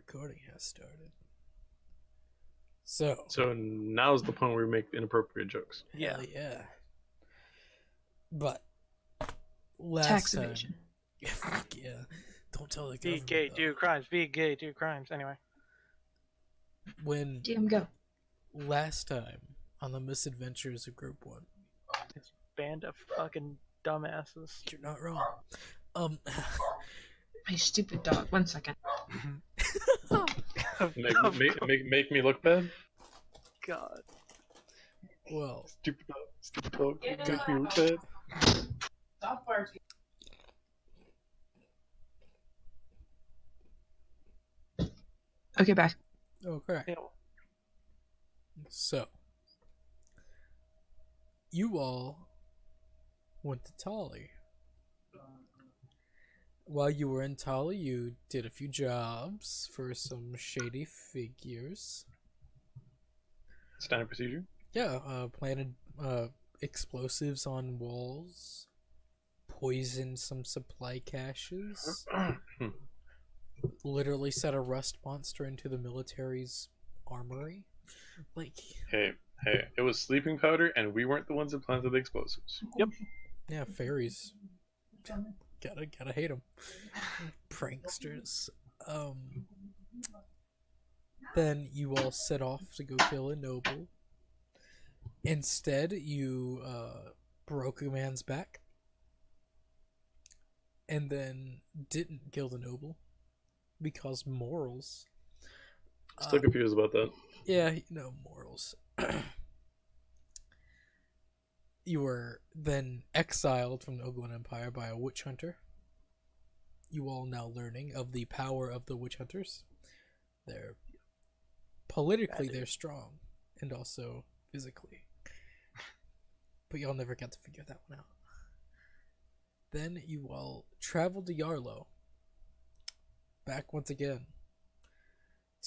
recording has started. So now's the point where we make inappropriate jokes. hell yeah. But last Tax time, evasion. yeah, fuck yeah. Don't tell the Be government. gay, though. do crimes. Be gay, do crimes. Anyway. When DM go. last time on the Misadventures of Group One, This band of fucking dumbasses. you're not wrong. My stupid dog. 1 second. Make me look bad. God. well, Stupid dog. Make me look bad. Stop barking. Okay, back. okay. Ew. So you all went to Tolly. While you were in Tolly, you did a few jobs for some shady figures. Standard procedure. Yeah, planted explosives on walls, poisoned some supply caches, literally set a rust monster into the military's armory. Like, Hey, it was sleeping powder, and we weren't the ones that planted the explosives. yeah, fairies. Gotta hate them. Pranksters. Then you all set off to go kill a noble. Instead, you broke a man's back, and then didn't kill the noble because morals. Still confused about that. Yeah, morals. You were then exiled from the Oglin Empire by a witch hunter. You all now learning of the power of the witch hunters. They're politically they're strong, and also physically. But y'all never got to figure that one out. Then you all traveled to Yarlow. Back once again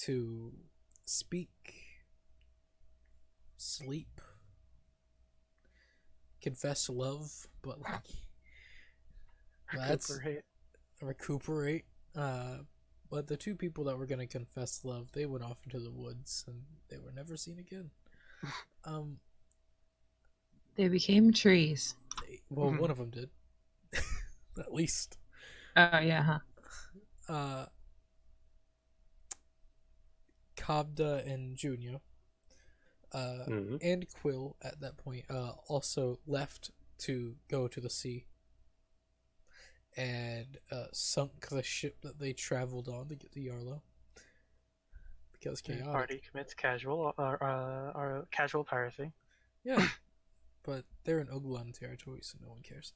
to speak, sleep, confess love, but like that's recuperate. But the two people that were gonna confess love, they went off into the woods and they were never seen again. They became trees. One of them did, at least. Oh, yeah, Kabda and Junior, and Quill at that point, also left to go to the sea, and sunk the ship that they traveled on to get to Yarlow. Because chaotic. Party commits casual piracy. Yeah, but they're in Uglun territory, so no one cares.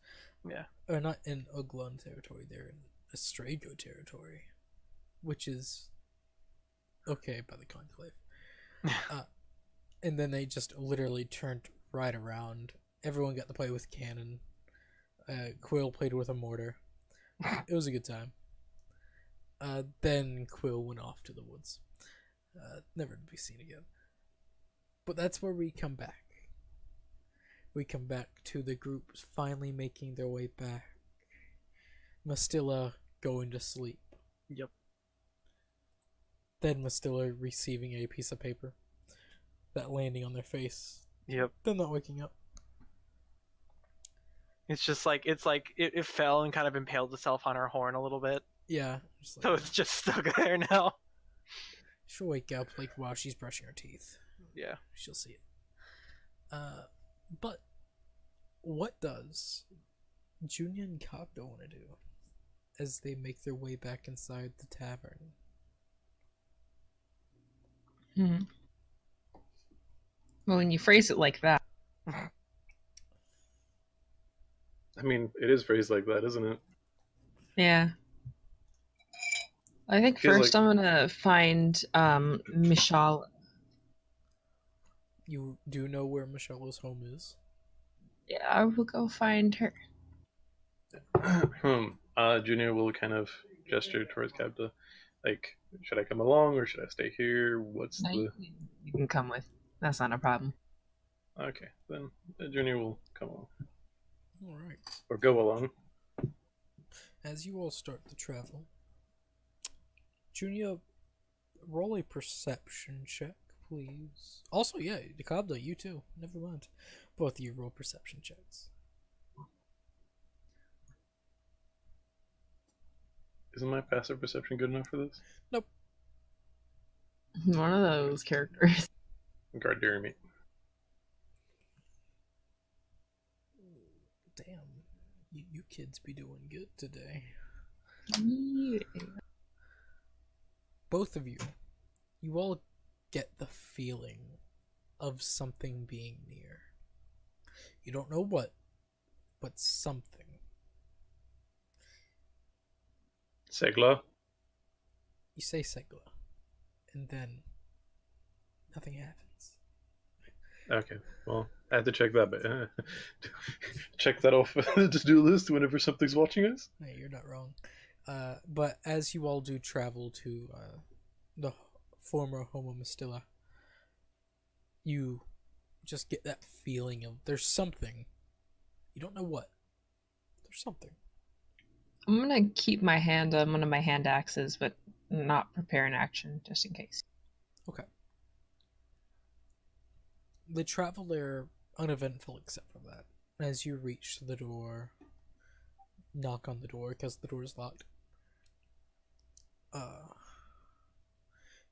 Yeah. Or not in Uglun territory, they're in Astrago territory, which is okay by the Conclave. And then they just literally turned right around. Everyone got to play with cannon. Quill played with a mortar. It was a good time. Then Quill went off to the woods. Never to be seen again. But that's where we come back. We come back to the group finally making their way back. Mastilla going to sleep. Yep. Then Mastilla receiving a piece of paper. That landing on their face. Yep. Them not waking up. It's just like it fell and kind of impaled itself on her horn a little bit. Yeah. So it's just stuck there now. She'll wake up like while she's brushing her teeth. Yeah. She'll see it. But what does Junior and Kabda want to do as they make their way back inside the tavern? Well, when you phrase it like that. I mean, it is phrased like that, isn't it? Yeah. I think Feels first like- I'm gonna find Michal. You do know where Michelle's home is? Yeah, I will go find her. Junior will kind of gesture towards Capta. Like, should I come along or should I stay here? What's No, the... you can come with. That's not a problem. Okay, then Junior will come along. Alright. Or go along. As you all start to travel, Junior roll a perception check, please. Also, yeah, Decabda, you too. Never mind. Both of you roll perception checks. Isn't my passive perception good enough for this? One of those characters. Guard dare me. Damn, you kids be doing good today. Yeah. Both of you, you all get the feeling of something being near. You don't know what, but something. Segla? You say Segla, and then nothing happens. Okay, well, I have to check that, but check that off the to-do list whenever something's watching us. Hey, you're not wrong. But as you all do travel to the former home of Mistilla, you just get that feeling of there's something. You don't know what. There's something. I'm gonna keep my hand on one of my hand axes, but not prepare an action just in case. Okay. The travel there uneventful except for that. As you reach the door, knock on the door because the door is locked.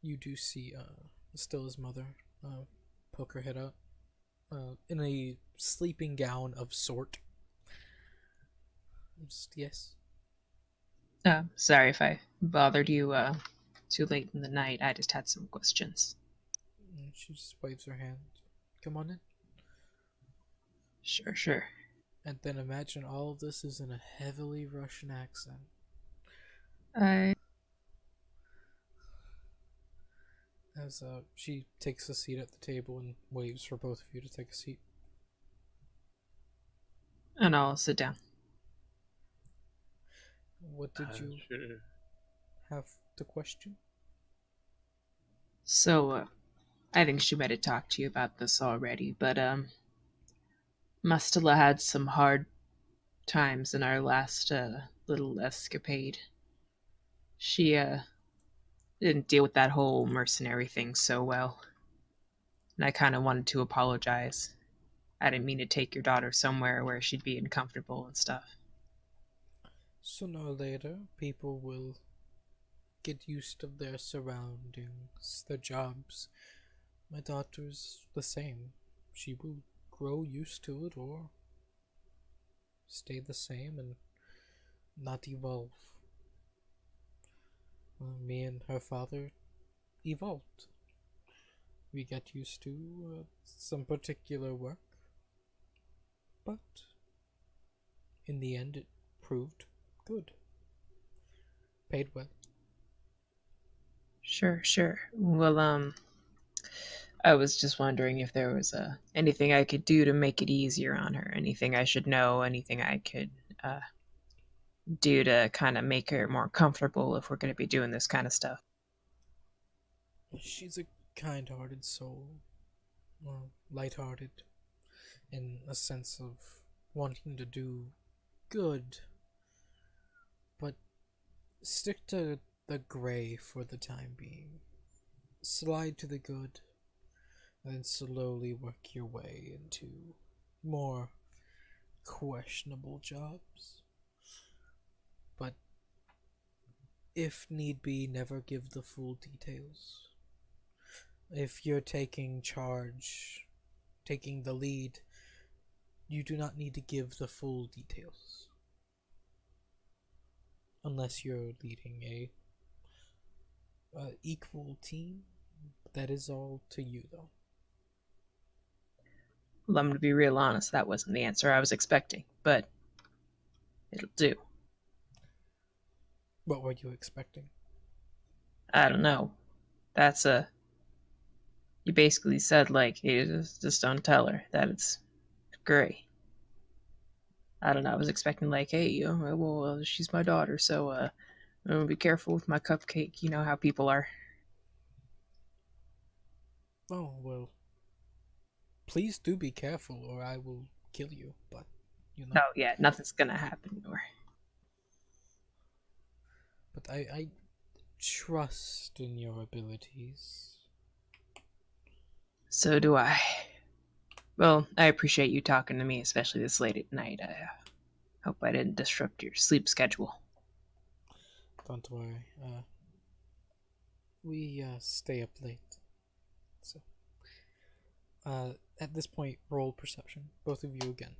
You do see Stilla's mother poke her head out in a sleeping gown of sort. Just, yes. Sorry if I bothered you too late in the night. I just had some questions. And she just waves her hand. Come on in. Sure. And then imagine all of this is in a heavily Russian accent. As she takes a seat at the table and waves for both of you to take a seat. And I'll sit down. What did you Sure. have to question? So, I think she might have talked to you about this already, but Mustela had some hard times in our last little escapade. She didn't deal with that whole mercenary thing so well. And I kind of wanted to apologize. I didn't mean to take your daughter somewhere where she'd be uncomfortable and stuff. Sooner or later, people will get used to their surroundings, their jobs. My daughter's the same. She will grow used to it or stay the same and not evolve. Me and her father evolved. We got used to some particular work, but in the end it proved good. Paid well. Sure. Well, I was just wondering if there was anything I could do to make it easier on her. Anything I should know, anything I could do to kind of make her more comfortable if we're going to be doing this kind of stuff. She's a kind-hearted soul. Well, light-hearted. In a sense of wanting to do good. But stick to the gray for the time being. Slide to the good. And then slowly work your way into more questionable jobs. But if need be, never give the full details. If you're taking charge, taking the lead, you do not need to give the full details. Unless you're leading a equal team. That is all to you, though. Well, I'm going to be real honest, that wasn't the answer I was expecting, but it'll do. What were you expecting? I don't know. That's you basically said, like, hey, just don't tell her that it's gray. I don't know, I was expecting, like, hey, well, she's my daughter, so, I'm gonna be careful with my cupcake, you know how people are. Oh, well. Please do be careful, or I will kill you, but, you know. No, yeah, nothing's gonna happen to her. But I trust in your abilities. So do I. Well, I appreciate you talking to me, especially this late at night. I hope I didn't disrupt your sleep schedule. Don't worry. We stay up late. So, at this point, roll perception. Both of you again.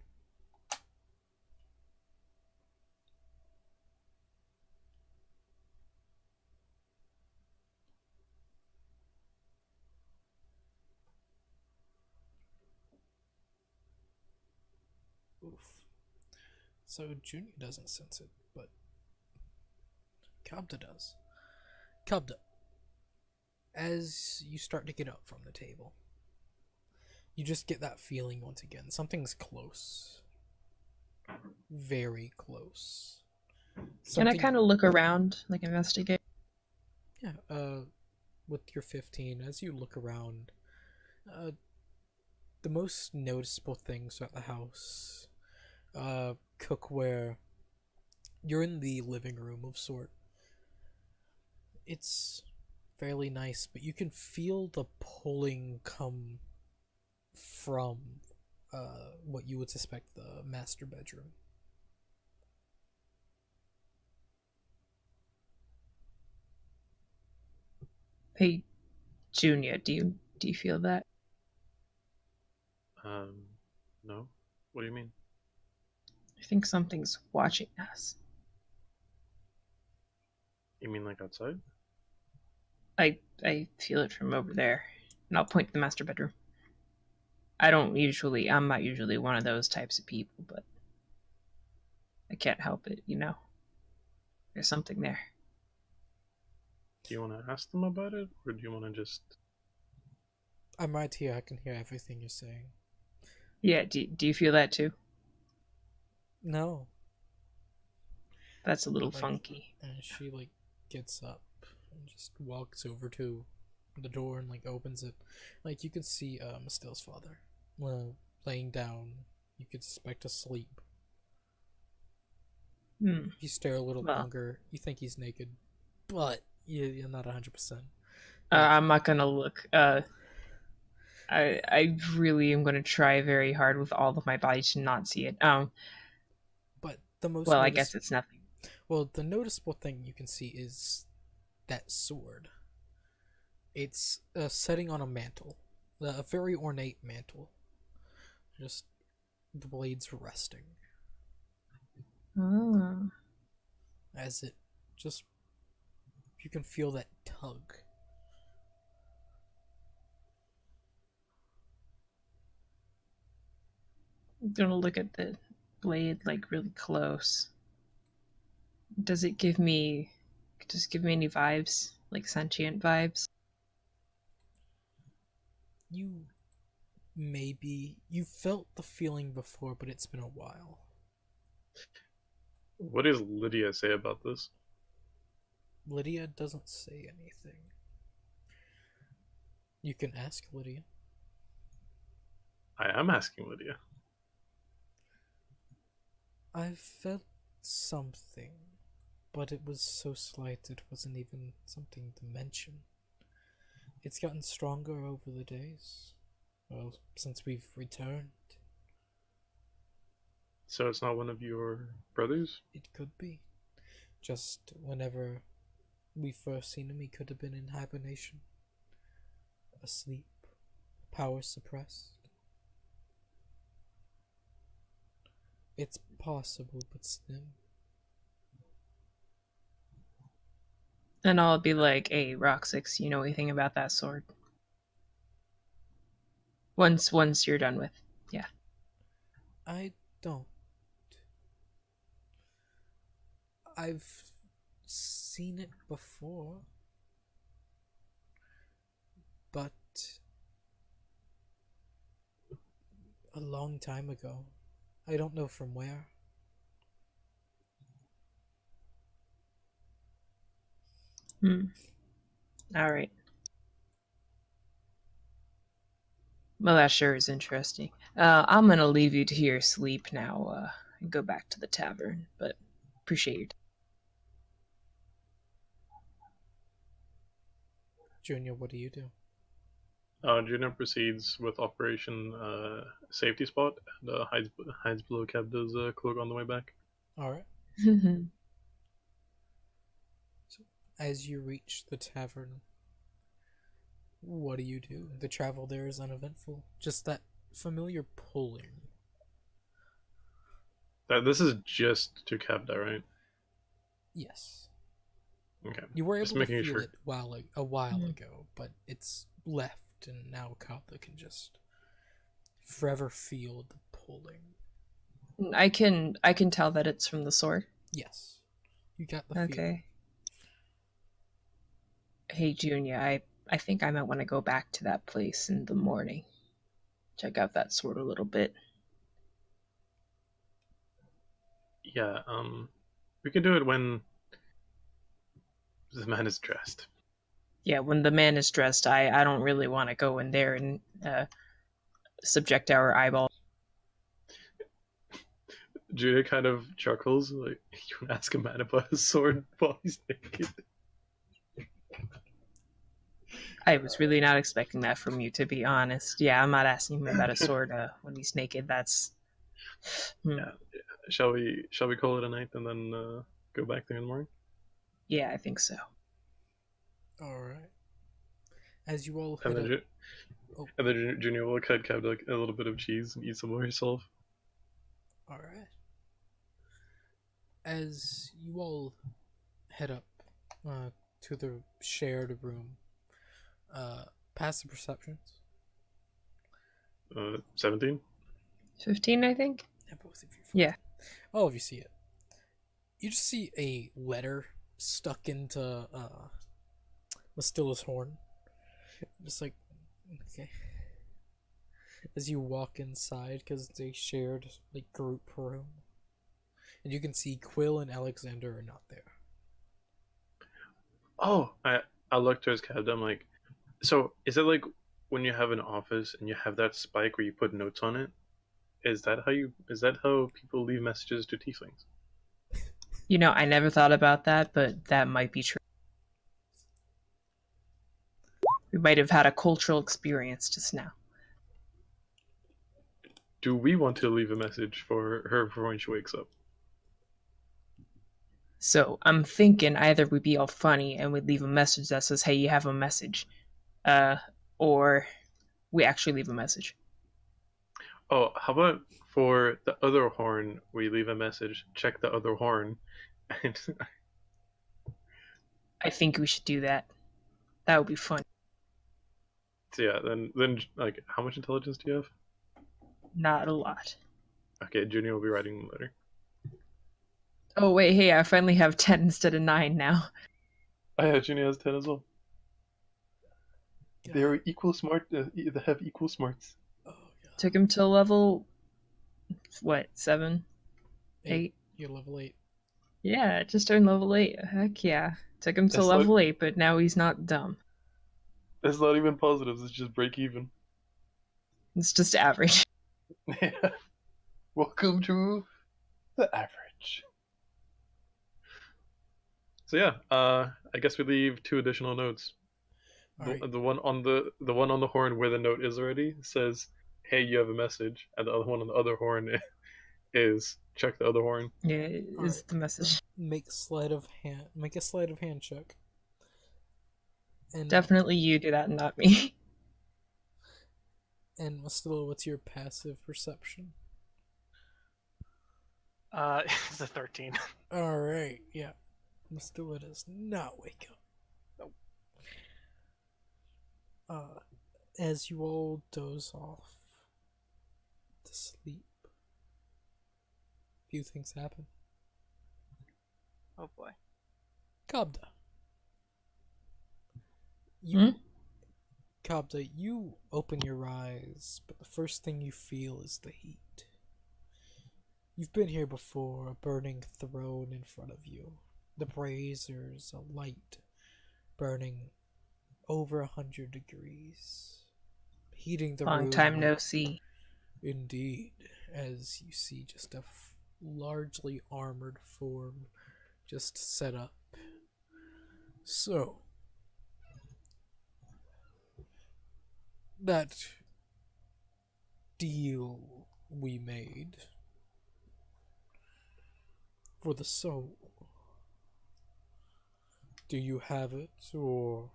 Oof. So Junior doesn't sense it, but Kabda does. Kabda, as you start to get up from the table, you just get that feeling once again. Something's close. Very close. Can I kind of look around, like investigate? Yeah, with your 15, as you look around, the most noticeable things at the house, cookware, you're in the living room of sort. It's fairly nice, but you can feel the pulling come from, what you would suspect the master bedroom. Hey, Junior, do you feel that? No. What do you mean? I think something's watching us. You mean like outside? I feel it from over there, and I'll point to the master bedroom. I'm not usually one of those types of people, but I can't help it, you know? There's something there. Do you want to ask them about it, or do you want to just... I'm right here, I can hear everything you're saying. Yeah, do you feel that too? No. That's a little Like, funky. and she, gets up and just walks over to the door and, opens it. You can see, Estille's father, laying down, you could suspect asleep. Hmm. If you stare a little Well. longer, you think he's naked, but you're not 100%. I'm not gonna look. I really am gonna try very hard with all of my body to not see it. But the most Well, I guess it's nothing. Well, the noticeable thing you can see is that sword. It's setting on a mantle, a very ornate mantle. Just the blades resting Oh. as it just, you can feel that tug. I'm gonna look at the blade really close. Does it give me any vibes? Like sentient vibes? You felt the feeling before, but it's been a while. What does Lydia say about this? Lydia doesn't say anything. You can ask Lydia. I am asking Lydia. I felt something, but it was so slight it wasn't even something to mention. It's gotten stronger over the days. Well, since we've returned. So it's not one of your brothers? It could be. Just whenever we first seen him, he could have been in hibernation. Asleep. Power suppressed. It's possible, but slim. And I'll be like, hey, Roxix, you know anything about that sword? Once you're done with. Yeah. I don't. I've seen it before, but a long time ago. I don't know from where. Alright. Well, that sure is interesting. I'm gonna leave you to your sleep now, and go back to the tavern, but appreciate your time. Junior, what do you do? Junior proceeds with Operation Safety Spot and hides below Kebda's cloak on the way back. All right. As you reach the tavern, what do? The travel there is uneventful. Just that familiar pulling. This is just to Kebda, right? Yes. Okay. You were able Just to making feel sure. it a while ago, but it's left, and now Kabda can just forever feel the pulling. I can tell that it's from the sword. Yes. You got the feel. Okay. Hey, Junior, I think I might want to go back to that place in the morning. Check out that sword a little bit. Yeah, we can do it when the man is dressed. Yeah, when the man is dressed, I don't really want to go in there and subject our eyeball. Judah kind of chuckles, like, you want to ask a man about his sword while he's naked? I was really not expecting that from you, to be honest. Yeah, I'm not asking him about a sword when he's naked. That's... Yeah. Shall we call it a night and then go back there in the morning? Yeah, I think so. Alright. As you all And head then, up... and then Junior will cut Kebda like, a little bit of cheese and eat some more herself. Alright. As you all head up to the shared room, passive perceptions. 17? 15, I think? Yeah, both of you. Yeah. All of you see it. You just see a letter stuck into Mastilla's horn. Just like, okay. As you walk inside, because it's a shared like group room, and you can see Quill and Alexander are not there. Oh, I looked towards Kebda. I'm like, so is it like when you have an office and you have that spike where you put notes on it? Is that how people leave messages to tieflings? You know, I never thought about that, but that might be true. We might have had a cultural experience just now. Do we want to leave a message for her for when she wakes up? So I'm thinking either we'd be all funny and we'd leave a message that says, "Hey, you have a message," or we actually leave a message. Oh, how about for the other horn, we leave a message, check the other horn, and I think we should do that. That would be fun. so yeah, then like, how much intelligence do you have? Not a lot. Okay, Junior will be writing the letter. Oh wait, hey, I finally have 10 instead of 9 now. Oh yeah, Junior has 10 as well. God. They are equal smart. They have equal smarts. Oh god. Took him to level, what, 7? 8? You're level 8. Yeah, just turned level 8. Heck yeah. Took him to That's level 8, but now he's not dumb. It's not even positives. It's just break even. It's just average. Yeah. Welcome to the average. So yeah, I guess we leave 2 additional notes. Alright. The one on the horn where the note is already says, "Hey, you have a message," and the other one on the other horn is, "Check the other horn." Yeah, it is Alright. the message. Make a sleight of hand check. And Definitely you do that, not me. And Mastilla, what's your passive perception? It's a 13. Alright, yeah. Mastilla does not wake up. As you all doze off to sleep, a few things happen. Oh boy. Kabda. Kabda, you open your eyes, but the first thing you feel is the heat. You've been here before, a burning throne in front of you. The braziers, a light burning over 100 degrees. Heating the room. Long time no see. Indeed, as you see just a largely armored form just set up. So, that deal we made for the soul. Do you have it, or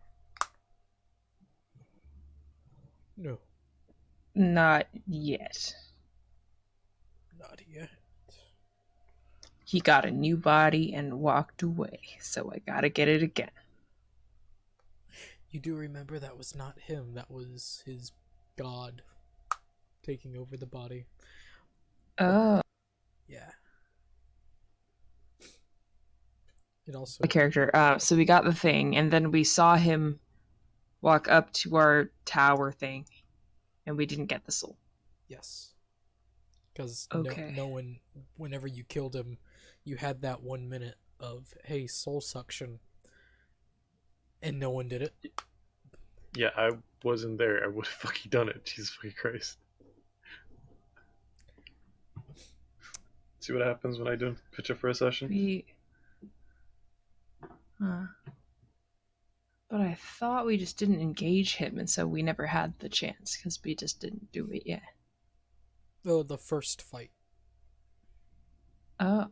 no? Not yet. Not yet. He got a new body and walked away, so I gotta get it again. You do remember that was not him, that was his god taking over the body. Oh. Yeah. It also The character. So we got the thing, and then we saw him walk up to our tower thing, and we didn't get the soul. yes. Because Okay. no one, whenever you killed him, you had that 1 minute of, hey, soul suction, and no one did it. Yeah, I wasn't there. I would have fucking done it. Jesus fucking Christ. See what happens when I don't pitch it for a session? We. But I thought we just didn't engage him, and so we never had the chance because we just didn't do it yet. Oh, the first fight. Oh.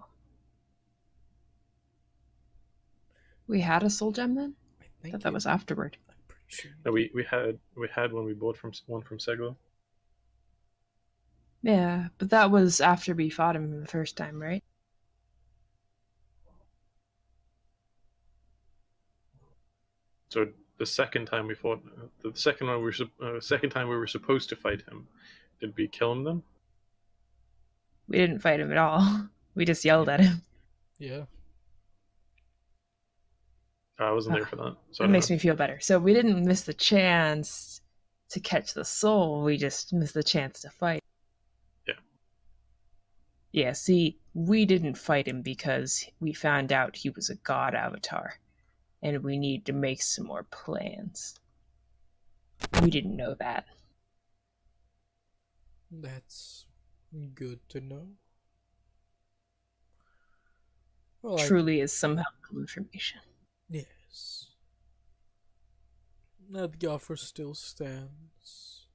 We had a soul gem then? I I think thought that it- was afterward. I'm pretty sure. No, we had when we bought one from Seglo. Yeah, but that was after we fought him the first time, right? So the second time we fought, the second one second time we were supposed to fight him, did we kill him then? We didn't fight him at all. We just yelled at him. Yeah. I wasn't there for that. So It makes me feel better. So we didn't miss the chance to catch the soul. We just missed the chance to fight. Yeah. Yeah, see, we didn't fight him because we found out he was a god avatar. And we need to make some more plans. We didn't know that. That's good to know. Well, Truly is some helpful information. yes. That the offer still stands.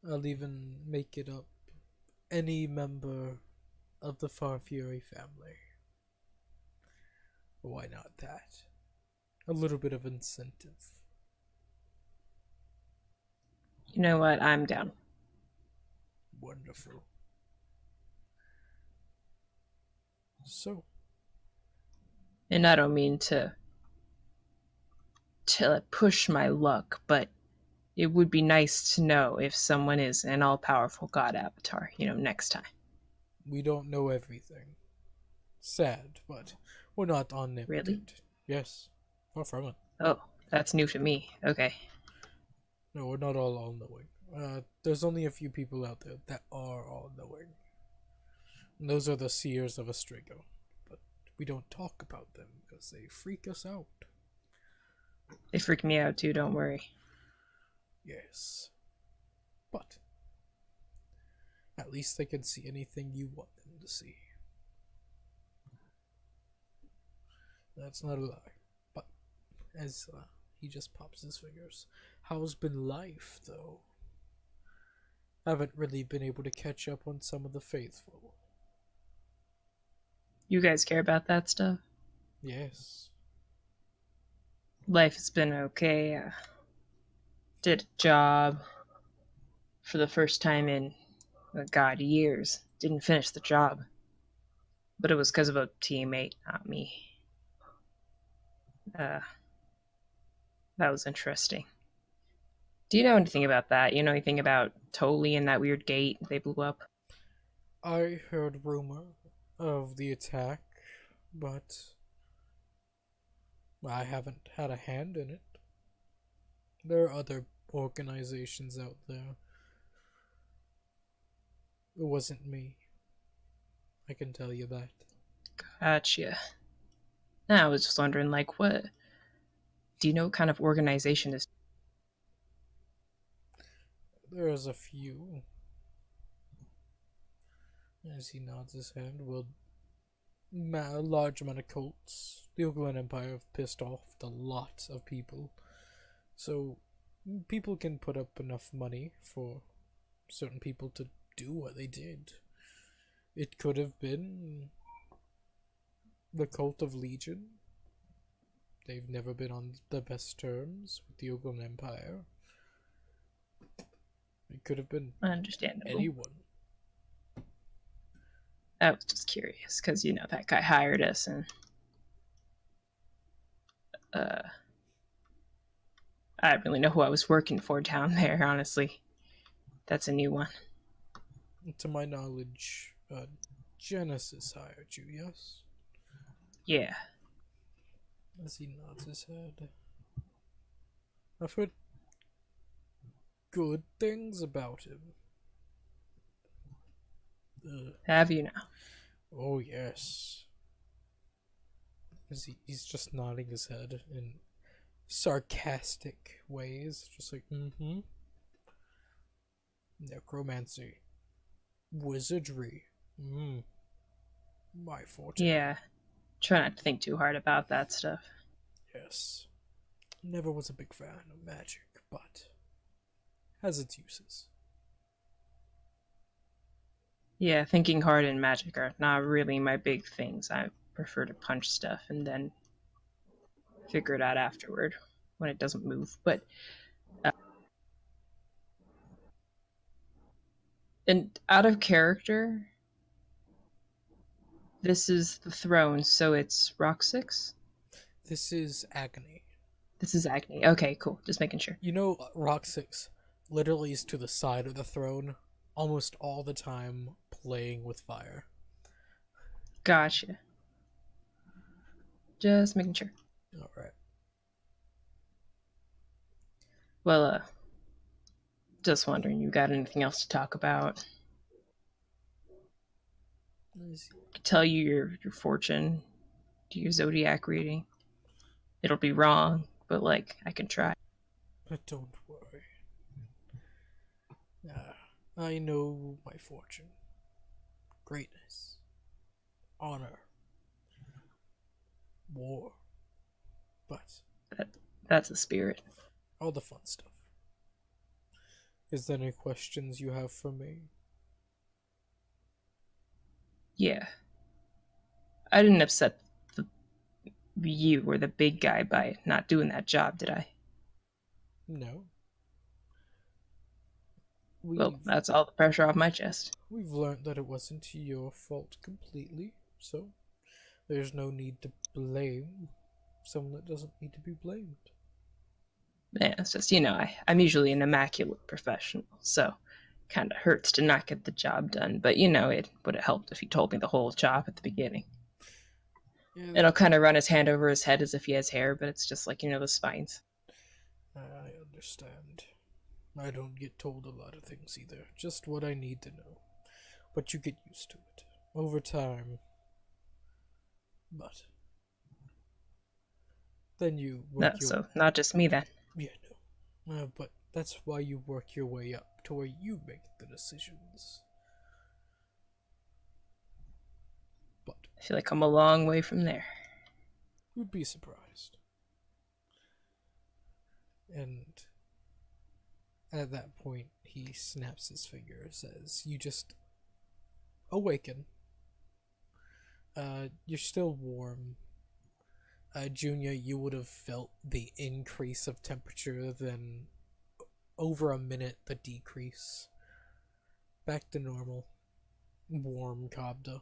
I'll even make it up. Any member of the Far Fury family. Why not that? A little bit of incentive. You know what? I'm down. Wonderful. So, And I don't mean to push my luck, but it would be nice to know if someone is an all-powerful god avatar, next time. we don't know everything. Sad, but we're not omnipotent. Really? Yes. Far from it. Oh, that's new to me. Okay. No, we're not all knowing. There's only a few people out there that are all knowing. And those are the seers of Astrigo. But we don't talk about them because they freak us out. They freak me out too, don't worry. Yes. But at least they can see anything you want them to see. That's not a lie. But as he just pops his fingers, how's been life though? Haven't really been able to catch up on some of the faithful. You guys care about that stuff? Yes. Life has been okay. Did a job for the first time in, years. Didn't finish the job. But it was because of a teammate, not me. That was interesting. Do you know anything about that? You know anything about Toli and that weird gate they blew up? I heard rumor of the attack, but I haven't had a hand in it. There are other organizations out there. It wasn't me. I can tell you that. Gotcha. I was just wondering, what... Do you know what kind of organization is... There's a few. As he nods his head, well, a large amount of cults. The Oakland Empire have pissed off a lot of people. So, People can put up enough money for certain people to do what they did. It could have been the Cult of Legion. They've never been on the best terms with the Ogun Empire. It could have been Understandable. anyone. I was just curious because that guy hired us, and I didn't really know who I was working for down there. Honestly, that's a new one. To my knowledge, Genesis hired you, yes? Yeah. As he nods his head. I've heard good things about him. Have you now? Oh, yes. He's just nodding his head in sarcastic ways. Just like, mm-hmm. Necromancy. Wizardry. My forte. Yeah. Try not to think too hard about that stuff. Yes. Never was a big fan of magic, but has its uses. Yeah, thinking hard and magic are not really my big things. I prefer to punch stuff and then figure it out afterward when it doesn't move. But and out of character, this is the throne, so it's Rock 6? This is Agony. This is Agony. Okay, cool. Just making sure. You know, Rock 6 literally is to the side of the throne almost all the time, playing with fire. Gotcha. Just making sure. Alright. Well, just wondering, you got anything else to talk about? I can tell you your fortune, do your zodiac reading. It'll be wrong, but I can try. But don't worry. I know my fortune. Greatness. Honor. War. But That's the spirit. all the fun stuff. Is there any questions you have for me? Yeah. I didn't upset you or the big guy by not doing that job, did I? No. Well, that's all the pressure off my chest. We've learned that it wasn't your fault completely, so there's no need to blame someone that doesn't need to be blamed. Yeah, it's just, I'm usually an immaculate professional, so kind of hurts to not get the job done. But, it would have helped if you told me the whole job at the beginning. Yeah, It'll kind of run his hand over his head as if he has hair, but it's just the spines. I understand. I don't get told a lot of things either, just what I need to know. But you get used to it over time. But then you work So not just me then. Yeah, no. But that's why you work your way up to where you make the decisions. But I feel like I'm a long way from there. you'd be surprised. And at that point, he snaps his fingers as you just awaken. You're still warm. Junior, you would have felt the increase of temperature, then over a minute, the decrease. Back to normal. Warm Kabda.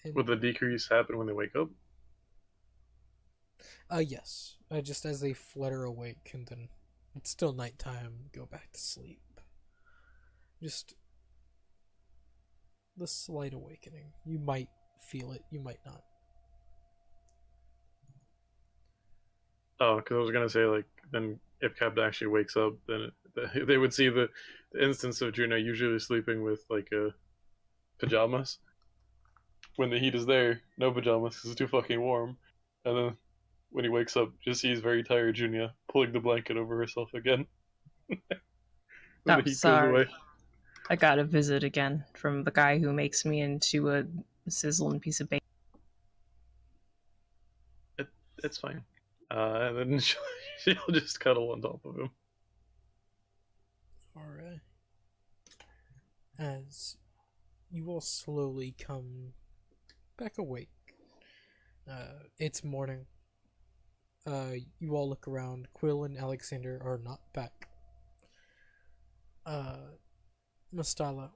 Would the decrease happen when they wake up? Yes. Just as they flutter awake, and then it's still nighttime, go back to sleep. Just the slight awakening. You might feel it, you might not. Oh, because I was gonna say, then if Captain actually wakes up, then they would see the instance of Juno usually sleeping with pajamas. When the heat is there, no pajamas because it's too fucking warm, and then when he wakes up, just sees very tired Junia pulling the blanket over herself again. I'm sorry. I got a visit again from the guy who makes me into a sizzling piece of bacon. It's fine. and then she'll just cuddle on top of him. Alright. As you all slowly come back awake, it's morning. You all look around. Quill and Alexander are not back. Mastila,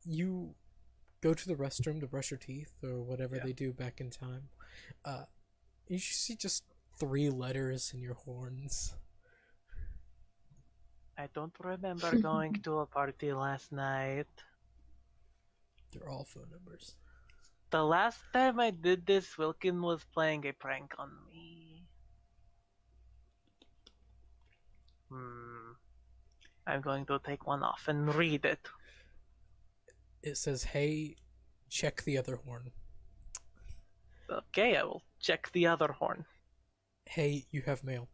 you go to the restroom to brush your teeth or whatever they do back in time. You see just 3 letters in your horns. I don't remember going to a party last night. They're all phone numbers. The last time I did this, Wilkin was playing a prank on me. I'm going to take one off and read it. It says, "Hey, check the other horn." Okay, I will check the other horn. "Hey, you have mail."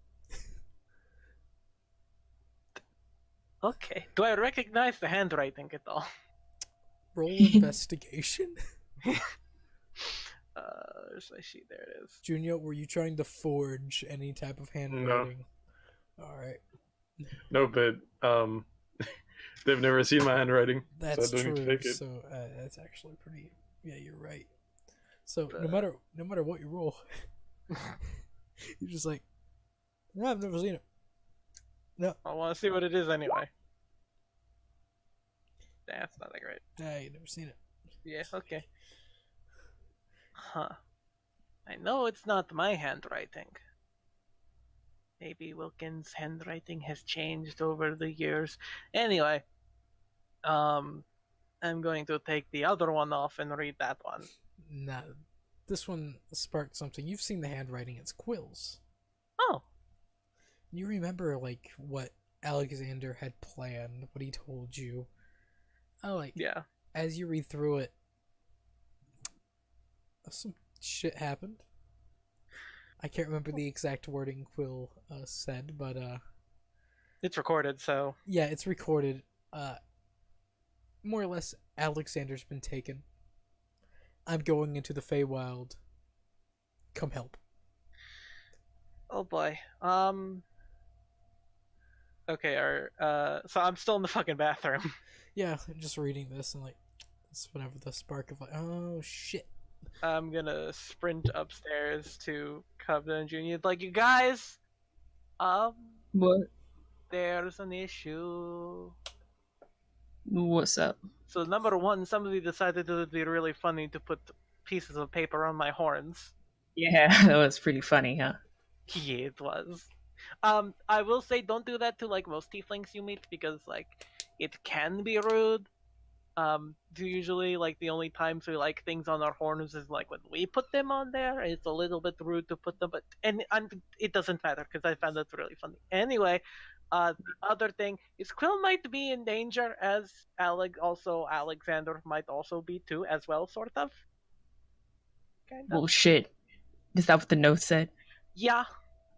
Okay. Do I recognize the handwriting at all? Roll investigation. So I see, there it is. Junior, were you trying to forge any type of handwriting? Alright. No, but they've never seen my handwriting. That's so I don't need to true. fake it. So that's actually pretty. Yeah, you're right. So no matter what you roll, you're just like, no, I've never seen it. No, I want to see what it is anyway. That's not that great. nah, you've never seen it. Yeah, okay. Huh. I know it's not my handwriting. Maybe Wilkins' handwriting has changed over the years. Anyway, I'm going to take the other one off and read that one. Nah, this one sparked something. You've seen the handwriting. It's Quill's. Oh. You remember like what Alexander had planned, what he told you. Yeah. As you read through it, some shit happened. I can't remember the exact wording Quill said, but It's recorded, so... yeah, it's recorded. More or less, Alexander's been taken. I'm going into the Feywild. Come help. Oh boy. Okay, so I'm still in the fucking bathroom. Yeah, I'm just reading this and like, it's whenever the spark of like, oh shit. I'm gonna sprint upstairs to Cubden and Junior. Like, you guys, What? there's an issue. What's up? So number one, somebody decided it would be really funny to put pieces of paper on my horns. Yeah, that was pretty funny, huh? Yeah, it was. I will say don't do that to like most tieflings you meet because like it can be rude. Usually like the only times we like things on our horns is like when we put them on there. It's a little bit rude to put them, but it doesn't matter because I found that really funny. Anyway, the other thing is Quill might be in danger as Alexander might also be too as well, sort of. Kind of. Well, shit. Is that what the note said? Yeah.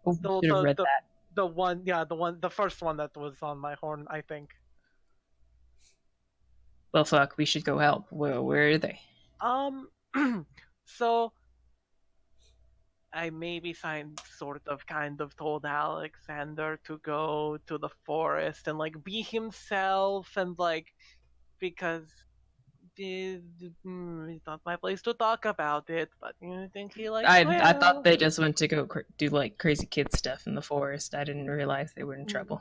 Oh, should have read that. The first one that was on my horn, I think. Well, fuck, we should go help. Where are they? So I maybe kind of told Alexander to go to the forest and like be himself and like because it's not my place to talk about it, but you think he like I thought they just went to go do like crazy kid stuff in the forest. I didn't realize they were in trouble.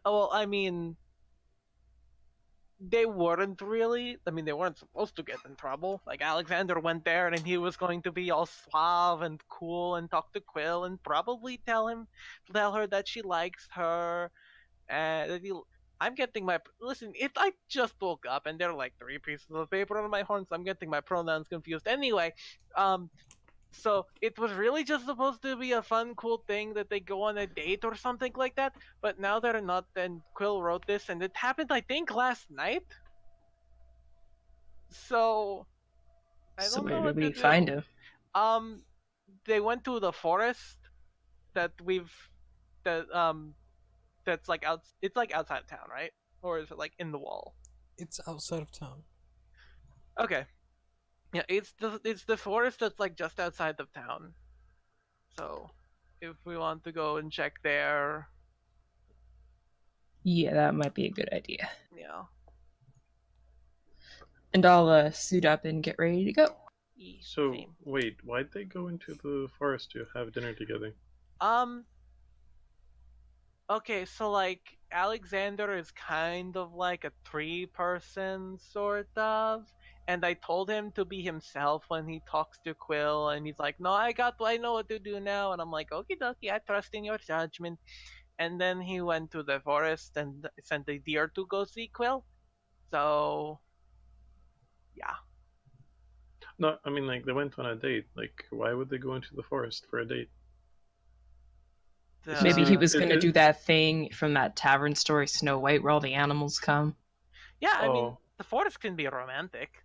Well, I mean, they weren't really. I mean, they weren't supposed to get in trouble. Like, Alexander went there and he was going to be all suave and cool and talk to Quill and probably tell her that she likes her. And that I'm getting my... Listen, if I just woke up and there are like 3 pieces of paper on my horns, I'm getting my pronouns confused. Anyway, so it was really just supposed to be a fun, cool thing that they go on a date or something like that. But now they're not, and Quill wrote this, and it happened, I think, last night. So I don't So know where what did we to find do. him? They went to the forest that's like it's like outside of town, right? Or is it like in the wall? It's outside of town. Okay. Yeah, it's the forest that's like just outside of town. So, if we want to go and check there, Yeah, that might be a good idea. yeah. And I'll suit up and get ready to go. So Same. wait, why'd they go into the forest to have dinner together? Um. Okay, so like Alexander is kind of like a three-person sort of, and I told him to be himself when he talks to Quill, and he's like, "No, I know what to do now," and I'm like, "Okie dokie, I trust in your judgment." And then he went to the forest and sent a deer to go see Quill. So, yeah. No, I mean like they went on a date. Like why would they go into the forest for a date? It's just Maybe he like- was going to do that thing from that tavern story, Snow White, where all the animals come. Yeah, I mean, Oh. the forest can be romantic.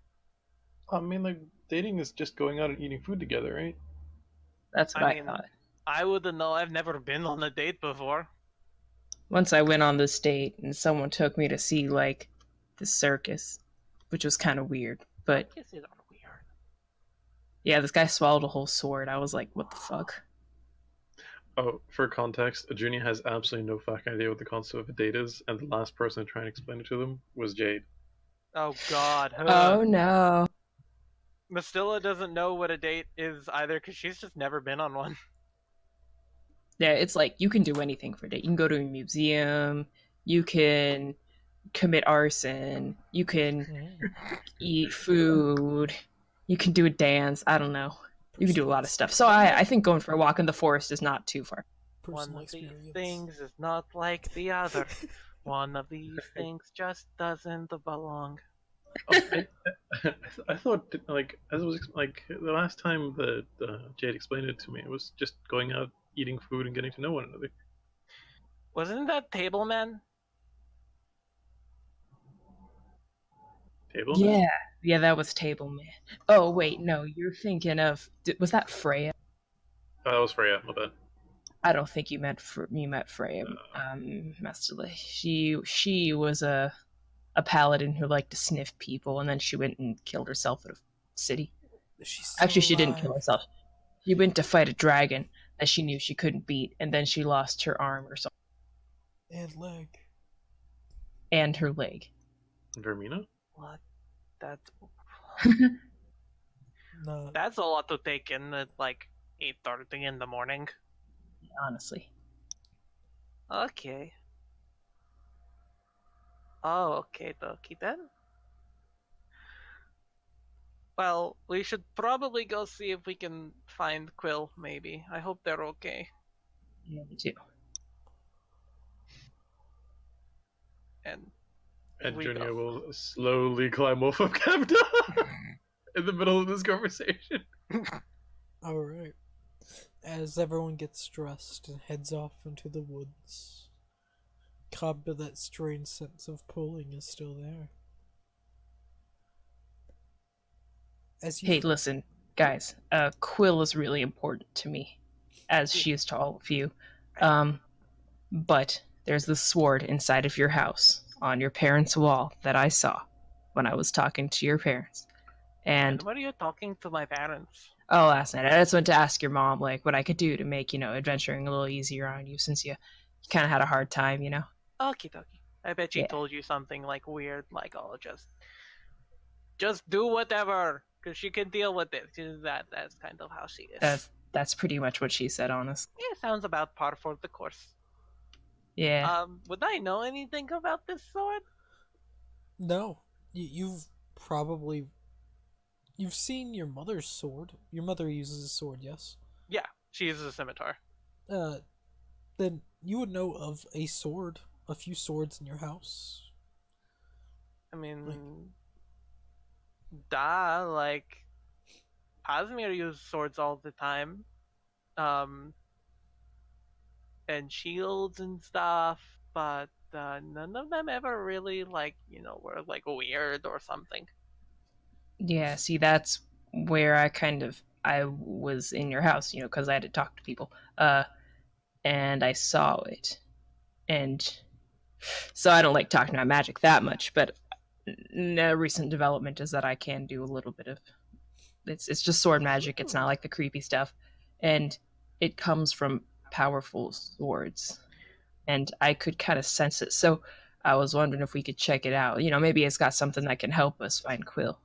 I mean like dating is just going out and eating food together, right? That's what I I mean- thought. I wouldn't know. I've never been on a date before. Once I went on this date and someone took me to see, like, the circus, which was kind of weird. But Kisses are weird. yeah, this guy swallowed a whole sword. I was like, what the fuck? Oh, for context, Junia has absolutely no fucking idea what the concept of a date is, and the last person to try and explain it to them was Jade. Oh God. Oh no. Mastilla doesn't know what a date is either because she's just never been on one. Yeah, it's like you can do anything for a date. You can go to a museum, you can commit arson, you can eat food, you can do a dance. I don't know. You can do a lot of stuff. So I think going for a walk in the forest is not too far. One Personal of these experience. things is not like the other. One of these things just doesn't belong. Oh, I thought like as it was like the last time that Jade explained it to me, it was just going out, eating food, and getting to know one another. Wasn't that Table Man? Table. Yeah. Yeah, that was Table Man. Oh, wait, no, you're thinking of... Was that Freya? That was Freya. My bad. I don't think you meant Freya. Mastula. She was a paladin who liked to sniff people, and then she went and killed herself at a city. Actually, she didn't kill herself. She went to fight a dragon that she knew she couldn't beat, and then she lost her arm or something, And leg. and her leg. Vermina. What? That's No. that's a lot to take in at like 8:30 in the morning. Honestly. Okay. Oh, okay, dokie then. Well, we should probably go see if we can find Quill, maybe. I hope they're okay. Yeah, me too. And And We Junia go. will slowly climb off of Capta in the middle of this conversation. Alright. As everyone gets dressed and heads off into the woods, Kabba, that strange sense of pulling is still there. As you Hey, listen, guys. Quill is really important to me, as she is to all of you. But there's this sword inside of your house on your parents' wall that I saw when I was talking to your parents. And what are you talking to my parents? last night I just went to ask your mom like what I could do to make adventuring a little easier on you, since you kind of had a hard time, Okie dokie. I bet she Yeah. told you something like weird, like, oh, just do whatever, because she can deal with it. That's kind of how she is. That's pretty much what she said, honest. Yeah, sounds about par for the course. Yeah. Would I know anything about this sword? No. You've seen your mother's sword. Your mother uses a sword, yes? Yeah, she uses a scimitar. Then you would know of a sword, a few swords in your house. I mean, Like- like, Asmir uses swords all the time. And shields and stuff, but none of them ever really, were, weird or something. Yeah, see, that's where I was in your house, because I had to talk to people. And I saw it. And so I don't like talking about magic that much, but a recent development is that I can do a little bit of It's just sword magic. It's not like the creepy stuff, and it comes from powerful swords, and I could kind of sense it. So I was wondering if we could check it out. You know, maybe it's got something that can help us find Quill.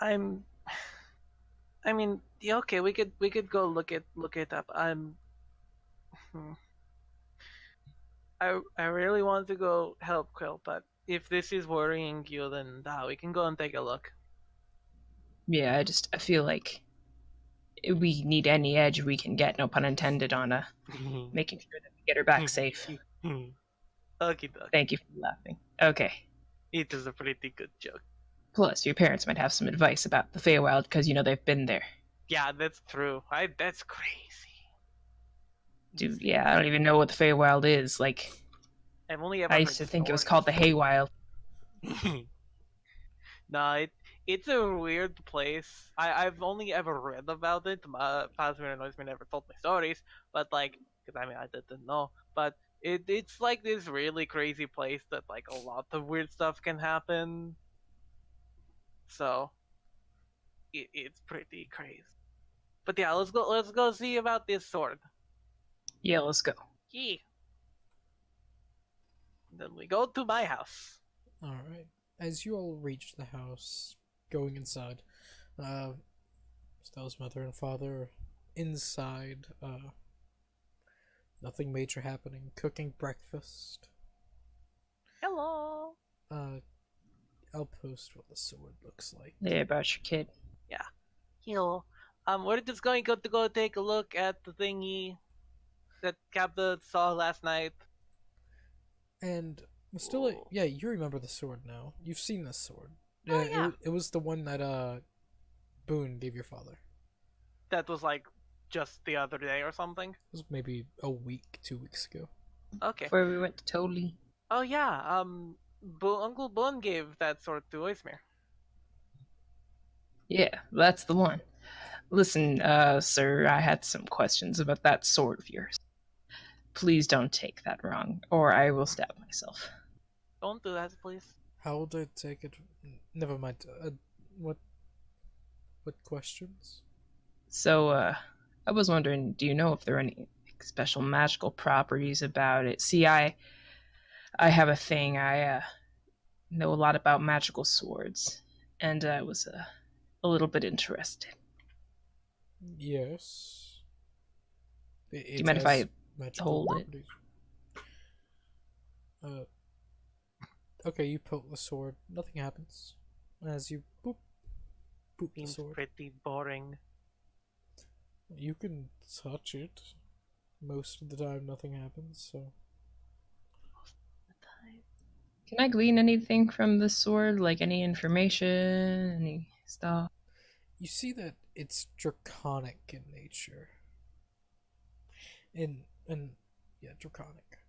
I mean, yeah, okay, we could go look it up. I really want to go help Quill, but if this is worrying you, then we can go and take a look. Yeah, I feel like we need any edge we can get, no pun intended, on making sure that we get her back safe. Okay. Thank you for laughing. Okay. It is a pretty good joke. Plus, your parents might have some advice about the Feywild because, you know, they've been there. Yeah, that's true. That's crazy. Dude, yeah, I don't even know what the Feywild is. Like, I've only ever I heard used to think it was stories. called the Haywild. No, it's a weird place. I've only ever read about it. My father and Noisman never told me stories, but like, because I mean I didn't know. But it's like this really crazy place that like a lot of weird stuff can happen. So it's pretty crazy. But yeah, let's go see about this sword. Yeah, let's go. Yeah. Then we go to my house. Alright. As you all reach the house, going inside, Stella's mother and father are inside, nothing major happening, cooking breakfast. Hello. I'll post what the sword looks like. Yeah, about your kid. Hello. We're just going to go take a look at the thingy that Captain saw last night. And Stella, Whoa. yeah, you remember the sword now. You've seen this sword. Oh, yeah. It was the one that Boone gave your father. That was like just the other day or something. It was maybe a week, 2 weeks ago. Okay. Before we went to Totally. Oh yeah. Uncle Boone gave that sword to Oismir. Yeah, that's the one. Listen, sir, I had some questions about that sword of yours. Please don't take that wrong, or I will stab myself. Don't do that, please. How would I take it? Never mind. What questions? So, I was wondering, do you know if there are any special magical properties about it? See, I have a thing. I know a lot about magical swords, and I was a little bit interested. Yes. Do you mind if I magical hold it? properties. Okay, you poke the sword. Nothing happens. As you boop the Seems sword. pretty boring. You can touch it. Most of the time, nothing happens. So Can I glean anything from the sword? Like any information, any stuff? you see that it's draconic in nature. And yeah, draconic.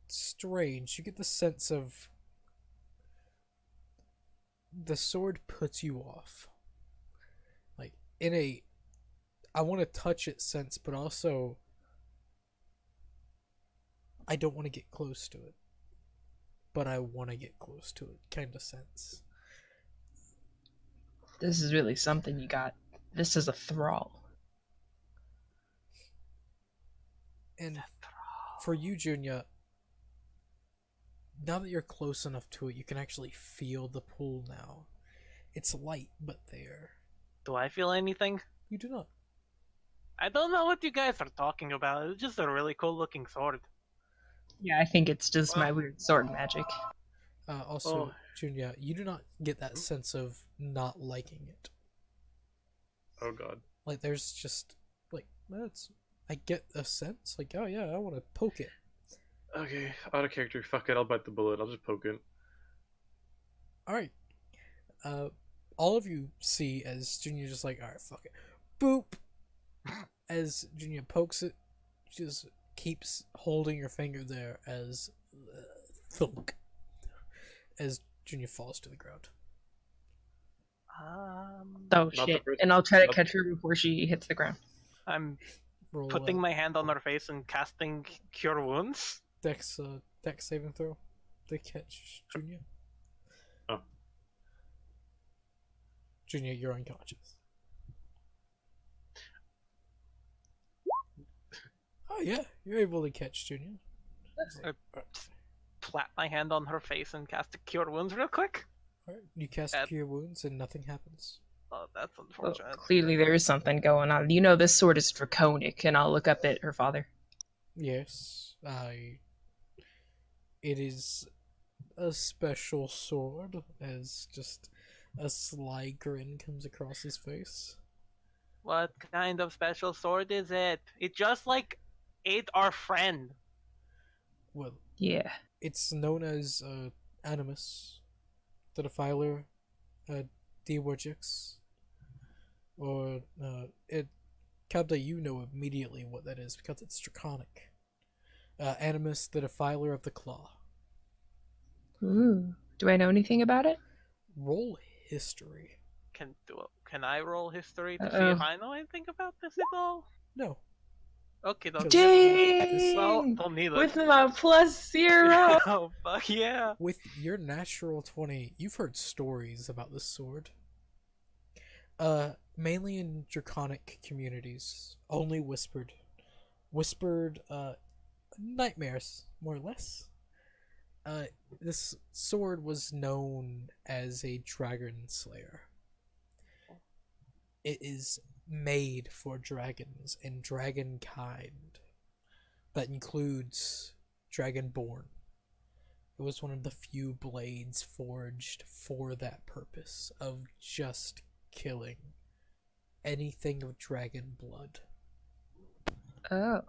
Strange. You get the sense of the sword puts you off. Like in a I want to touch it sense, but also I don't want to get close to it. But I want to get close to it kind of sense. This is really something you got. This is a thrall. And for you, Junya, now that you're close enough to it, you can actually feel the pull now. It's light, but there. Do I feel anything? You do not. I don't know what you guys are talking about. It's just a really cool looking sword. Yeah, I think it's just my weird sword magic. Also, Junya, you do not get that sense of not liking it. Oh god. Like, there's just, like, I get a sense, like, oh yeah, I want to poke it. Okay, out of character. Fuck it, I'll bite the bullet. I'll just poke it. Alright. All of you see as Junya just like, alright, fuck it. Boop! As Junya pokes it, she just keeps holding your finger there as thunk. As Junya falls to the ground. Oh Not the shit! first- And I'll try to not- catch her before she hits the ground. I'm Roll putting my hand on her face and casting Cure Wounds. Dex saving throw to catch Junya. Junior, you're unconscious. Oh yeah, you're able to catch Junior. Slap my hand on her face and cast a Cure Wounds real quick. Alright, you cast Cure Wounds and nothing happens. Oh, that's Well, unfortunate. clearly there is something going on. You know this sword is draconic, and I'll look up at her father. Yes, it is a special sword, as just a sly grin comes across his face. What kind of special sword is it? It just like ate our friend. Well, Yeah. it's known as Animus, the Defiler, Dewarjix, or Kabda, you know immediately what that is because it's draconic. Animus, the Defiler of the Claw. Ooh. Do I know anything about it? Roll history. Can I roll history to see Uh-oh. if I know anything about this at all? No. Okay, don't. Well, Dang! don't need it. With my +0! Oh fuck yeah! With your natural 20, you've heard stories about this sword. Mainly in draconic communities. Only whispered. Whispered, nightmares, more or less. This sword was known as a dragon slayer. It is made for dragons and dragonkind. That includes Dragonborn. It was one of the few blades forged for that purpose of just killing anything of dragon blood. Oh.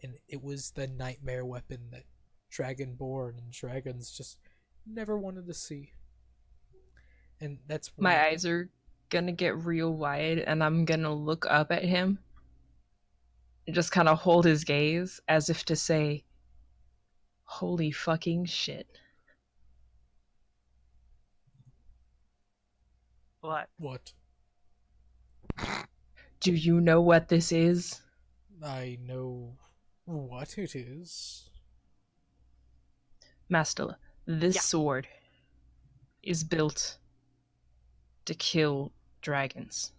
And it was the nightmare weapon that Dragonborn and dragons just never wanted to see. And that's My why eyes are gonna get real wide, and I'm gonna look up at him and just kind of hold his gaze as if to say, holy fucking shit. What? Do you know what this is? I know what it is. Mastela, this Yeah. sword is built to kill dragons.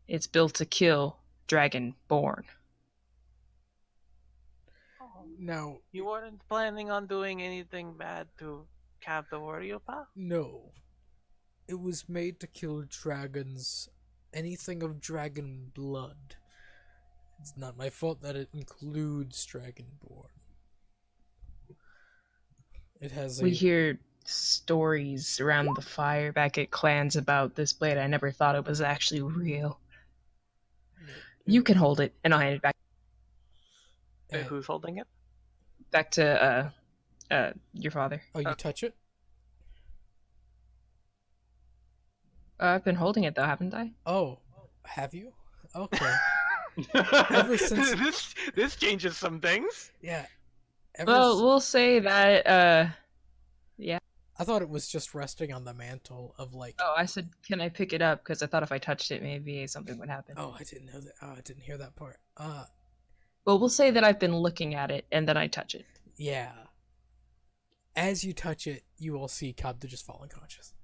It's built to kill Dragonborn. Now, You weren't planning on doing anything bad to Cav the Warrior, pa? no. It was made to kill dragons, anything of dragon blood. It's not my fault that it includes Dragonborn. It has We hear stories around the fire back at clans about this blade. I never thought it was actually real. You can hold it, and I'll hand it back Wait, who's holding it? to your father. Oh, you touch it? I've been holding it though, haven't I? Oh, have you? Okay. Ever since, this changes some things. yeah. Well, we'll say that. I thought it was just resting on the mantle of like. Oh, I said, can I pick it up? Because I thought if I touched it, maybe something would happen. Oh, I didn't know that. Oh, I didn't hear that part. Well, we'll say that I've been looking at it, and then I touch it. Yeah. As you touch it, you will see Kabda just fall unconscious.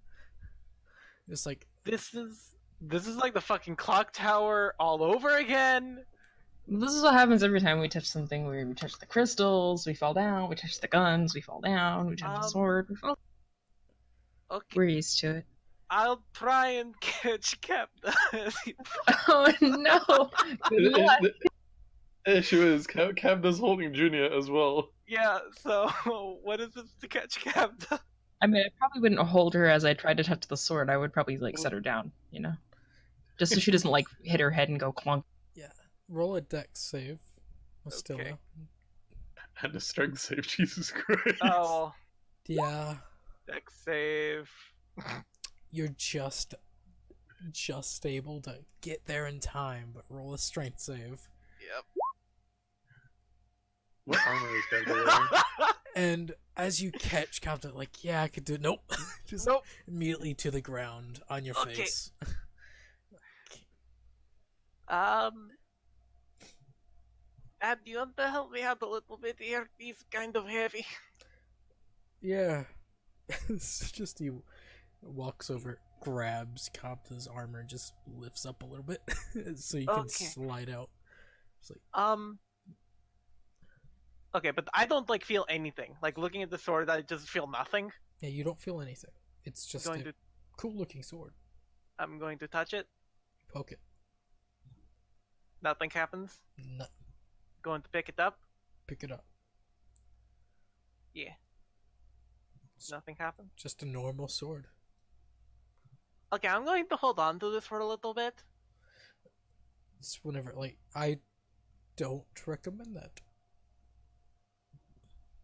Just like This is like the fucking clock tower all over again. This is what happens every time we touch something. Where we touch the crystals, we fall down. We touch the guns, we fall down. We touch the sword, we fall. Okay, We're used to it. I'll try and catch Captain. Oh no! Good luck. The issue is Cabda's holding Junior as well. Yeah, so what is this to catch Captain? I mean, I probably wouldn't hold her as I tried to touch the sword. I would probably like set her down, you know, just so she doesn't like hit her head and go clunk. yeah. Roll a dex save. Still. Okay. And a strength save, Jesus Christ. Oh, Yeah. dex save. You're just able to get there in time, but roll a strength save. Yep. What armor is Cabda wearing? And as you catch Captain, like, yeah, I could do it. Nope. Just Nope. immediately to the ground on your Okay. face. Dad, do you want to help me out a little bit here? He's kind of heavy. Yeah. It's just you. Walks over, grabs Kapta's armor, and just lifts up a little bit so you can Okay. slide out. It's like, Okay, but I don't like feel anything. Like looking at the sword, I just feel nothing. yeah, you don't feel anything. It's just Going a to, cool looking sword. I'm going to touch it. You poke it. Nothing happens. Nut, Going to pick it up. pick it up. Yeah. Nothing happens. Just a normal sword. Okay, I'm going to hold on to this for a little bit. It's whenever, like, I don't recommend that.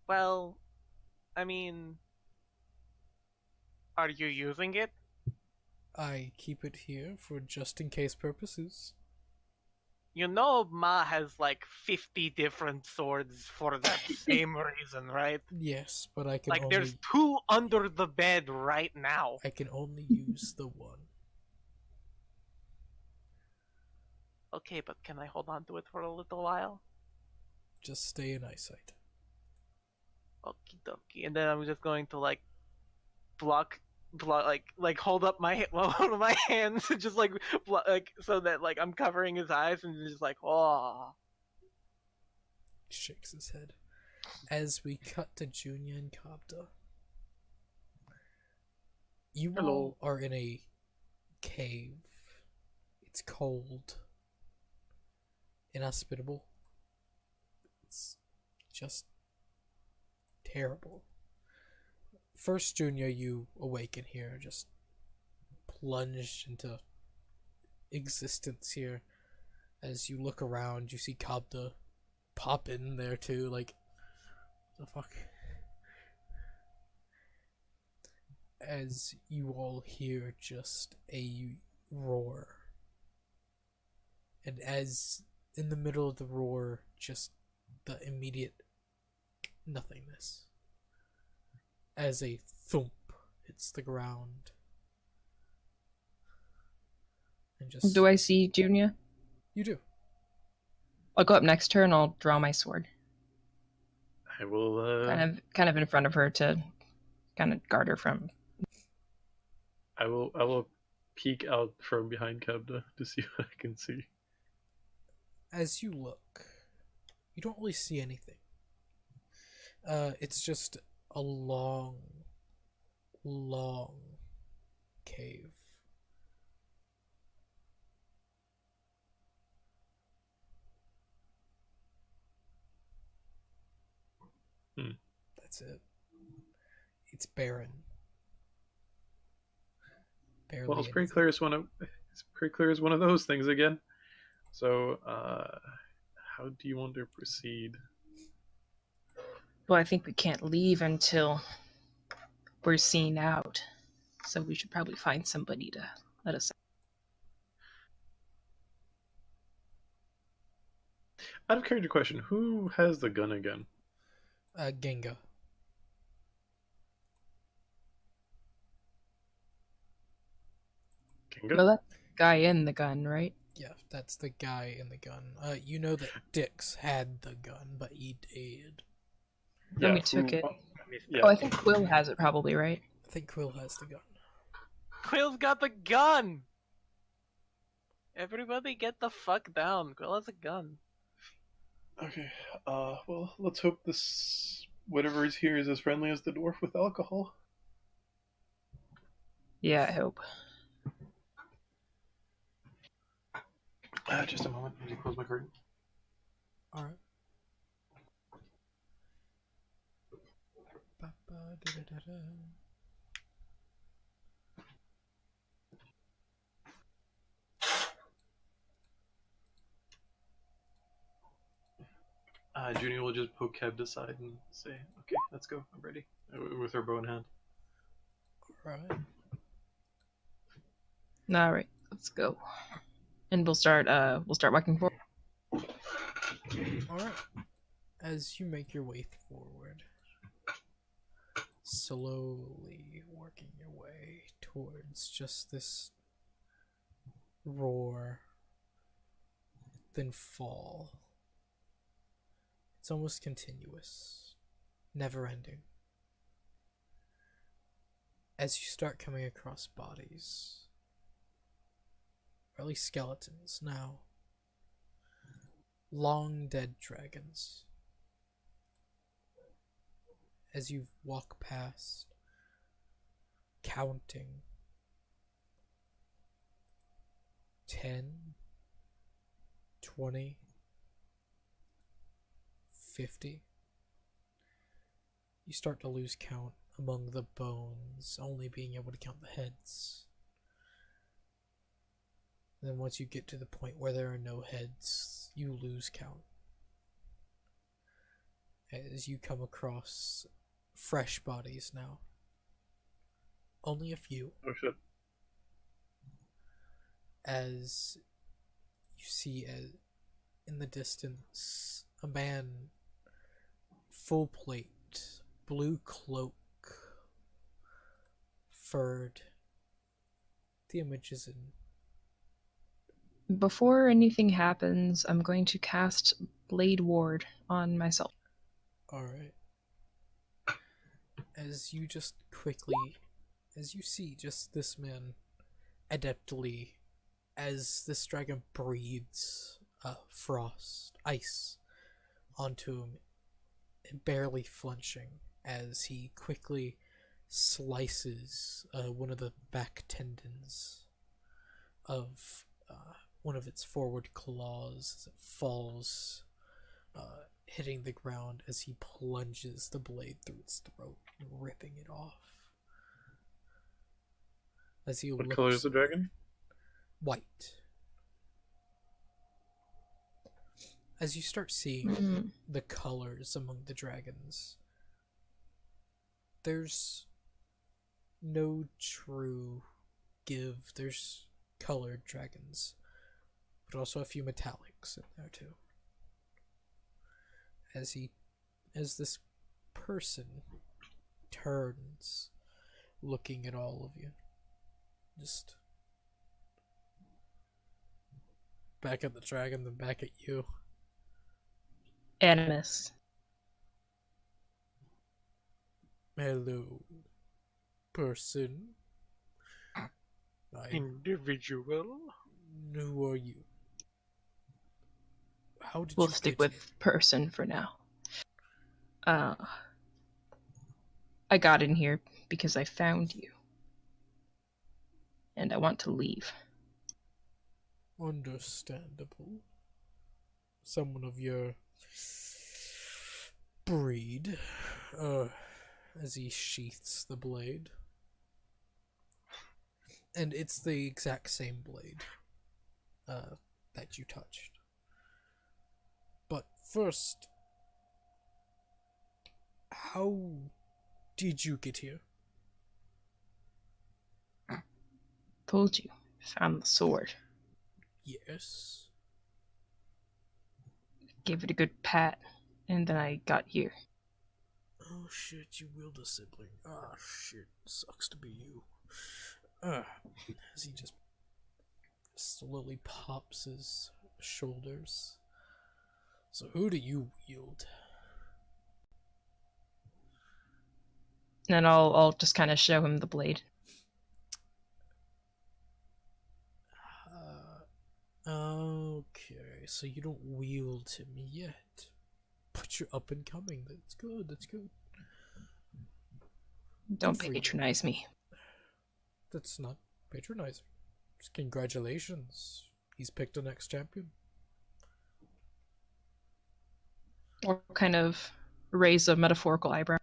Well, I mean, are you using it? I keep it here for just in case purposes. You know Ma has like 50 different swords for that same reason, right? Yes, but I can Like only there's 2 under the bed right now. I can only use the one. Okay, but can I hold on to it for a little while? Just stay in eyesight. Okie dokie. And then I'm just going to like block like hold up my one of my hands and just like like so that like I'm covering his eyes and just like oh. He shakes his head. As we cut to Junia and Kapta. You all are in a cave. It's cold. Inhospitable. It's just terrible. First, Junior, you awaken here, just plunged into existence here. As you look around, you see Kapta pop in there too, like, the fuck? As you all hear just a roar. And as in the middle of the roar, just the immediate nothingness. As a thump hits the ground. And just Do I see Junia? You do. I'll go up next to her and I'll draw my sword. I will. Kind of in front of her to kind of guard her from. I will peek out from behind Kabda to see what I can see. As you look, you don't really see anything. It's just a long, long cave. That's it. It's barren. Barely Well, it's pretty anything. clear it's pretty clear it's one of those things again. So, how do you want to proceed? Well, I think we can't leave until we're seen out. So we should probably find somebody to let us out. Out of character question, who has the gun again? Genga. Kinga? Well, that guy in the gun, right? Yeah, that's the guy in the gun. You know that Dix had the gun, but he did. Then we took it. Yeah. Oh, I think Quill has it probably, right? I think Quill has the gun. Quill's got the gun. Everybody get the fuck down. Quill has a gun. Okay. Well, let's hope this whatever is here is as friendly as the dwarf with alcohol. Yeah, I hope. Just a moment. Let me close my curtain. Alright. Ba-ba-da-da-da-da. Junie will just poke Keb aside and say, "Okay, let's go. I'm ready." With her bow in hand. Alright. All right, let's go. And we'll start walking forward. Alright. As you make your way forward, slowly working your way towards just this roar, then fall. It's almost continuous, never ending. as you start coming across bodies, or at least skeletons now, long dead dragons. As you walk past, counting 10, 20, 50, you start to lose count among the bones, only being able to count the heads. Then once you get to the point where there are no heads, you lose count. As you come across fresh bodies now. Only a few. Oh shit. As you see in the distance a man, full plate, blue cloak, furred. The image is in. Before anything happens, I'm going to cast Blade Ward on myself. Alright. As you see just this man adeptly, as this dragon breathes frost, ice onto him, barely flinching, as he quickly slices one of the back tendons of one of its forward claws as it falls, hitting the ground as he plunges the blade through its throat, ripping it off. As he What looks, color is the dragon? white. As you start seeing the colors among the dragons, there's no true give. There's colored dragons, but also a few metallics in there too. As this person turns, looking at all of you, just back at the dragon, then back at you. Animus. Hello, person. Individual. Who are you? How did We'll you stick get with person for now. I got in here because I found you. And I want to leave. here? Understandable. Someone of your breed. As he sheaths the blade. And it's the exact same blade that you touched. But first, how did you get here? Told you. Found the sword. Yes. Gave it a good pat. And then I got here. Oh shit, you wield a sibling. Ah shit, sucks to be you. As he just slowly pops his shoulders. So who do you wield? And I'll just kind of show him the blade. Okay, so you don't wield him yet. But you're up and coming. That's good, that's good. Don't Good for you. patronize me. That's not patronizing. Just congratulations. He's picked the next champion. Or kind of raise a metaphorical eyebrow.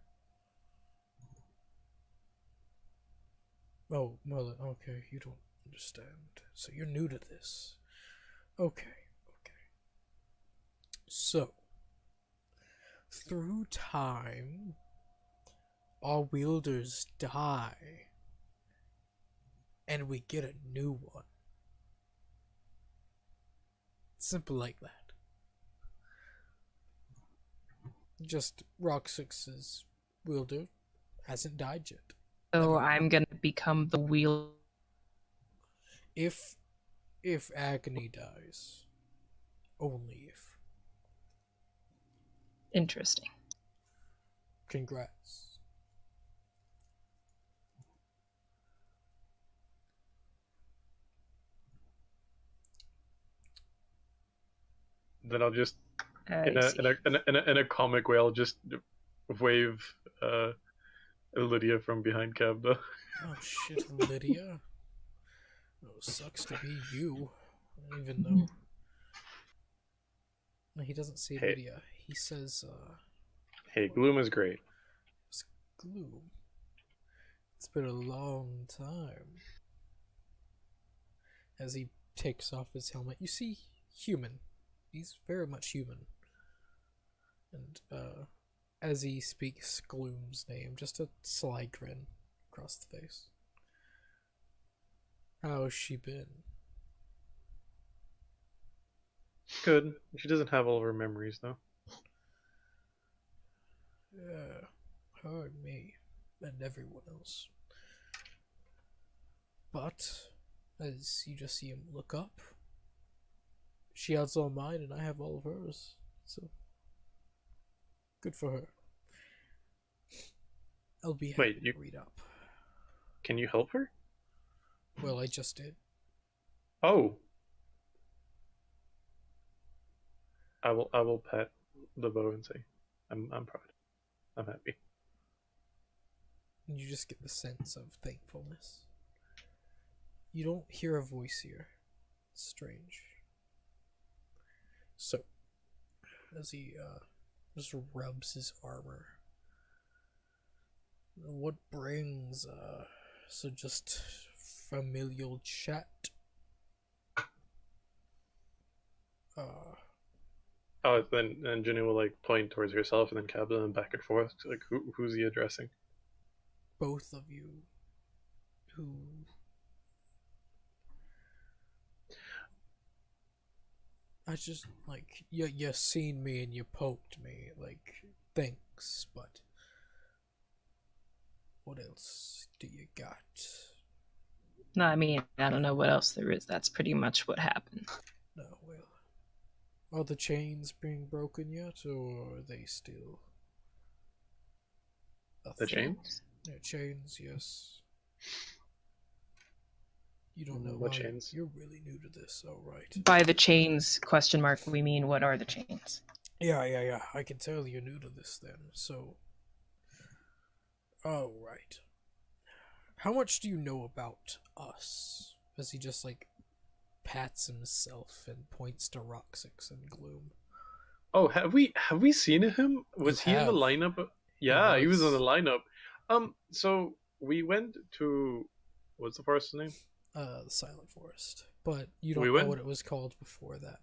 Oh, well, okay, you don't understand. So you're new to this. Okay. So, through time, our wielders die, and we get a new one. Simple like that. Just Roxix's wielder hasn't died yet. So Ever. I'm gonna become the wheel. If Agony dies, only if. Interesting. Congrats. then I'll just I see. in a comic way, I'll just wave Lydia from behind Cabda. Oh shit, Lydia. Oh, sucks to be you. I don't even know. No, he doesn't say Hey. Lydia. He says, Hey, Gloom is great. it's Gloom. It's been a long time. As he takes off his helmet, you see human. He's very much human. And as he speaks Gloom's name, just a sly grin across the face. How's she been? Good. She doesn't have all of her memories though. Yeah, her and me, and everyone else. But, as you just see him look up, she has all mine and I have all of hers. So, good for her. I'll be happy Wait, to read up. Can you help her? Well, I just did. Oh. I will pat the bow and say, I'm proud. I'm happy. And you just get the sense of thankfulness. You don't hear a voice here. It's strange. So, as he just rubs his armor, what brings so just familial chat? Oh, then Ginny will like point towards herself and then Cabda and back and forth. Like who's he addressing? Both of you who I just like you seen me and you poked me, like thanks, but what else do you got? No, I mean, I don't know what else there is. That's pretty much what happened. No, well, are the chains being broken yet, or are they still a The thing? chains? Yeah, chains, yes. You don't know What why chains? you're really new to this, all right. By the chains, question mark, we mean what are the chains? Yeah. I can tell you're new to this then. So, all right. How much do you know about us? As he just like pats himself and points to Roxix and Gloom. Oh, have we seen him? Was he in the have. lineup? Yeah, he was in was. the lineup. So we went to what's the forest's name? The Silent Forest, but you We don't know went- what it was called before that.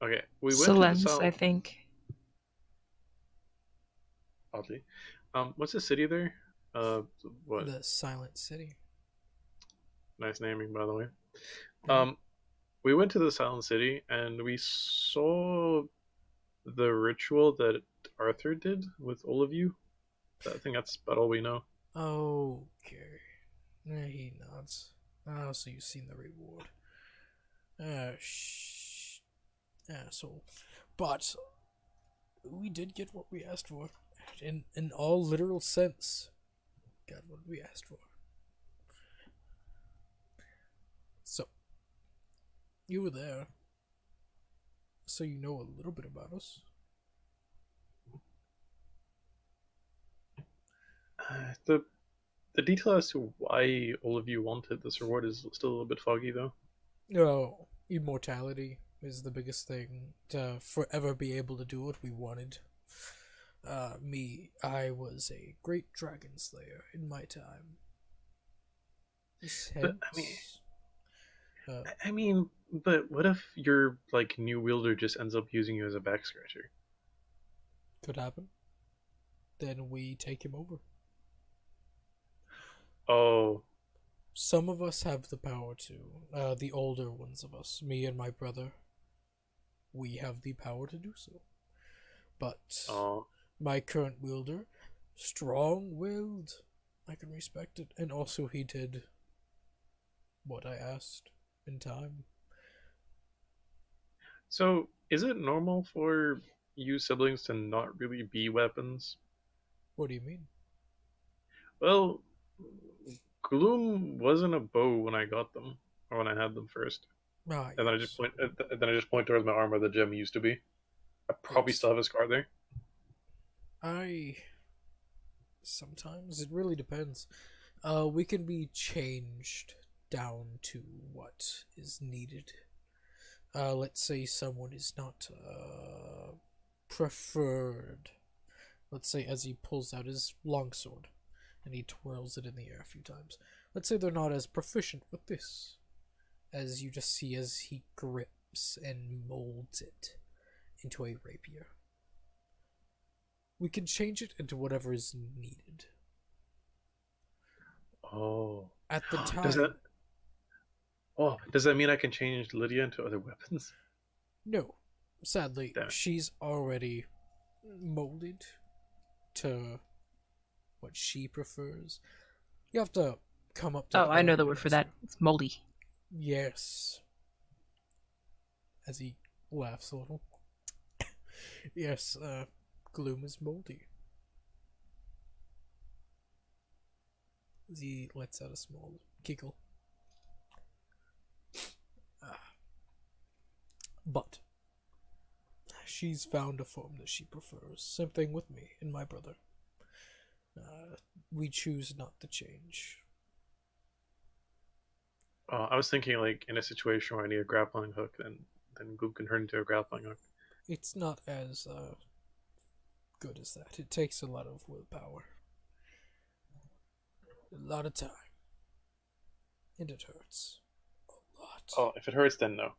Okay, we went to the Solence, south. I think. Oddly, what's the city there? What? The Silent City. Nice naming, by the way. Mhm. We went to the Silent City and we saw the ritual that Arthur did with all of you. I think that's about all we know. Okay. Yeah, he nods. Oh, so you've seen the reward. Asshole. But we did get what we asked for. In all literal sense. Got what we asked for. So, you were there. So you know a little bit about us. The detail as to why all of you wanted this reward is still a little bit foggy, though. No, immortality is the biggest thing. To forever be able to do what we wanted. I was a great dragon slayer in my time. But, I mean, but what if your like new wielder just ends up using you as a back scratcher? Could happen. Then we take him over. Oh, Some of us have the power to. The older ones of us, me and my brother, we have the power to do so. But oh, my current wielder, strong-willed, I can respect it. And also he did what I asked in time. so is it normal for you siblings to not really be weapons? What do you mean? Well, Gloom wasn't a bow when I got them, or when I had them first. Ah, And then I just yes. point. Then I just point towards my arm where the gem used to be. I probably Yes. still have a scar there. I sometimes it really depends. We can be changed down to what is needed. Let's say someone is not preferred. Let's say as he pulls out his longsword and he twirls it in the air a few times. Let's say they're not as proficient with this, as you just see as he grips and molds it into a rapier. We can change it into whatever is needed. Oh. At the time, Does that mean I can change Lydia into other weapons? no. Sadly, Damn it. she's already molded to what she prefers. You have to come up to Oh, I her know the and word for ask that. her. It's moldy. Yes. As he laughs a little. Yes, Gloom is moldy. As he lets out a small giggle. But she's found a form that she prefers. Same thing with me and my brother. We choose not to change. I was thinking like in a situation where I need a grappling hook, then Gloom can turn into a grappling hook. It's not as good as that. It takes a lot of willpower, a lot of time, and it hurts a lot. Oh, if it hurts, then no.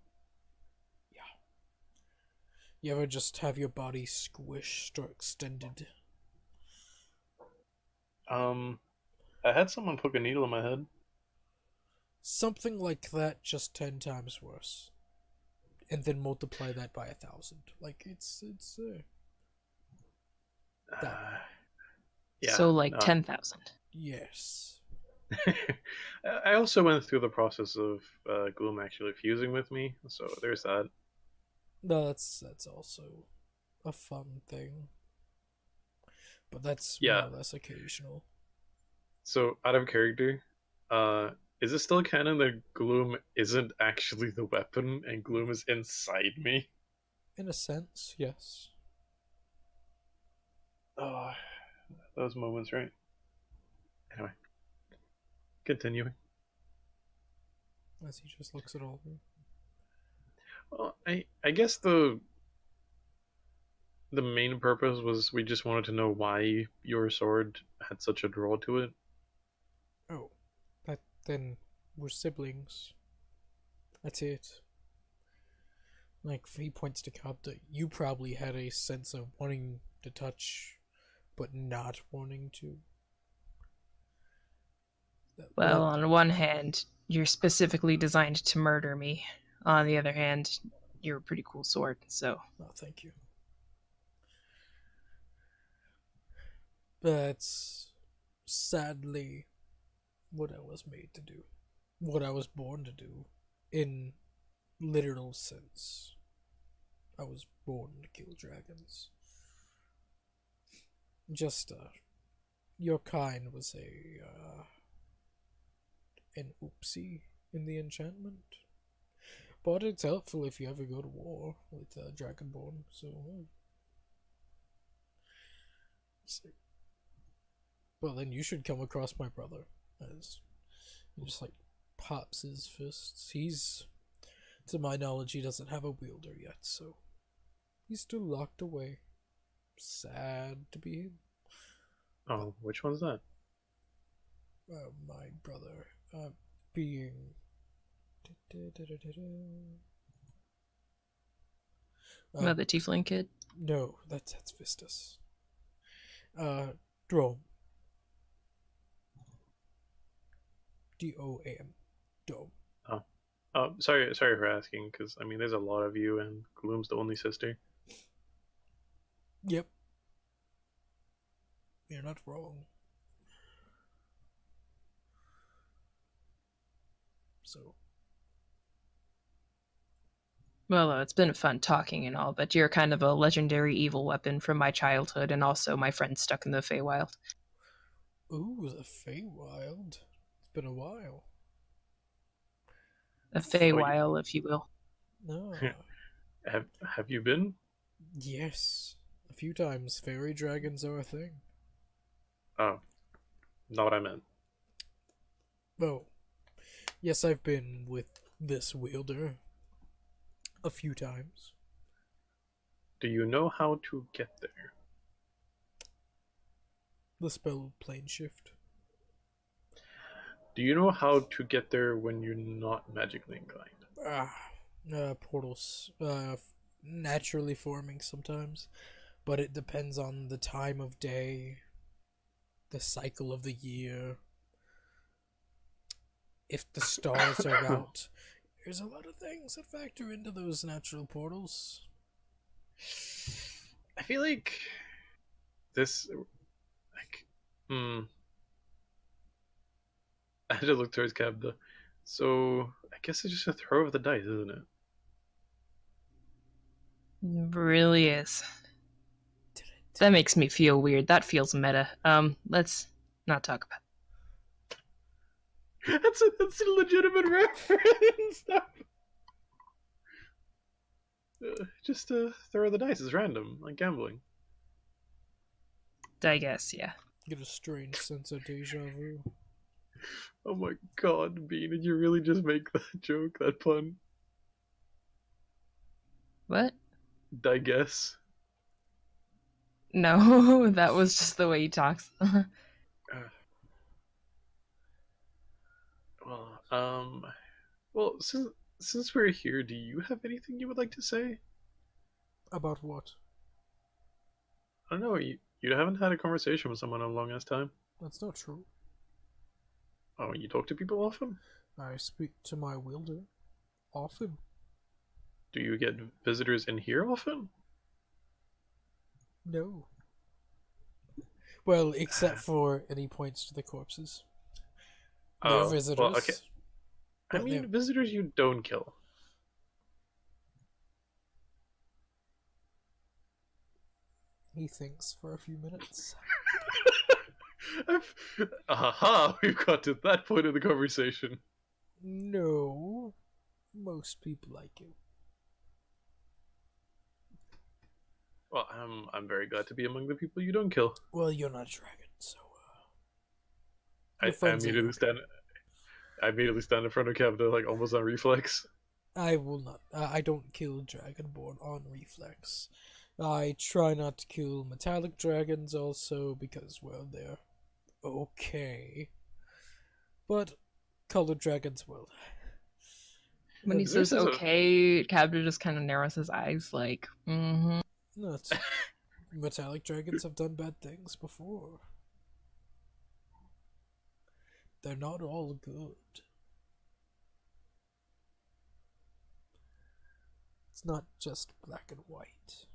You ever just have your body squished or extended? I had someone poke a needle in my head. Something like that, just 10 times worse. And then multiply that by 1,000. Like, it's Yeah. So like no. 10,000. yes. I also went through the process of Gloom actually fusing with me, so there's that. No, that's also a fun thing. But that's Yeah. more or less occasional. So out of character, is it still canon that Gloom isn't actually the weapon and Gloom is inside me? In a sense, yes. Oh, those moments, right? Anyway, continuing. As he just looks at all of you. Well, I guess the main purpose was we just wanted to know why your sword had such a draw to it. Oh, then we're siblings. That's it. Like, he points to Kabda. You probably had a sense of wanting to touch, but not wanting to. Well, on one hand, you're specifically designed to murder me. On the other hand, you're a pretty cool sword, so. Oh, thank you. That's sadly what I was made to do. What I was born to do. In literal sense. I was born to kill dragons. Just, your kind was an oopsie in the enchantment. But it's helpful if you ever go to war with Dragonborn, so... Well, then you should come across my brother, as he just, like, pops his fists. He's, to my knowledge, he doesn't have a wielder yet, so... He's still locked away. Sad to be him. Oh, which one's that? My brother, being... The tiefling kid? No, that's Vistus. Drom. D-O-A-M. Dome. Oh, sorry for asking, because I mean, there's a lot of you, and Gloom's the only sister. Yep. You're not wrong. So. Well, it's been fun talking and all, but you're kind of a legendary evil weapon from my childhood and also my friend stuck in the Feywild. Ooh, the Feywild. It's been a while. A Feywild, if you will. No. Have you been? Yes. A few times. Fairy dragons are a thing. Oh, not what I meant. Oh. Yes, I've been with this wielder a few times. Do you know how to get there? The spell plane shift. Do you know how to get there when you're not magically inclined? Portals. Naturally forming sometimes. But it depends on the time of day, the cycle of the year, if the stars are out. There's a lot of things that factor into those natural portals. I feel like this, like, I had to look towards Cabda. So I guess it's just a throw of the dice, isn't it? It really is. That makes me feel weird. That feels meta. Let's not talk about it. That's a legitimate reference. Just throw of the dice is random, like gambling. I guess, yeah. Get a strange sense of deja vu. Oh my god, Bean, did you really just make that joke, that pun? What? I guess. No, that was just the way he talks. Well, since we're here, do you have anything you would like to say? About what? I don't know. You haven't had a conversation with someone in a long ass time. That's not true. Oh, you talk to people often? I speak to my wielder often. Do you get visitors in here often? No. Well, except for, and he points to the corpses. They're visitors. Well, okay. I but mean, they're- visitors you don't kill. He thinks for a few minutes. Aha! We've got to that point of the conversation. No. Most people like you. Well, I'm very glad to be among the people you don't kill. Well, you're not a dragon, so I your friends are immediately dragon. I immediately stand in front of Kevda, like almost on reflex. I will not. I don't kill dragonborn on reflex. I try not to kill metallic dragons also because, well, they're okay. But colored dragons will. When he This says is a- okay, Cabda just kind of narrows his eyes, like, mm-hmm. Not. Metallic dragons have done bad things before. They're not all good. It's not just black and white.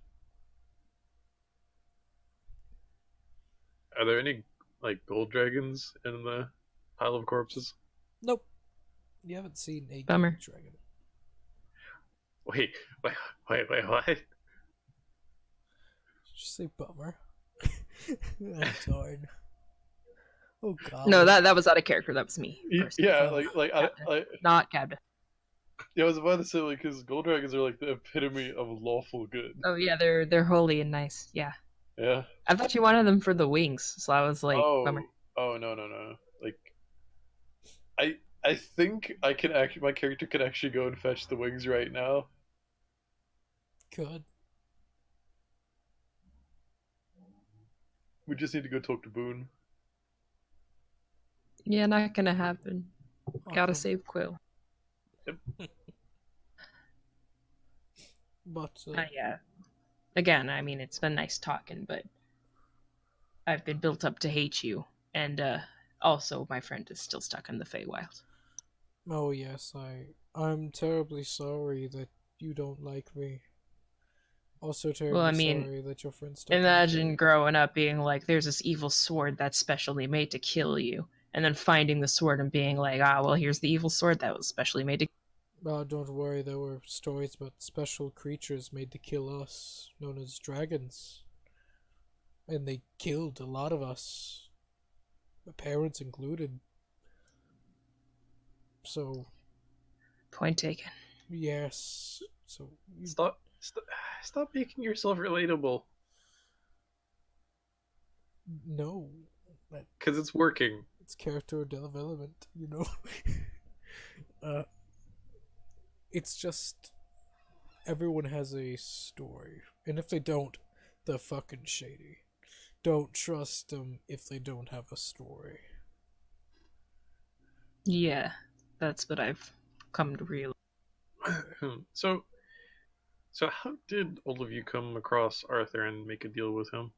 Are there any like gold dragons in the pile of corpses? Nope. You haven't seen a Bummer. gold dragon. Wait, what? Did you say bummer? I'm darn. Oh god. No, that was out of character. That was me. personally. Yeah, Not Cabda. yeah, I was about to say like because gold dragons are like the epitome of lawful good. Oh yeah, they're holy and nice. Yeah, Yeah. I thought you wanted them for the wings, so I was like, bummer. Oh no. Like, I think I can actually my character could actually go and fetch the wings right now. Good. We just need to go talk to Boone. Yeah, not gonna happen. Gotta Okay. save Quill. But Yeah. Again, I mean, it's been nice talking, but I've been built up to hate you, and also my friend is still stuck in the Feywild. oh yes, I'm terribly sorry that you don't like me. Also terribly I mean, sorry that your friends don't like Imagine you. growing up being like, there's this evil sword that's specially made to kill you, and then finding the sword and being like, well, here's the evil sword that was specially made to. Don't worry, there were stories about special creatures made to kill us, known as dragons. And they killed a lot of us, my parents included. So, Point taken. Yes. So you, Stop making yourself relatable. no, that Because it's working. it's character development. You know. It's just everyone has a story, and if they don't, they're fucking shady. Don't trust them if they don't have a story. Yeah, that's what I've come to realize. So how did all of you come across Arthur and make a deal with him?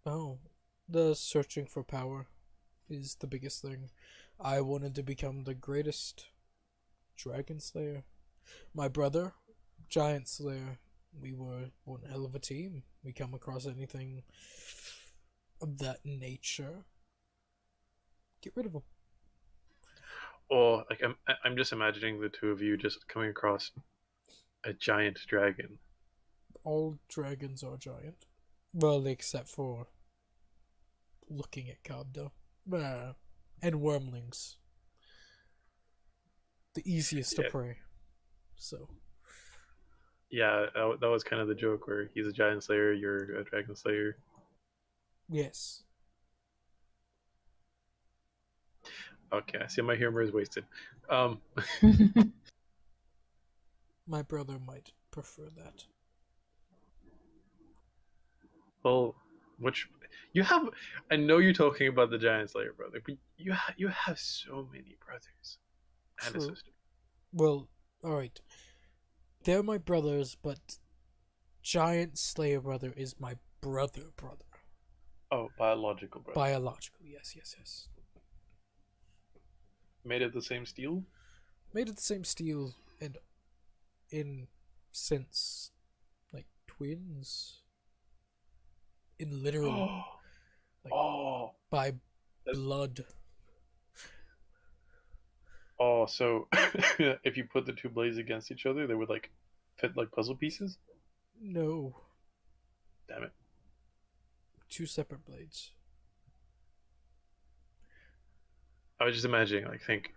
Oh, the searching for power is the biggest thing. I wanted to become the greatest dragon slayer. My brother, giant slayer. We were one hell of a team. We come across anything of that nature. Get rid of them. Or like I'm just imagining the two of you just coming across a giant dragon. All dragons are giant. Well, except for looking at Kabda. And wormlings. The easiest to Yeah. prey. So, Yeah, that was kind of the joke where he's a giant slayer, you're a dragon slayer. yes. Okay, I see my humor is wasted. My brother might prefer that. Well, which you have? I know you're talking about the giant slayer brother, but you have so many brothers and a True. sister. Well, alright. They're my brothers, but Giant Slayer brother is my brother. Oh, biological brother. Biological, yes. Made of the same steel. Made of the same steel and in sense like twins. In literal like Oh, by blood. oh, so if you put the two blades against each other, they would like fit like puzzle pieces. No. Damn it. Two separate blades. I was just imagining, like, think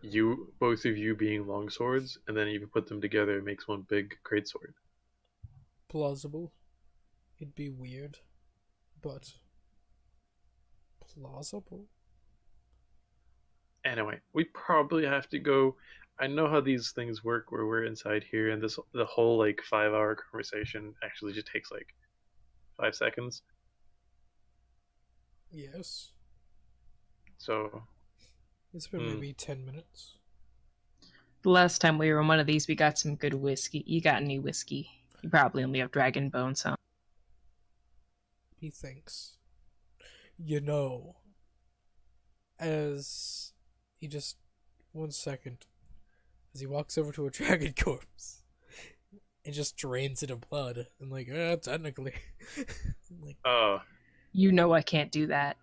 both of you being long swords, and then if you put them together, it makes one big great sword. Plausible. It'd be weird. But plausible. Anyway, we probably have to go. I know how these things work where we're inside here, and the whole like 5 hour conversation actually just takes like 5 seconds. Yes. So It's been maybe 10 minutes. The last time we were in one of these, we got some good whiskey. You got any whiskey? You probably only have dragon bones, huh? He thinks. You know. As he just 1 second. As he walks over to a dragon corpse. And just drains it of blood. And like, technically. Like, You know I can't do that.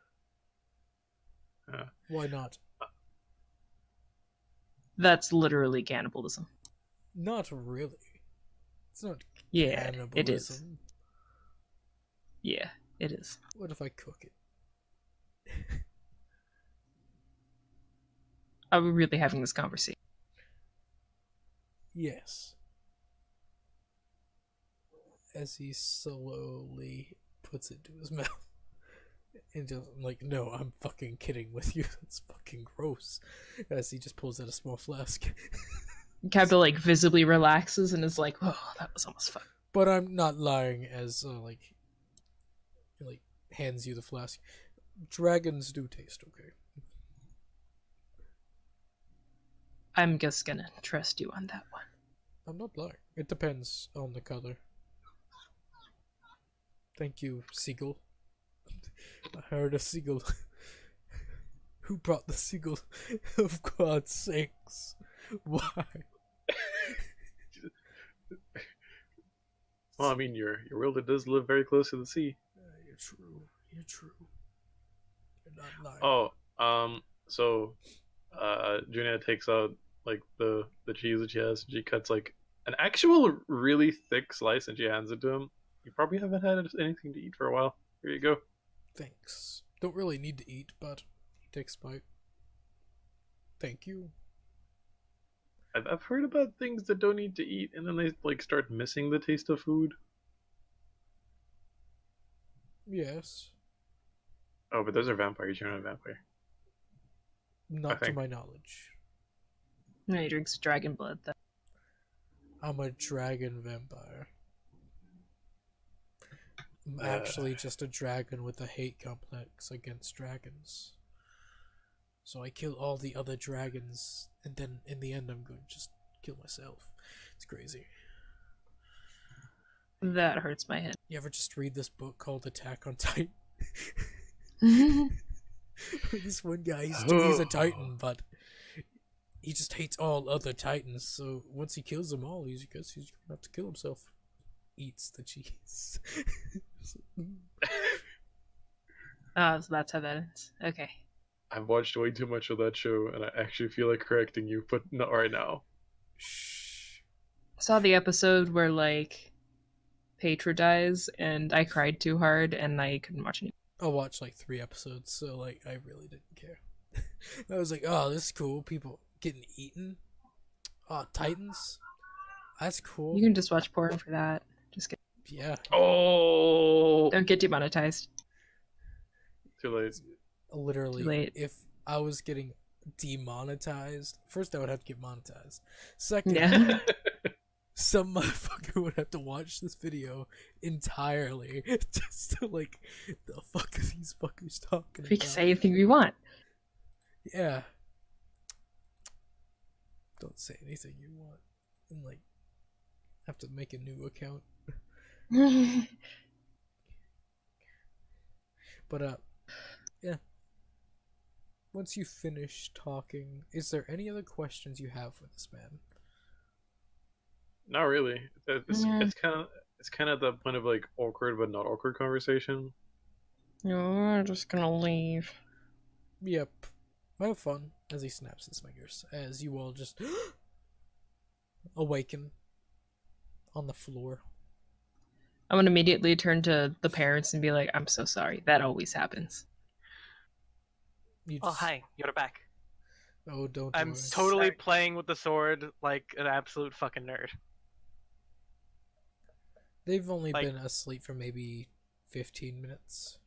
why not? That's literally cannibalism. Not really. It's not Yeah, cannibalism. it is. Yeah, it is. What if I cook it? Are we really having this conversation? Yes. As he slowly puts it to his mouth. And just like, no, I'm fucking kidding with you. That's fucking gross. As he just pulls out a small flask. Kabda like visibly relaxes and is like, "Oh, that was almost fun." But I'm not lying as like hands you the flask. Dragons do taste okay. I'm just gonna trust you on that one. I'm not lying. It depends on the color. Thank you, seagull. I heard a seagull. Who brought the seagull? Of God's sakes. Why? well, I mean, your world does live very close to the sea. You're true. You're true. You're not lying. So Junia takes out like the cheese that she has. She cuts like an actual really thick slice and she hands it to him. You probably haven't had anything to eat for a while. Here you go. Thanks. Don't really need to eat, but he takes a bite. Thank you. I've heard about things that don't need to eat, and then they like start missing the taste of food. Yes. Oh, but those are vampires. You're not a vampire. Not to think. my knowledge. No, he drinks dragon blood. Though. I'm a dragon vampire. I'm actually just a dragon with a hate complex against dragons. So I kill all the other dragons, and then in the end I'm going to just kill myself. It's crazy. That hurts my head. You ever just read this book called Attack on Titan? This one guy, he's a Titan, but he just hates all other Titans, so once he kills them all, he's gonna have to kill himself. Eats the cheese. Oh, so that's how that ends. Okay. I've watched way too much of that show, and I actually feel like correcting you, but not right now. Shh. I saw the episode where, like, Petra dies, and I cried too hard, and I couldn't watch any. I watched like 3 episodes, so like I really didn't care. I was like, oh, this is cool. People getting eaten. Oh, Titans. That's cool. You can just watch porn for that. Just get. Yeah. Oh, Don't get demonetized. too late. Literally, Too late. if I was getting demonetized, first I would have to get monetized. Second, Yeah. some motherfucker would have to watch this video entirely just to like, the fuck are these fuckers talking We can about? say anything we want. Yeah. Don't say anything you want. And like, have to make a new account. But yeah. Once you finish talking, is there any other questions you have for this man? Not really. It's Yeah. it's kind of the point of like awkward but not awkward conversation. No, I'm just gonna leave. Yep. Have fun as he snaps his fingers, as you all just awaken on the floor. I'm gonna immediately turn to the parents and be like, I'm so sorry. That always happens. You Oh, just, hi, you're back. Oh, don't I'm worry. totally Sorry. playing with the sword like an absolute fucking nerd. They've only like- been asleep for maybe 15 minutes.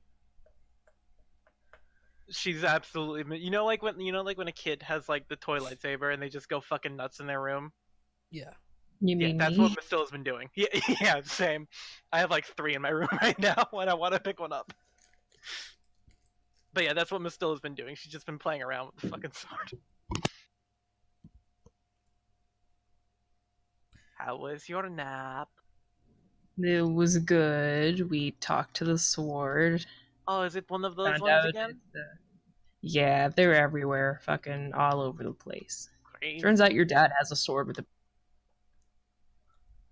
She's absolutely, like when a kid has like the toy lightsaber and they just go fucking nuts in their room. Yeah. You Yeah, mean that's me? what Mistilla's been doing. Yeah, yeah, same. I have like 3 in my room right now when I want to pick one up. But yeah, that's what Mistilla's been doing. She's just been playing around with the fucking sword. How was your nap? It was good. We talked to the sword. Oh, is it one of those Found ones out again? it's, yeah, they're everywhere. Fucking all over the place. Crazy. Turns out your dad has a sword with a.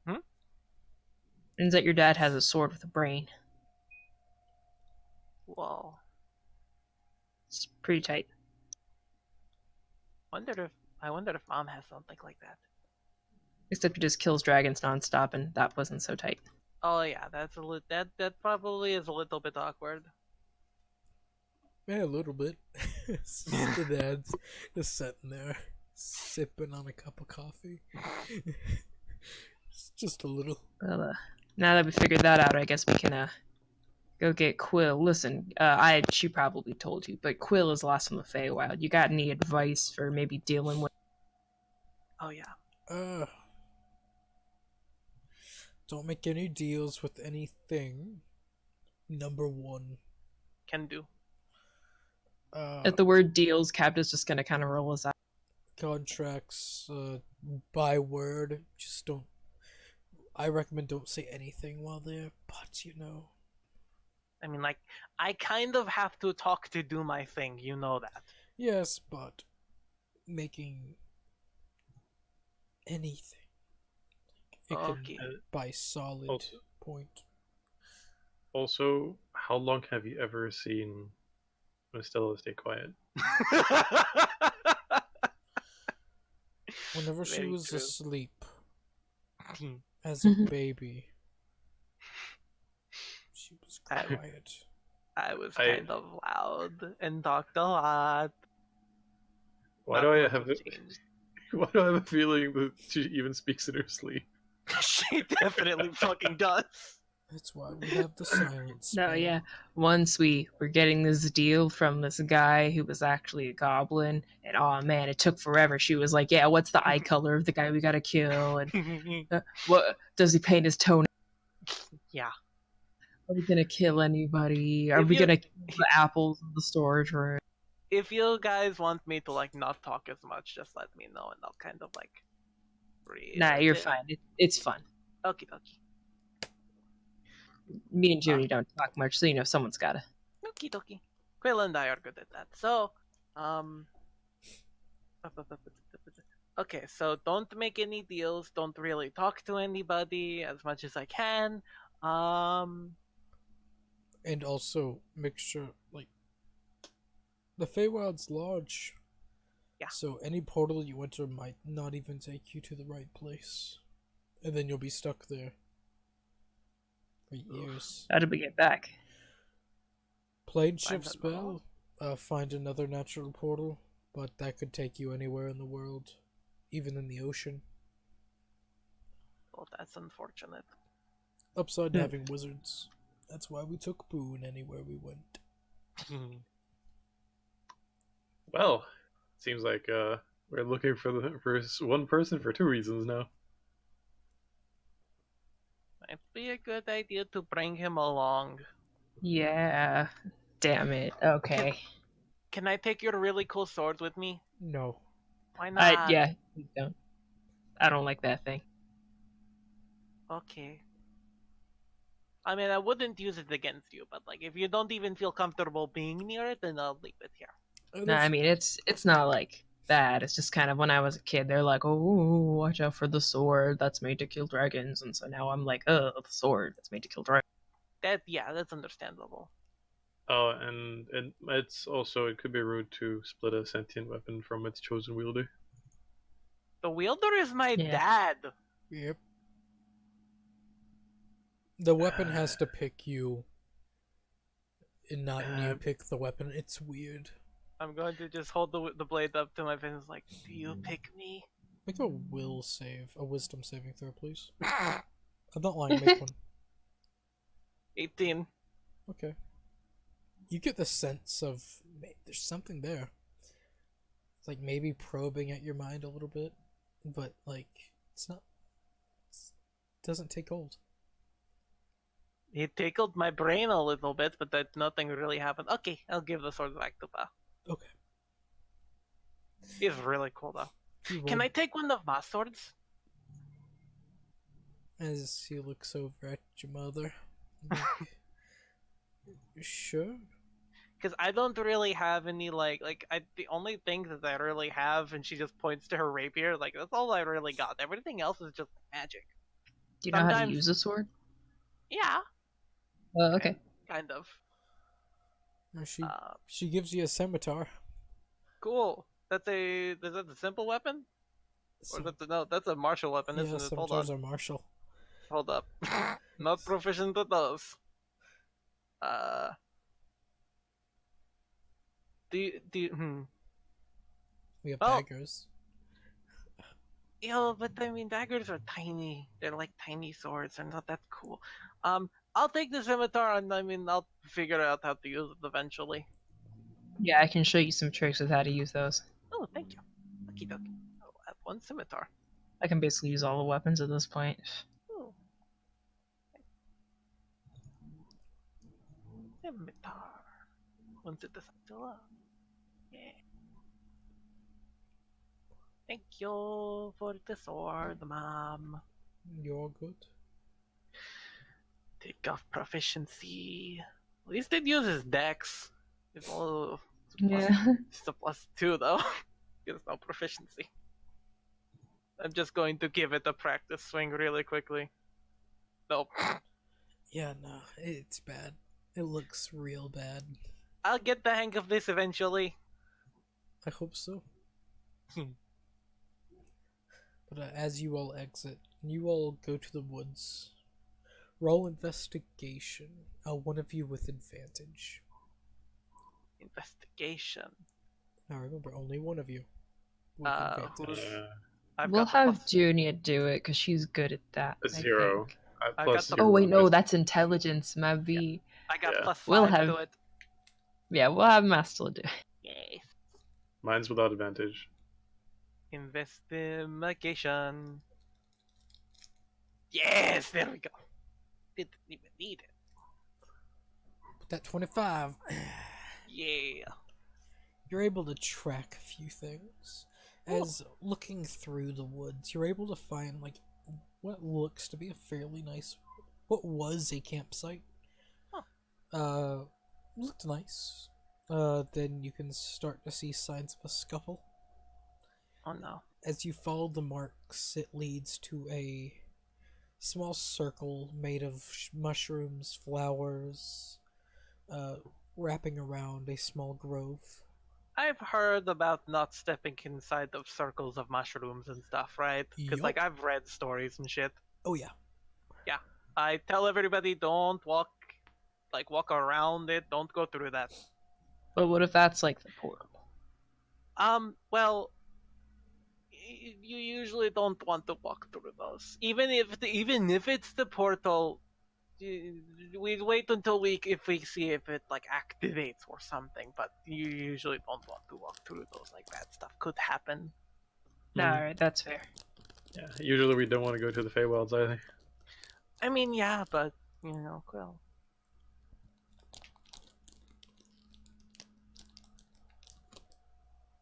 Hmm? Turns out your dad has a sword with a brain. Whoa. It's pretty tight. I wonder if Mom has something like that. Except he just kills dragons nonstop, and that wasn't so tight. Oh yeah, that probably is a little bit awkward. Yeah, a little bit. The dad's just sitting there, sipping on a cup of coffee. Just a little. Well, now that we figured that out, I guess we can go get Quill. Listen, she probably told you, but Quill is lost in the Feywild. You got any advice for maybe dealing with? Oh yeah. Don't make any deals with anything. Number 1. Can do. At the word deals, Captain's just gonna kind of roll his eyes. Contracts, by word, just don't. I recommend don't say anything while there, but you know. I mean, like, I kind of have to talk to do my thing. You know that. Yes, but making anything. It Okay. can by solid Also- point. Also, how long have you ever seen Mistella stay quiet? Whenever she Very was true. asleep as a Mhm. baby, she was I- quiet. I was I- kind of loud and talked a lot. Why Not do I much have it? changed. Why do I have a feeling that she even speaks in her sleep? She definitely fucking does. That's why we have the silence. No, yeah. Once we were getting this deal from this guy who was actually a goblin, and oh man, it took forever. She was like, "Yeah, what's the eye color of the guy we gotta kill? And what does he paint his toenails? Yeah. Are we gonna kill anybody? Are If we you- gonna kill the apples in the storage room?" If you guys want me to like not talk as much, just let me know and I'll kind of like breathe. Nah, you're fine. It's fun. Okie dokie. Me and Judy don't talk much, so you know someone's gotta. Okie dokie. Quill and I are good at that. So, okay, so don't make any deals. Don't really talk to anybody as much as I can. And also make sure, like, the Feywild's large. Yeah. So any portal you enter might not even take you to the right place. And then you'll be stuck there for years. How did we get back? Plane Find shift another spell, find another natural portal, but that could take you anywhere in the world, even in the ocean. Well, that's unfortunate. Upside to having wizards. That's why we took Boone anywhere we went. Well, seems like we're looking for one person for 2 reasons now. Might be a good idea to bring him along. Yeah. Damn it. Okay. Can I take your really cool sword with me? No. Why not? Yeah. Please don't. I don't like that thing. Okay. I mean, I wouldn't use it against you, but like, if you don't even feel comfortable being near it, then I'll leave it here. No, I mean it's not like that. It's just kind of when I was a kid, they're like, "Oh, watch out for the sword that's made to kill dragons," and so now I'm like, "Oh, the sword that's made to kill dragons." That's understandable. Oh, and it's also, it could be rude to split a sentient weapon from its chosen wielder. The wielder is my Yeah. dad. Yep. The weapon has to pick you, and not you pick the weapon. It's weird. I'm going to just hold the blade up to my face and like, do you pick me? Make a wisdom saving throw, please. I'm not lying, make one. 18. Okay. You get the sense of there's something there. It's like maybe probing at your mind a little bit, but like it doesn't take hold. It tickled my brain a little bit, but that nothing really happened. Okay, I'll give the sword back to Pa. Okay. He's really cool though. Can I take one of my swords? As he looks over at your mother. Like, sure. Because I don't really have any the only thing that I really have, and she just points to her rapier. Like that's all I really got. Everything else is just magic. Do you know how to Sometimes- use a sword? Yeah, Okay. kind of. She gives you a scimitar. Cool. Is that a simple weapon? Or that's a martial weapon, Yeah, isn't it? Hold scimitars on. are martial. Hold up. Not proficient at those. We have Oh. daggers. Yo, but I mean, daggers are tiny. They're like tiny swords. They're not that cool. I'll take the scimitar, and I mean, I'll figure out how to use it eventually. Yeah, I can show you some tricks with how to use those. Oh, thank you. Okie dokie. I'll have one scimitar. I can basically use all the weapons at this point. Oh. Scimitar. Once it decides to love. Yeah. Thank you for the sword, Mom. You're good. Take off proficiency. At least it uses dex. It's all Yeah. it's a +2 though. It's no proficiency. I'm just going to give it a practice swing really quickly. Nope. Yeah, no, it's bad. It looks real bad. I'll get the hang of this eventually. I hope so. But as you all exit, you all go to the woods. Roll investigation. One of you with advantage. Investigation. Now remember, only one of you. with advantage. I've We'll got the have plus- Junia do it because she's good at that. It's I hero. think. I Plus got the- Oh wait, no, hero. that's intelligence. Maybe. I got Yeah. plus 5 We'll have- to it. Yeah, we'll have Mastel do it. Yes. Mine's without advantage. Investigation. Yes, there we go. Didn't even need it. But that 25, Yeah. you're able to track a few things. As looking through the woods, you're able to find like what looks to be a fairly nice, what was a campsite. Looked nice. Then you can start to see signs of a scuffle. Oh no. As you follow the marks, it leads to a small circle made of mushrooms, flowers, wrapping around a small grove. I've heard about not stepping inside of circles of mushrooms and stuff, right? Because like Yup. I've read stories and shit. Oh yeah. I tell everybody don't walk around it. Don't go through that. But what if that's like the portal? Well, you usually don't want to walk through those. Even if it's the portal, we wait until if we see if it like activates or something. But you usually don't want to walk through those. Like bad stuff could happen. Alright, that's fair. Yeah. Usually we don't want to go to the Feywilds either. I mean, yeah, but you know, well.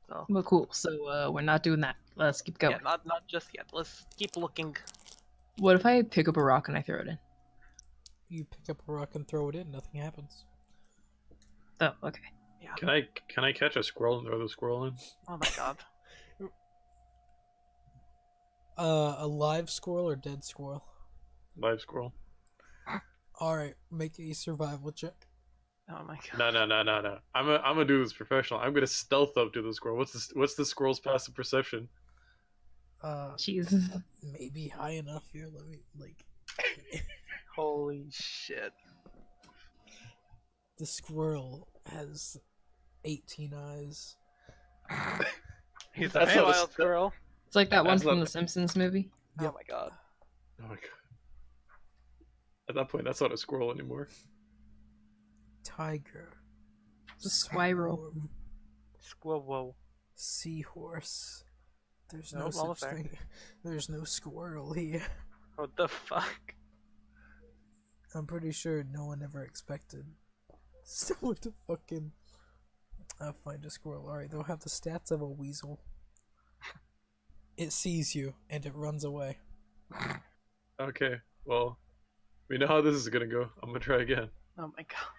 So Well, cool. So we're not doing that. Let's keep going. yeah, not just yet. Let's keep looking. What if I pick up a rock and I throw it in? You pick up a rock and throw it in, nothing happens. Oh, okay. Can I catch a squirrel and throw the squirrel in? Oh my god. A live squirrel or dead squirrel? Live squirrel. Alright, make a survival check. Oh my god. No. I'm gonna do this professional. I'm gonna stealth up to the squirrel. What's the squirrel's passive perception? Jesus. Maybe high enough here. Let me, like... Holy shit. The squirrel has 18 eyes. He's a That's not a wild squirrel. It's like that one That's from not- the Simpsons movie. Yep. Oh my god. Oh my god. At that point, that's not a squirrel anymore. Tiger. It's a squirrel. Storm, Squirrel. Seahorse. There's No, no almost such there. thing. There's no squirrel here. What the fuck? I'm pretty sure no one ever expected someone to fucking find a squirrel. Alright, they'll have the stats of a weasel. It sees you and it runs away. Okay, well, we know how this is gonna go. I'm gonna try again. Oh my god.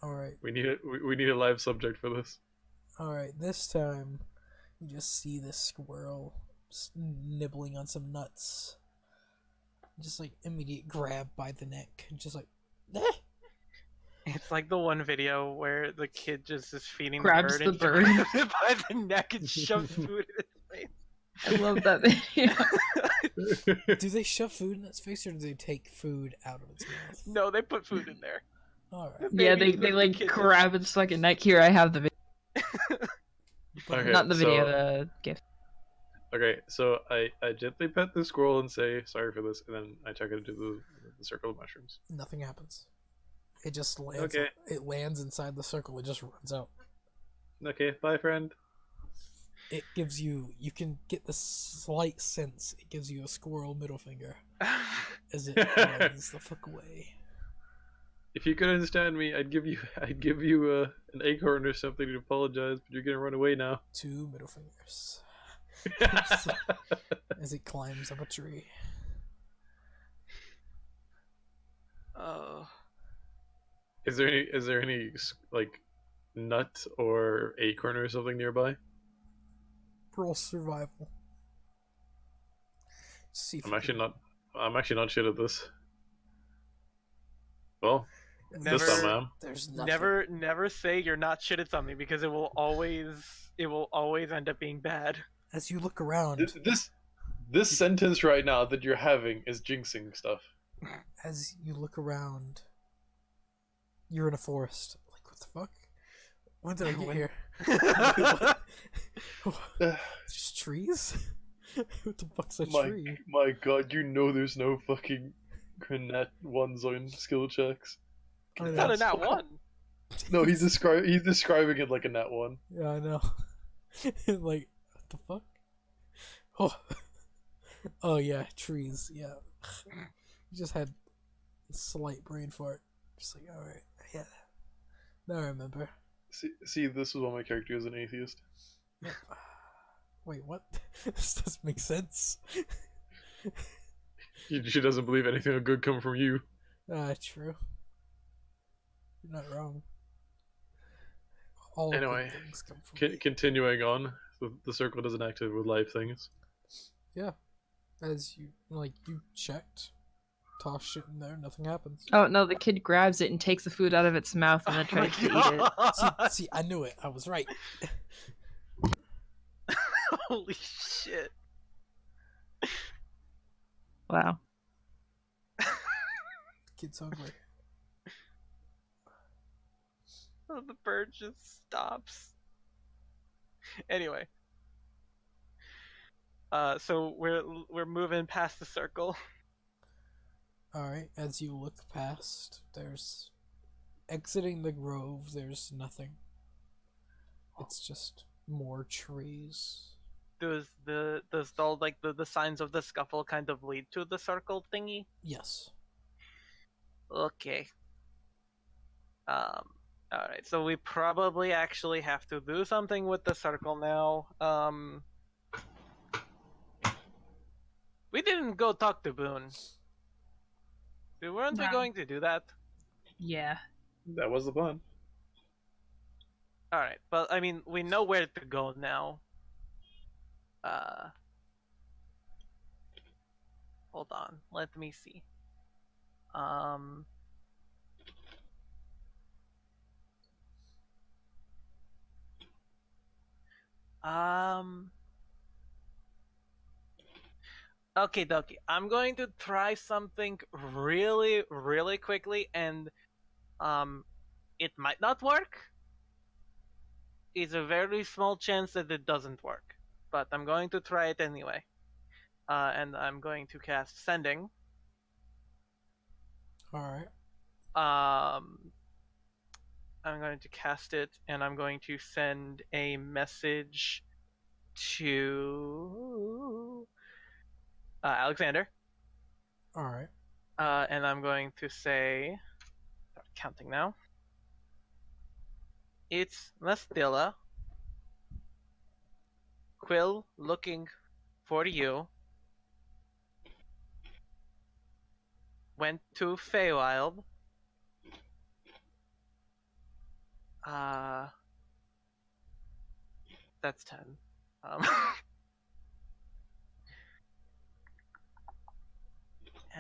Alright, We need a live subject for this. alright, this time you just see this squirrel nibbling on some nuts. Just like immediate grab by the neck. Just like, eh! It's like the one video where the kid just is feeding Grabs the the bird, bird. and grabs it by the neck and shoves food in its face. I love that video. Do they shove food in its face or do they take food out of its mouth? No, they put food in there. Alright. Yeah, Maybe they the like kid- grab its fucking neck. Here, I have the video. Okay, Not the video, so- the gift. Okay, so I gently pet the squirrel and say sorry for this, and then I check it into the circle of mushrooms. Nothing happens. It just lands. Okay. It lands inside the circle. It just runs out. Okay, bye, friend. It gives you. You can get the slight sense. It gives you a squirrel middle finger as it runs the fuck away. If you could understand me, I'd give you an acorn or something to apologize, but you're gonna run away now. 2 middle fingers as it climbs up a tree. Oh. Is there any like nut or acorn or something nearby? Roll survival. See if I'm you actually can- not shit at this. Well, Never, this time I am. There's nothing. never say you're not shit at something because it will always end up being bad. As you look around, This sentence right now that you're having is jinxing stuff. as you look around, you're in a forest. Like, what the fuck? When did I get When- here? Just trees? What the fuck's a my tree? my god, you know there's no fucking nat ones on skill checks. I It's know. not a nat one. No, he's describing it like a nat one. Yeah, I know. Like, what the fuck? Oh, oh yeah, trees. Yeah, you just had a slight brain fart. Just like, all right, yeah. Now I remember. See, this was why my character is an atheist. Yep. Wait, what? This doesn't make sense. She doesn't believe anything good come from you. True. You're not wrong. All Anyway, good things come from me. continuing on, the circle doesn't activate with live things. Yeah. As you checked, toss shit in there, nothing happens. Oh no, the kid grabs it and takes the food out of its mouth and then Oh my tries to eat it. God. See, I knew it. I was right. Holy shit. Wow. Kid's hungry. Oh, the bird just stops. Anyway. So we're moving past the circle. Alright, as you look past, there's exiting the grove, there's nothing. It's just more trees. Does all like the signs of the scuffle kind of lead to the circle thingy? Yes. Okay. Alright, so we probably actually have to do something with the circle now. We didn't go talk to Boone. Weren't we No. going to do that? Yeah. That was the plan. Alright, but I mean, we know where to go now. Hold on, let me see. Okay, dokie. I'm going to try something really, really quickly, and it might not work. It's a very small chance that it doesn't work, but I'm going to try it anyway. And I'm going to cast Sending. Alright. I'm going to cast it, and I'm going to send a message to Alexander. Alright. And I'm going to say, start counting now. It's Nastilla. Quill looking for you. Went to Feywild. That's 10.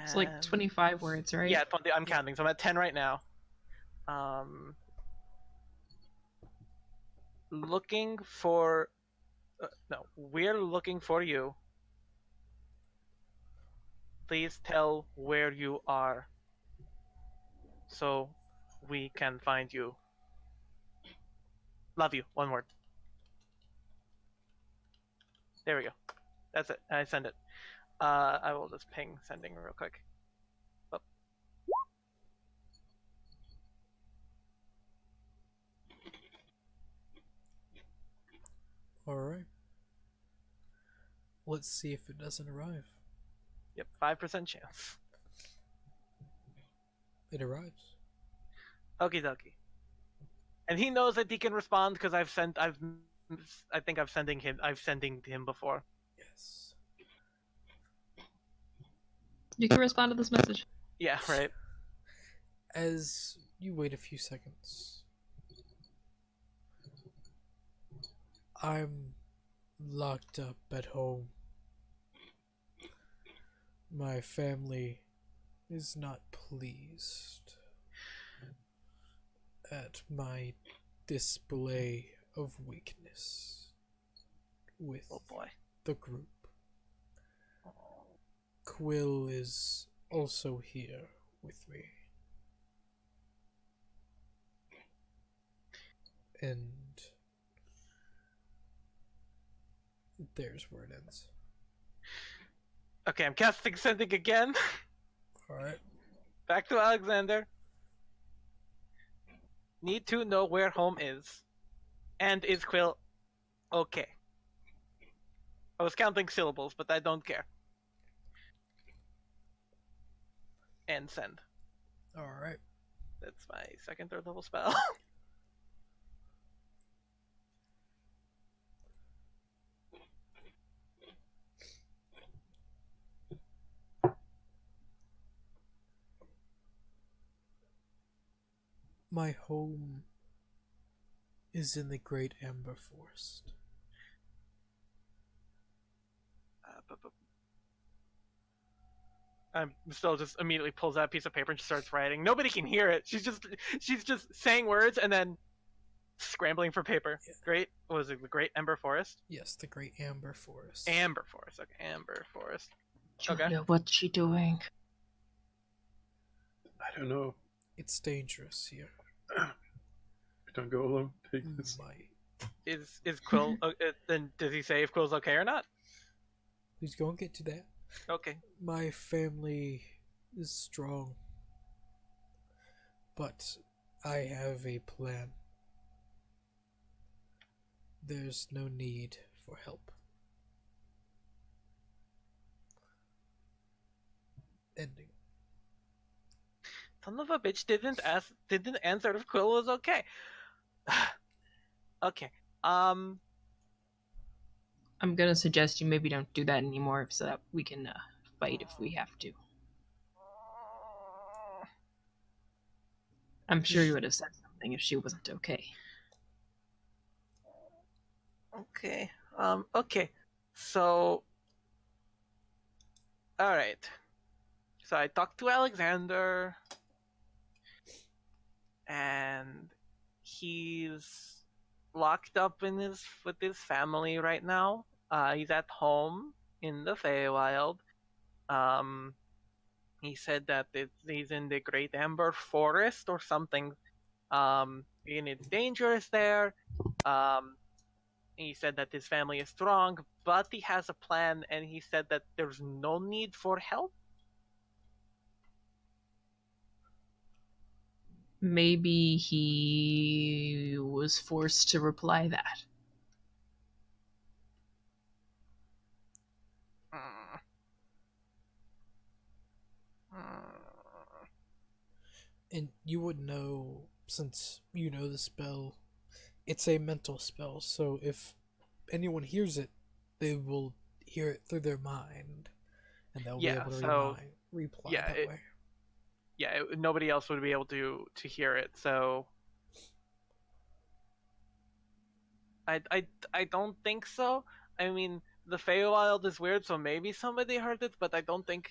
It's like 25 words, right? Yeah, 20. I'm counting, so I'm at 10 right now. Looking for. No, we're looking for you. Please tell where you are so we can find you. Love you. One word. There we go. That's it. I send it. I will just ping sending real quick. Oh. Alright. Let's see if it doesn't arrive. Yep, 5% chance. It arrives. Okie dokie. And he knows that he can respond because I think I've sending him before. Yes. You can respond to this message. Yeah, right. As you wait a few seconds, I'm locked up at home. My family is not pleased at my display of weakness with Oh boy. the group. Quill is also here with me. And there's where it ends. Okay, I'm casting sending again. Alright. Back to Alexander. Need to know where home is. And is Quill okay? I was counting syllables, but I don't care. And send. Alright. That's my second, third level spell. My home is in the Great Amber Forest. I'm still just immediately pulls out a piece of paper and just starts writing. Nobody can hear it. She's just saying words and then scrambling for paper. Yeah. Great. What was it? The Great Ember Forest? Yes, the Great Amber Forest. Amber Forest. Okay, Amber Forest. Julia, Okay. what's she doing? I don't know. It's dangerous here. Don't go alone. Take this. Is Quill? Then does he say if Quill's okay or not? He's going to get to that. Okay. My family is strong, but I have a plan. There's no need for help. Ending. Son of a bitch didn't answer if Quill was okay. Okay. I'm gonna suggest you maybe don't do that anymore so that we can fight if we have to. I'm sure you would have said something if she wasn't okay. Okay. Okay. So. Alright. So I talked to Alexander. And he's locked up with his family right now. He's at home in the Feywild. He said that he's in the Great Amber Forest or something. And it's dangerous there. He said that his family is strong, but he has a plan, and he said that there's no need for help. Maybe he was forced to reply that. And you would know, since you know the spell, it's a mental spell, so if anyone hears it, they will hear it through their mind, and they'll be able to reply that way. Yeah, nobody else would be able to hear it, so I don't think so. I mean, the Feywild is weird, so maybe somebody heard it, but I don't think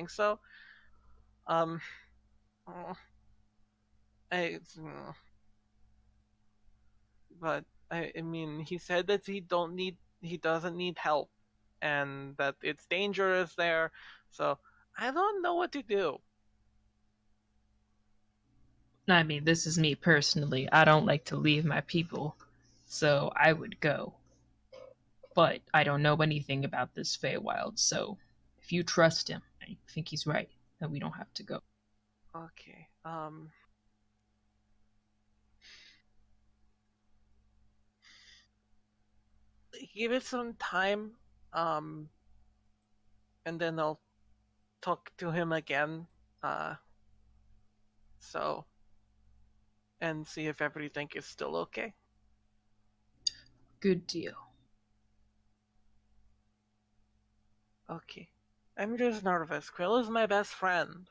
so. But I mean, he said that he doesn't need help, and that it's dangerous there, so I don't know what to do. I mean, this is me personally. I don't like to leave my people, so I would go. But I don't know anything about this Feywild, so if you trust him and you think he's right, then we don't have to go. Okay, give it some time, and then I'll talk to him again, and see if everything is still okay. Good deal. Okay. I'm just nervous. Quill is my best friend.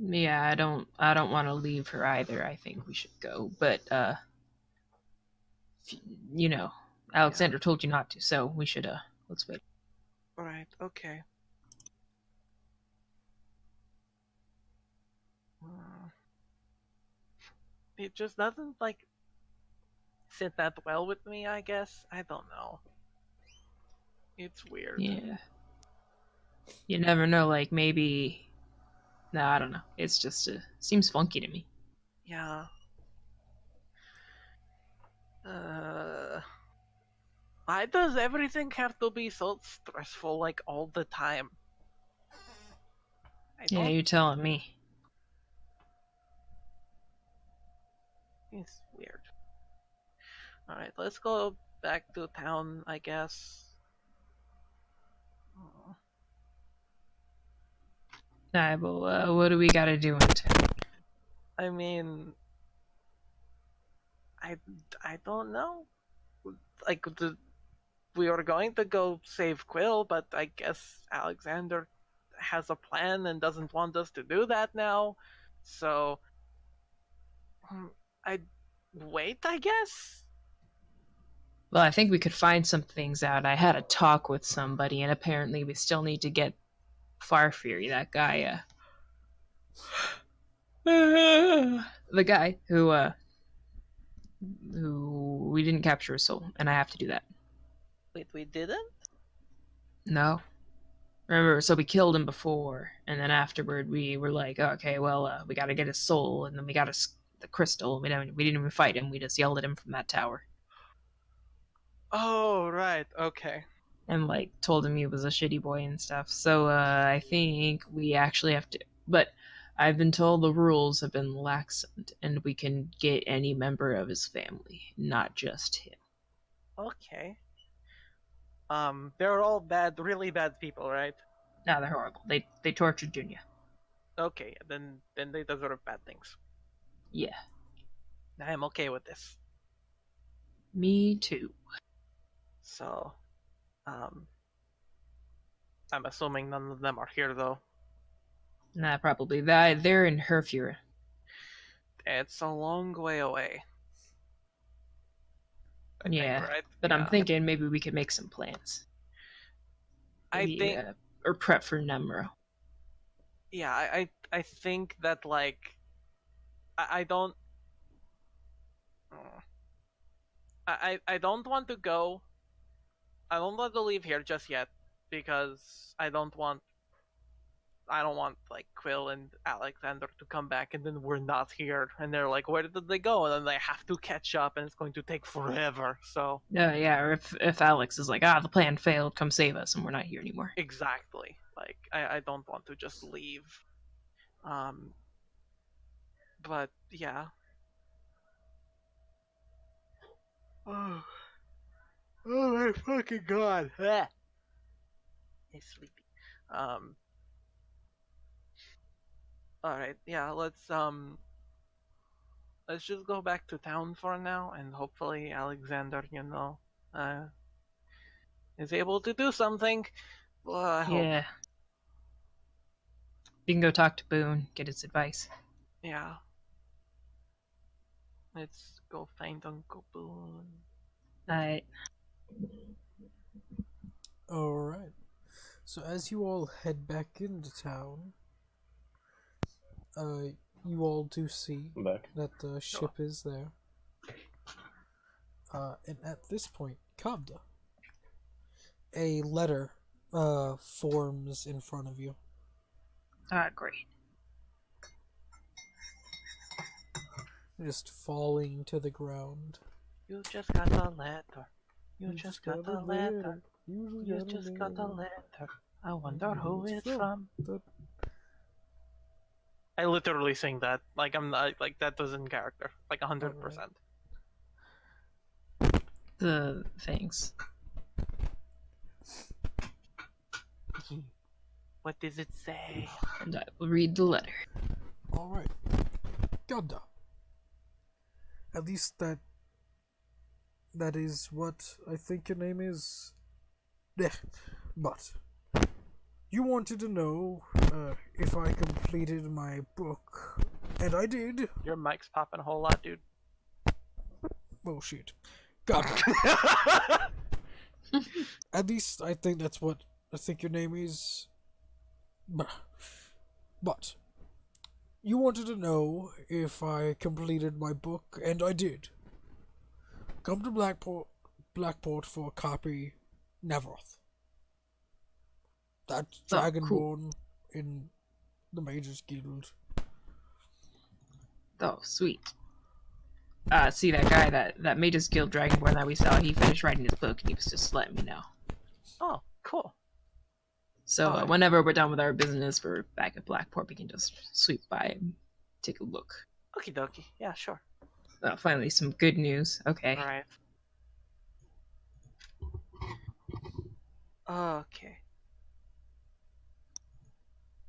Yeah, I don't want to leave her either. I think we should go, but you know, Alexander told you not to, so we should let's wait. Right, okay. It just doesn't, sit that well with me, I guess. I don't know. It's weird. Yeah. You never know, maybe... No, I don't know. It's just, seems funky to me. Yeah. Why does everything have to be so stressful, like, all the time? I Yeah, don't... you're telling me. It's weird. Alright, let's go back to town, I guess. Oh. Alright, well, what do we gotta do in town? I mean... I don't know. Like, we were going to go save Quill, but I guess Alexander has a plan and doesn't want us to do that now. So... I'd wait, I guess? Well, I think we could find some things out. I had a talk with somebody, and apparently we still need to get Farfury, that guy, the guy who we didn't capture his soul, and I have to do that. Wait, we didn't? No. Remember, so we killed him before, and then afterward we were like, okay, well, we gotta get his soul, and then we got the crystal. We didn't even fight him. We just yelled at him from that tower. Oh, right, okay. And, like, told him he was a shitty boy and stuff. So, I think we actually have to... But I've been told the rules have been laxed, and we can get any member of his family, not just him. Okay. They're all bad, really bad people, right? No, they're horrible. They tortured Junya. Okay, then they deserve bad things. Yeah. I am okay with this. Me too. So, I'm assuming none of them are here, though. Nah, probably. They're in Herfura. It's a long way away. I Yeah, think, right? but Yeah. I'm thinking maybe we could make some plans. Maybe, I think... or prep for Nemro. Yeah, I think that, like... I don't... I don't want to go... I don't want to leave here just yet, because I don't want, like, Quill and Alexander to come back and then we're not here, and they're like, where did they go? And then they have to catch up, and it's going to take forever, so... Yeah, or if Alex is like, the plan failed, come save us, and we're not here anymore. Exactly. Like, I don't want to just leave. But, yeah. Oh my fucking god. He's sleepy. Alright, yeah, let's just go back to town for now, and hopefully Alexander, is able to do something. Well, I hope. Yeah. You can go talk to Boone, get his advice. Yeah. Let's go find Uncle Boone. Alright. Alright. So as you all head back into town, you all do see I'm back. that the ship is there. And at this point, Kavda, a letter forms in front of you. Great. Just falling to the ground. You just got a letter. You just got a letter. You just got a letter. I wonder who it's from. I literally sing that. Like, I'm not, like, that was in character. Like, 100%. The things. What does it say? And I will read the letter. Alright. Kavda. At least that is what I think your name is. But you wanted to know if I completed my book, and I did. Your mic's popping a whole lot, dude. Bullshit. God. At least I think that's what I think your name is. But you wanted to know if I completed my book, and I did. Come to Blackport for a copy, Navroth. That's Dragonborn in the Mages Guild. Oh, sweet. See that guy, that Mage's Guild Dragonborn that we saw, he finished writing his book and he was just letting me know. Oh, cool. So Alright. whenever we're done with our business, we're back at Blackport, we can just sweep by and take a look. Okie dokie. Yeah, sure. Finally, some good news. Okay. All right. Okay.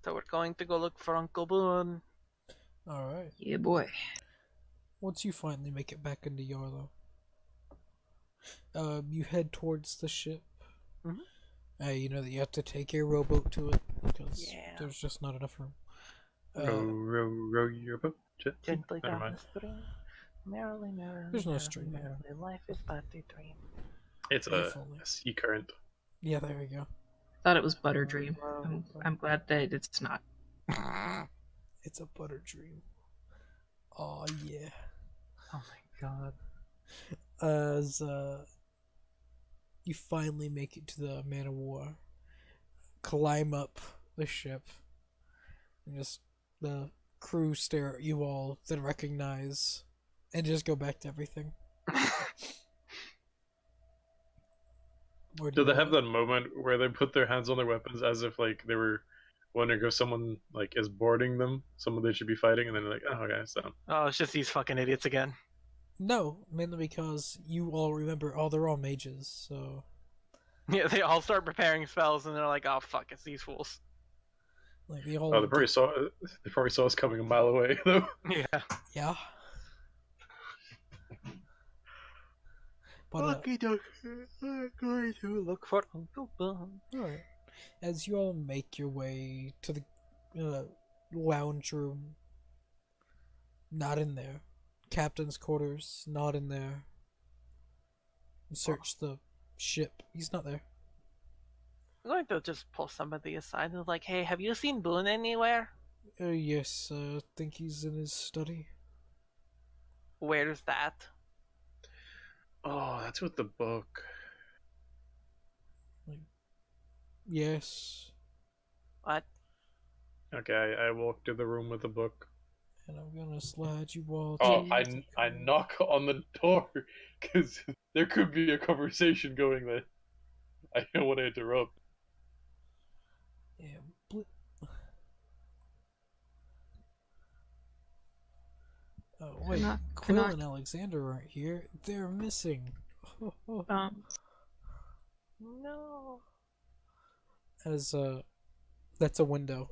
So we're going to go look for Uncle Boone. Alright. Yeah, boy. Once you finally make it back into Yarlow, you head towards the ship. Mhm. You know that you have to take a rowboat to it because Yeah. there's just not enough room. Row your boat. Gently Never down mind. the stream. Merrily, merrily, There's no merrily, stream here. merrily, life is but a dream. It's If a only. sea current. Yeah, there we go. Thought it was Butterdream. I'm glad that it's not. It's a butter dream. Oh yeah. Oh my god. As you finally make it to the man of war, climb up the ship, and just the crew stare at you all, then recognize, and just go back to everything. Where Do you they have go? that moment where they put their hands on their weapons as if like they were wondering if someone like is boarding them, someone they should be fighting, and then they're like, oh, okay, so Oh, it's just these fucking idiots again. No, mainly because you all remember, oh, they're all mages, so Yeah, they all start preparing spells and they're like, oh fuck, it's these fools. like they all. oh, they probably saw us coming a mile away though. Yeah. Yeah. But I'm going to look for Uncle Boone. alright. As you all make your way to the lounge room, not in there. Captain's quarters, not in there. Search the ship. He's not there. I'm going to just pull somebody aside and like, hey, have you seen Boone anywhere? Yes, think he's in his study. Where's that? Oh, that's with the book. Yes. What? Okay, I walk to the room with the book. And I'm gonna slide you all. Oh, to- I knock on the door because there could be a conversation going there. I don't want to interrupt. Yeah, blip. Oh wait, Knock, Quill knock. and Alexander aren't here. They're missing. No. As that's a window.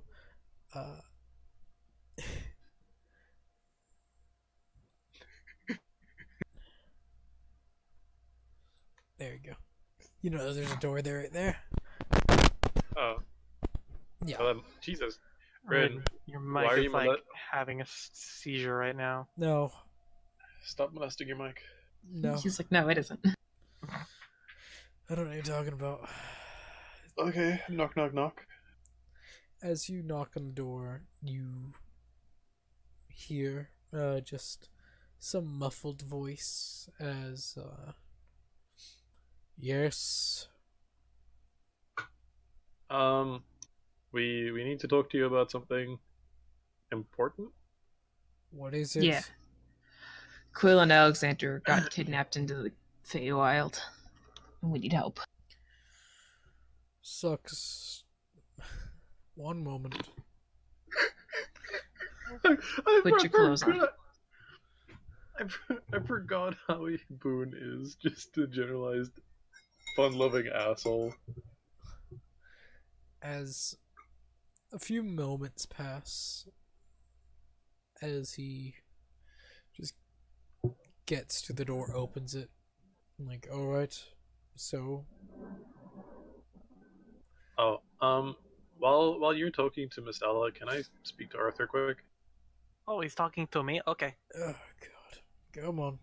There you go. You know there's a door there, right there. Oh, Yeah. Jesus. Red, Red, your why mic are is you like mole- having a seizure right now. No. Stop molesting your mic. No. He's like, no, it isn't. I don't know what you're talking about. Okay, knock, knock, knock. As you knock on the door, you hear just some muffled voice as yes. We need to talk to you about something important. What is it? Yeah. Quill and Alexander got kidnapped into the Feywild, and we need help. Sucks. One moment. Put your clothes on. I forgot how Boone is. Just a generalized, fun-loving asshole. As a few moments pass, as he just gets to the door, opens it, I'm like, alright, so Oh, while you're talking to Miss Ella, can I speak to Arthur quick? Oh, he's talking to me? Okay. oh god, come on.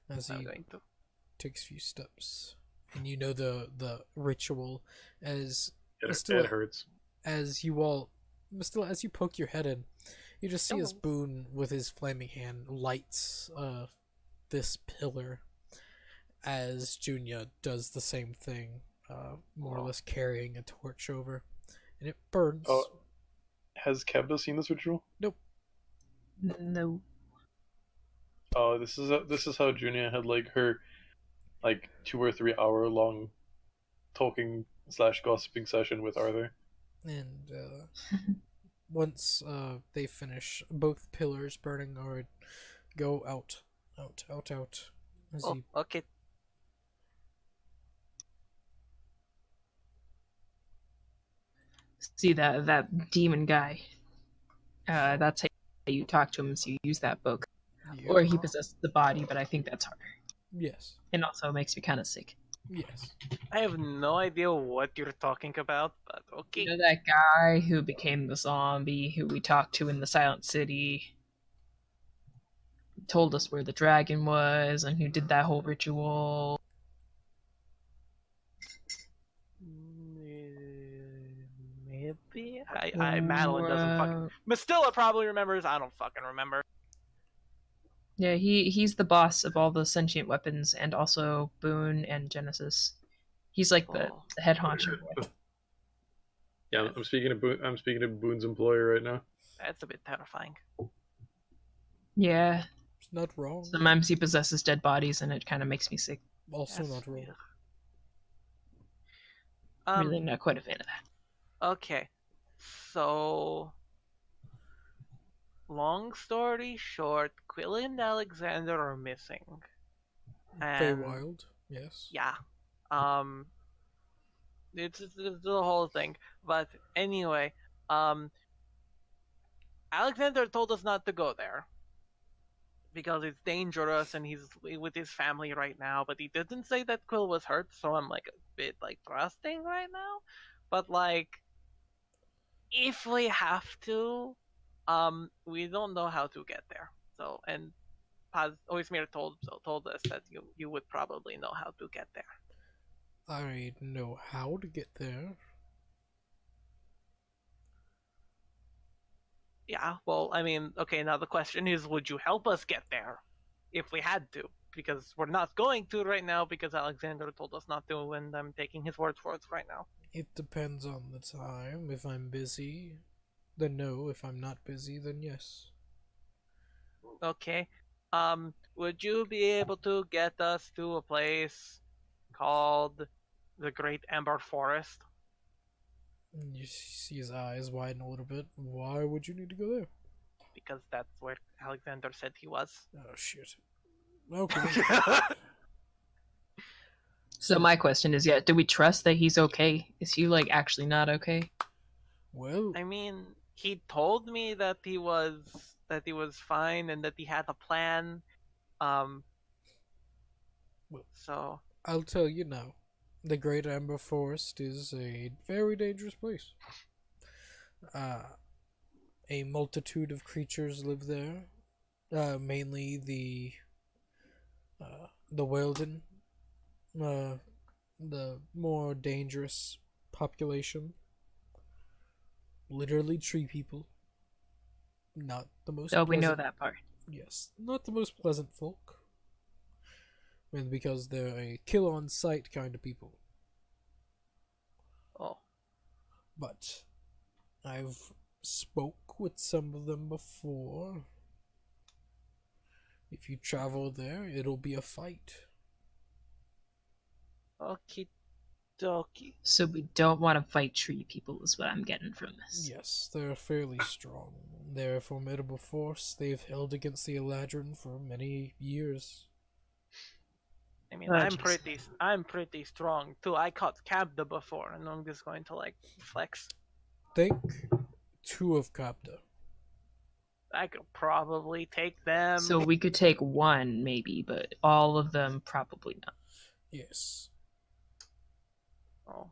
As I'm he going to. takes a few steps, and you know the ritual as It Still- hurts. as you all still as you poke your head in, you just see as Oh. Boone with his flaming hand lights this pillar as Junia does the same thing, more or less carrying a torch over, and it burns. Oh, has Kevda seen this ritual? No. Oh, this is how Junia had like her like 2 or 3 hour long talking slash gossiping session with Arthur. And once they finish, both pillars burning or go out. As Oh, you okay. See that demon guy. That's how you talk to him. So you use that book, yeah. or he possesses the body. But I think that's harder, Yes. and also makes me kind of sick. Yes. I have no idea what you're talking about, but okay. You know that guy who became the zombie who we talked to in the Silent City, told us where the dragon was, and who did that whole ritual. Maybe Madeline doesn't fucking. Mastilla probably remembers. I don't fucking remember. Yeah, he's the boss of all the sentient weapons, and also Boone and Genesis. He's like the head honcho. Yeah, I'm speaking to Boone's employer right now. That's a bit terrifying. Yeah, It's not wrong. sometimes he possesses dead bodies, and it kind of makes me sick. Also That's not wrong. weird. Really not quite a fan of that. Okay, so long story short, Quill and Alexander are missing. And Feywild, yes. yeah, it's the whole thing. But anyway, Alexander told us not to go there because it's dangerous and he's with his family right now. But he didn't say that Quill was hurt, so I'm like a bit like trusting right now. But like, if we have to, we don't know how to get there. So and Oismir told us that you would probably know how to get there. I know how to get there. Yeah, well, I mean, okay, now the question is, would you help us get there if we had to? Because we're not going to right now because Alexander told us not to, and I'm taking his word for it right now. It depends on the time. If I'm busy, then no. If I'm not busy, then yes. Okay. Would you be able to get us to a place called the Great Ember Forest? You see his eyes widen a little bit. Why would you need to go there? Because that's where Alexander said he was. Oh, shit. Okay. So my question is, do we trust that he's okay? Is he like actually not okay? Well, I mean, he told me that he was fine and that he had a plan. Well- So I'll tell you now. The Great Amber Forest is a very dangerous place. A multitude of creatures live there. Mainly the Weldon. The more dangerous population. Literally tree people. Not the most Oh, we know pleasant- that part. Yes, not the most pleasant folk. And because they're a kill on sight kind of people. oh, But I've spoke with some of them before. If you travel there, it'll be a fight. okie dokie. So we don't want to fight tree people, is what I'm getting from this. Yes, they're fairly strong. They're a formidable force. They've held against the Eladrin for many years. I mean, Oh, I'm pretty strong too. I caught Cabda before, and I'm just going to like flex. Think 2 of Kapta. I could probably take them. So we could take one, maybe, but all of them probably not. Yes. Oh.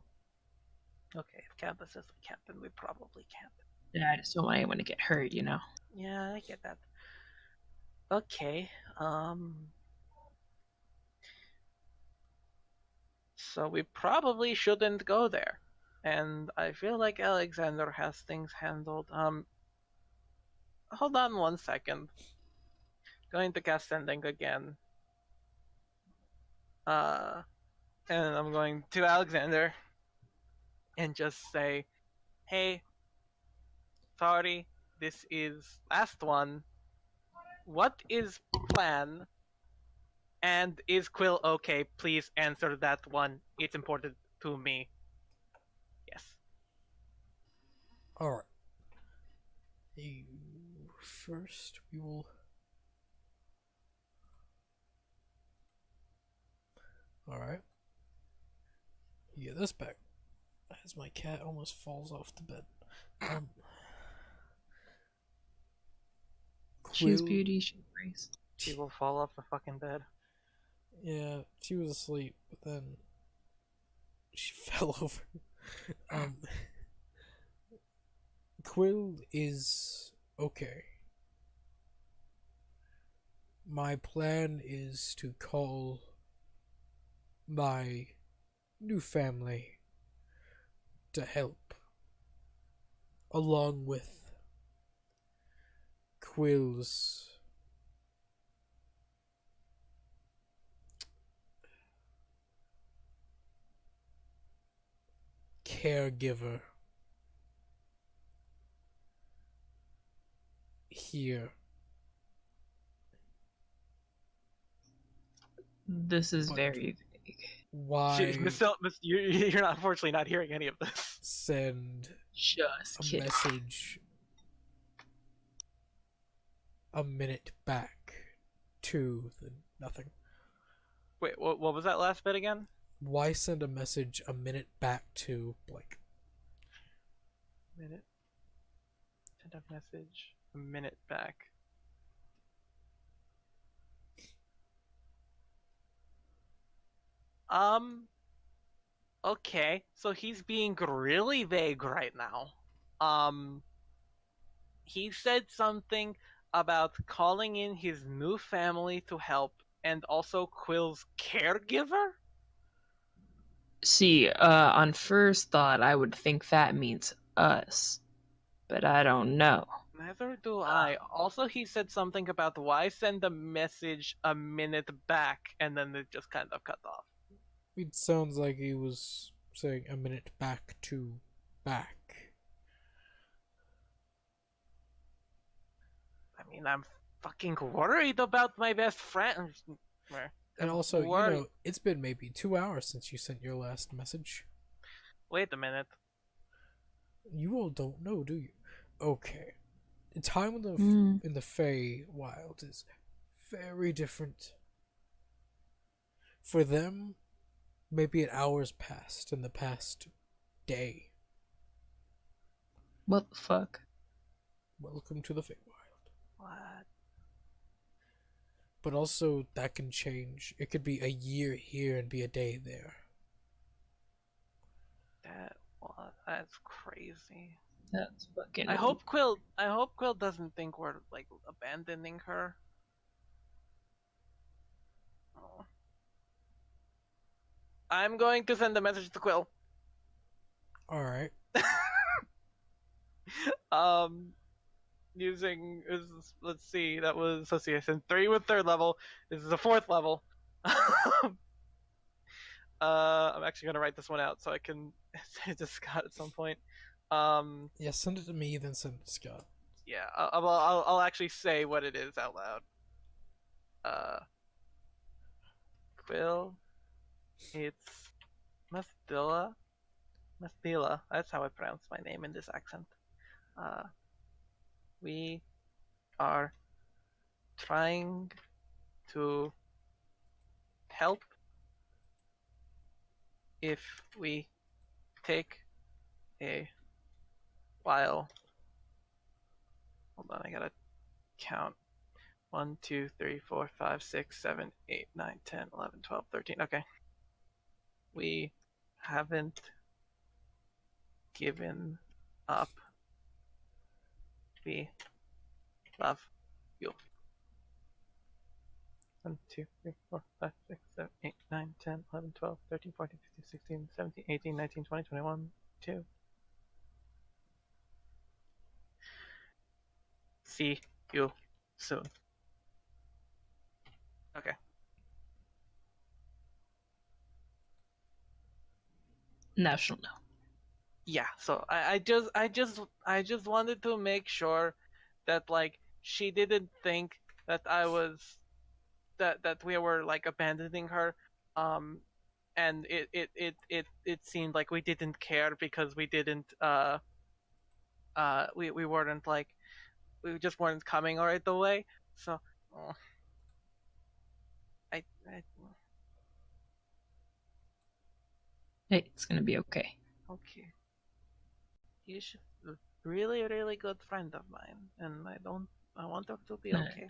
Okay, if Cabda says we can't, then we probably can't. Yeah, I just don't want anyone to get hurt, you know. Yeah, I get that. Okay. So we probably shouldn't go there. And I feel like Alexander has things handled. Hold on 1 second. Going to cast Sending again. And I'm going to Alexander and just say, hey, sorry, this is last one. what is plan? And is Quill okay? Please answer that one. It's important to me. Yes. All right. First, we will. All right. You get this back. As my cat almost falls off the bed. She's Quill- beauty, she's grace. She will fall off the fucking bed. Yeah, she was asleep, but then she fell over. Quill is okay. My plan is to call my new family to help, along with Quill's caregiver here. This is But- very vague. Why You're not, unfortunately not hearing any of this. send Just a kidding. message a minute back to the nothing? Wait, what was that last bit again? Why send a message a minute back to blank? Minute. Send a message a minute back. Okay, so he's being really vague right now. He said something about calling in his new family to help, and also Quill's caregiver? See, on first thought, I would think that means us, but I don't know. Neither do I. Also, he said something about why send a message a minute back, and then it just kind of cut off. It sounds like he was saying a minute back to back. I mean, I'm fucking worried about my best friend. And also, Worried. it's been maybe 2 hours since you sent your last message. Wait a minute. You all don't know, do you? Okay. The time in the Hmm. in the Fey Wild is very different. For them, maybe an hour's passed in the past day. What the fuck? Welcome to the Fey Wild. What? But also, that can change. It could be a year here and be a day there. That's crazy. That's fucking. I hope Quill doesn't think we're like abandoning her. Oh. I'm going to send a message to Quill. Alright. Let's see, that was association 3 with 3rd level. This is a 4th level. I'm actually gonna write this one out so I can send it to Scott at some point. Yeah, send it to me, then send it to Scott. Yeah, I'll actually say what it is out loud. Quill, it's Mastila. That's how I pronounce my name in this accent. We are trying to help. If we take a while, hold on, I gotta count. 1, 2, 3, 4, 5, 6, 7, 8, 9, 10, 11, 12, 13. Okay. We haven't given up. We love you. 1, 2, 3, 4, 5, 6, 7, 8, 9, 10, 11, 12, 13, 14, 15, 16, 17, 18, 19, 20, 21, 2. See you soon. Okay. Now she'll know. Yeah, so I just wanted to make sure that like she didn't think that I was that we were like abandoning her, and it seemed like we didn't care because we didn't we weren't like we just weren't coming right away. So uh, I Hey, it's gonna be okay. okay. You should a really good friend of mine, and I want her to be No. okay.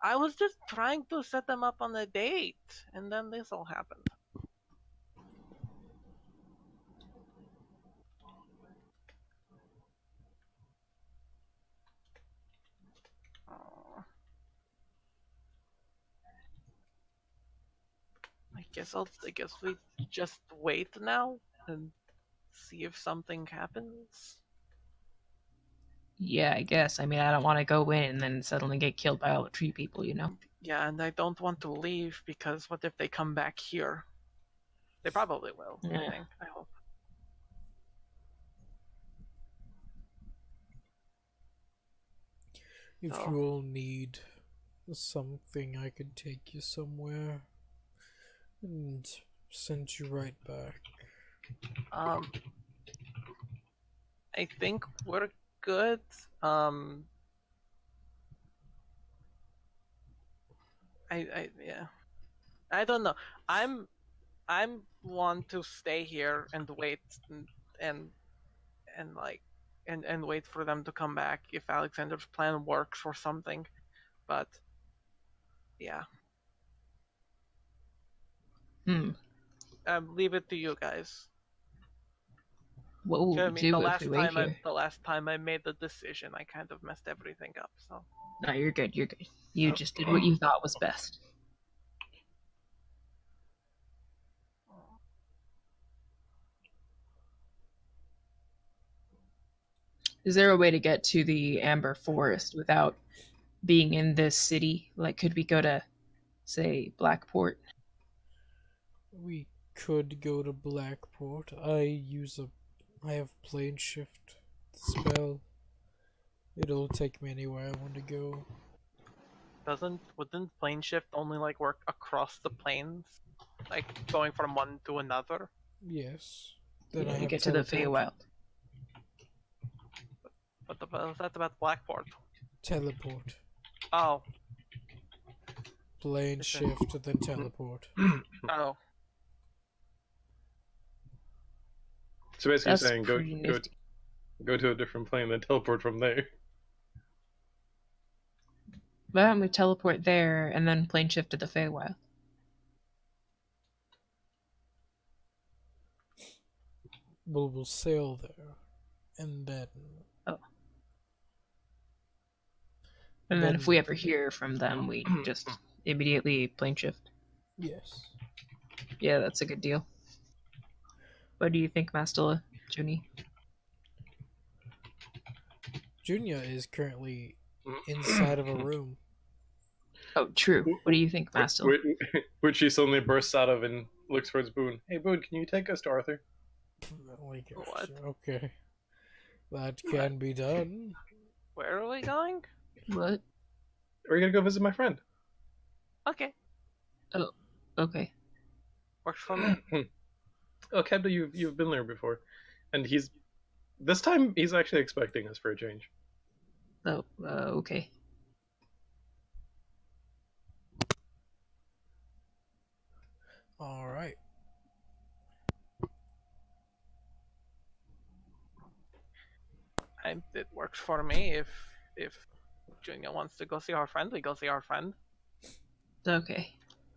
I was just trying to set them up on a date, and then this all happened. Oh. I guess we just wait now and see if something happens. Yeah, I guess. I mean, I don't want to go in and then suddenly get killed by all the tree people, you know? Yeah, and I don't want to leave because what if they come back here? They probably will, I Yeah. think. I hope. If So- you all need something, I could take you somewhere and send you right back. I think we're good. Yeah. I don't know. I'm want to stay here and wait and and like and wait for them to come back if Alexander's plan works or something. But yeah, leave it to you guys. What will I we mean, do if we wait here? the last time I made the decision, I kind of messed everything up. So No, you're good, you're good. You Oh. just did what you thought was best. Is there a way to get to the Amber Forest without being in this city? Like, could we go to, say, Blackport? We could go to Blackport. I have plane shift spell. It'll take me anywhere I want to go. wouldn't plane shift only like work across the planes, like going from one to another? Yes. Then Yeah, I you have get to the teleport. Feywild. What that's about Blackport? Teleport. Oh, Plane Listen. shift, then teleport. oh. So basically That's saying pretty nifty. go to a different plane, then teleport from there. Why don't we teleport there and then plane shift to the Feywild? We'll sail there. And then... And then if we ever hear from them, we just immediately plane shift. Yes. Yeah, that's a good deal. What do you think, Mastella, Junie? Junia is currently inside of a room. Oh, true. What do you think, Mastella? Which she suddenly bursts out of and looks towards Boone. Hey, Boone, can you take us to Arthur? Like, What? Okay. That can be done. Where are we going? What? We're gonna go visit my friend. Okay, Okay. works for me. Oh, Kebda, you've been there before, and this time he's actually expecting us for a change. Oh, okay. Alright. It works for me. If Junior wants to go see our friend, we go see our friend. Okay.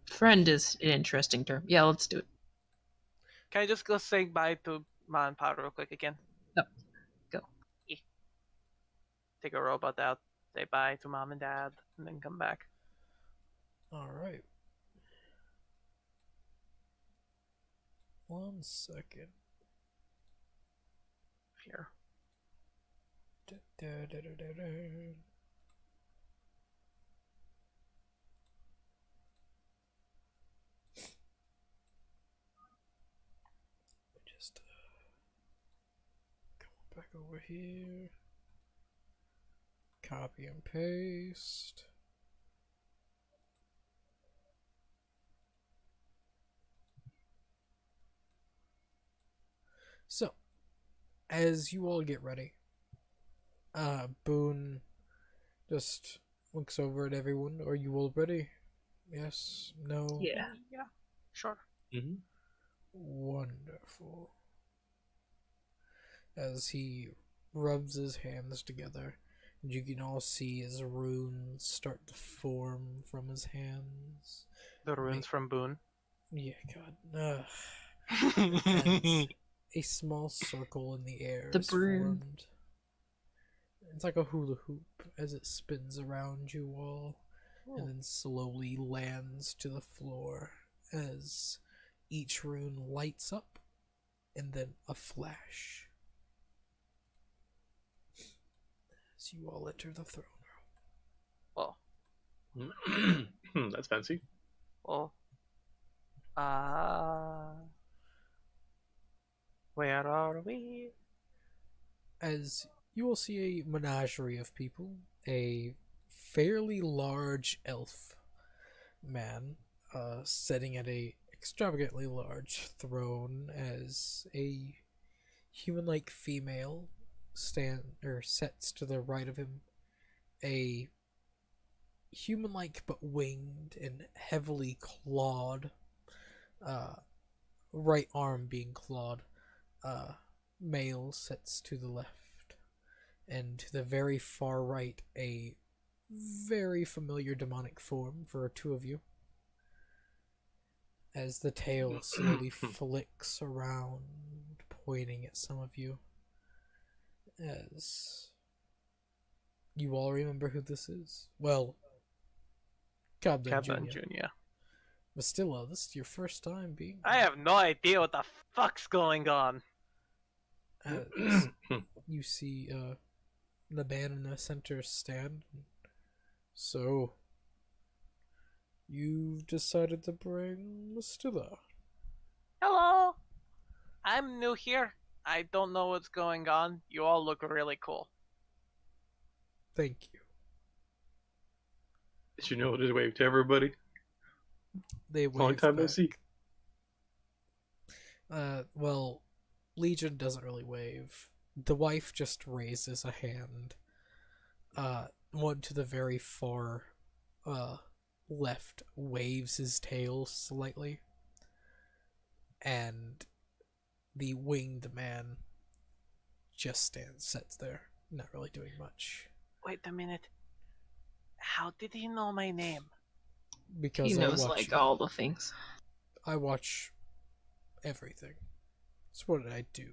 Friend is an interesting term. Yeah, let's do it. Can I just go say bye to Ma and Pa real quick again? Yep. Go. Yeah. Take a robot out, say bye to Mom and Dad, and then come back. Alright. 1 second. Here. Just come back over here. Copy and paste. So, as you all get ready, Boone just looks over at everyone. Are you all ready? Yes? No? Yeah. Yeah, sure. Mm-hmm. Wonderful. As he rubs his hands together, and you can all see his runes start to form from his hands. The runes from Boone. Yeah, God. As a small circle in the air The is broom. formed. It's like a hula hoop as it spins around you all, and then slowly lands to the floor as each rune lights up, and then a flash. As you all enter the throne room. Well, That's fancy. well. Where are we? As you will see a menagerie of people, a fairly large elf man sitting at a extravagantly large throne as a human-like female sets to the right of him, a human-like but winged and heavily clawed, right arm being clawed, male sits to the left, and to the very far right, a very familiar demonic form for two of you. As the tail slowly flicks around, pointing at some of you. As you all remember who this is? Well, Captain Captain Jr. Junior. But still, this is your first time being I have no idea what the fuck's going on. As you see the man in the center stand. So, you've decided to bring Mistilla. Hello. I'm new here. I don't know what's going on. You all look really cool. Thank you. Did you know to wave to everybody? They Long wave time no back. see. Well, Legion doesn't really wave. The wife just raises a hand. One to the very far left waves his tail slightly. And the winged man just sits there, not really doing much. Wait a minute. How did he know my name? Because He knows like all the things. I watch everything. That's what I do.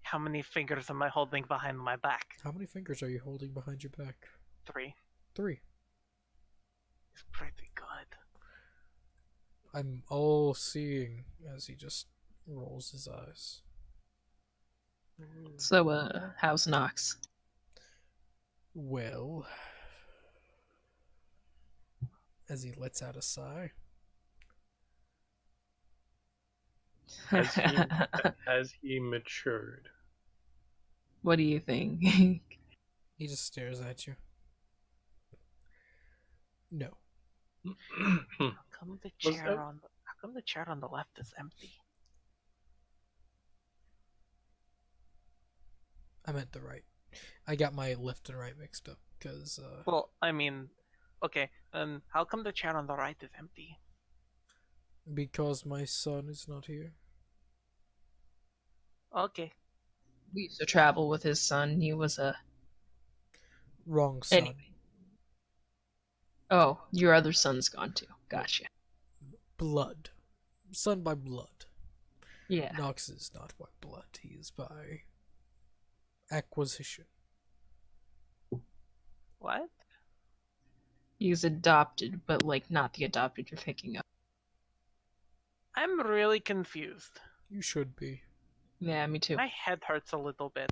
How many fingers am I holding behind my back? How many fingers are you holding behind your back? 3. 3. It's pretty good. I'm all seeing as he just rolls his eyes. So, how's Nox? Well, as he lets out a sigh. Has he matured? What do you think? He just stares at you. No. How come the chair on the left is empty? I meant the right. I got my left and right mixed up because Well, I mean, okay, and how come the chair on the right is empty? because my son is not here. Okay. We used to travel with his son. He was a... Wrong son. Anyway. Oh, your other son's gone too. Gotcha. Blood. Son by blood. Yeah. Nox is not by blood. He is by acquisition. What? He's adopted, but like not the adopted you're thinking of. I'm really confused. You should be. Yeah, me too. My head hurts a little bit.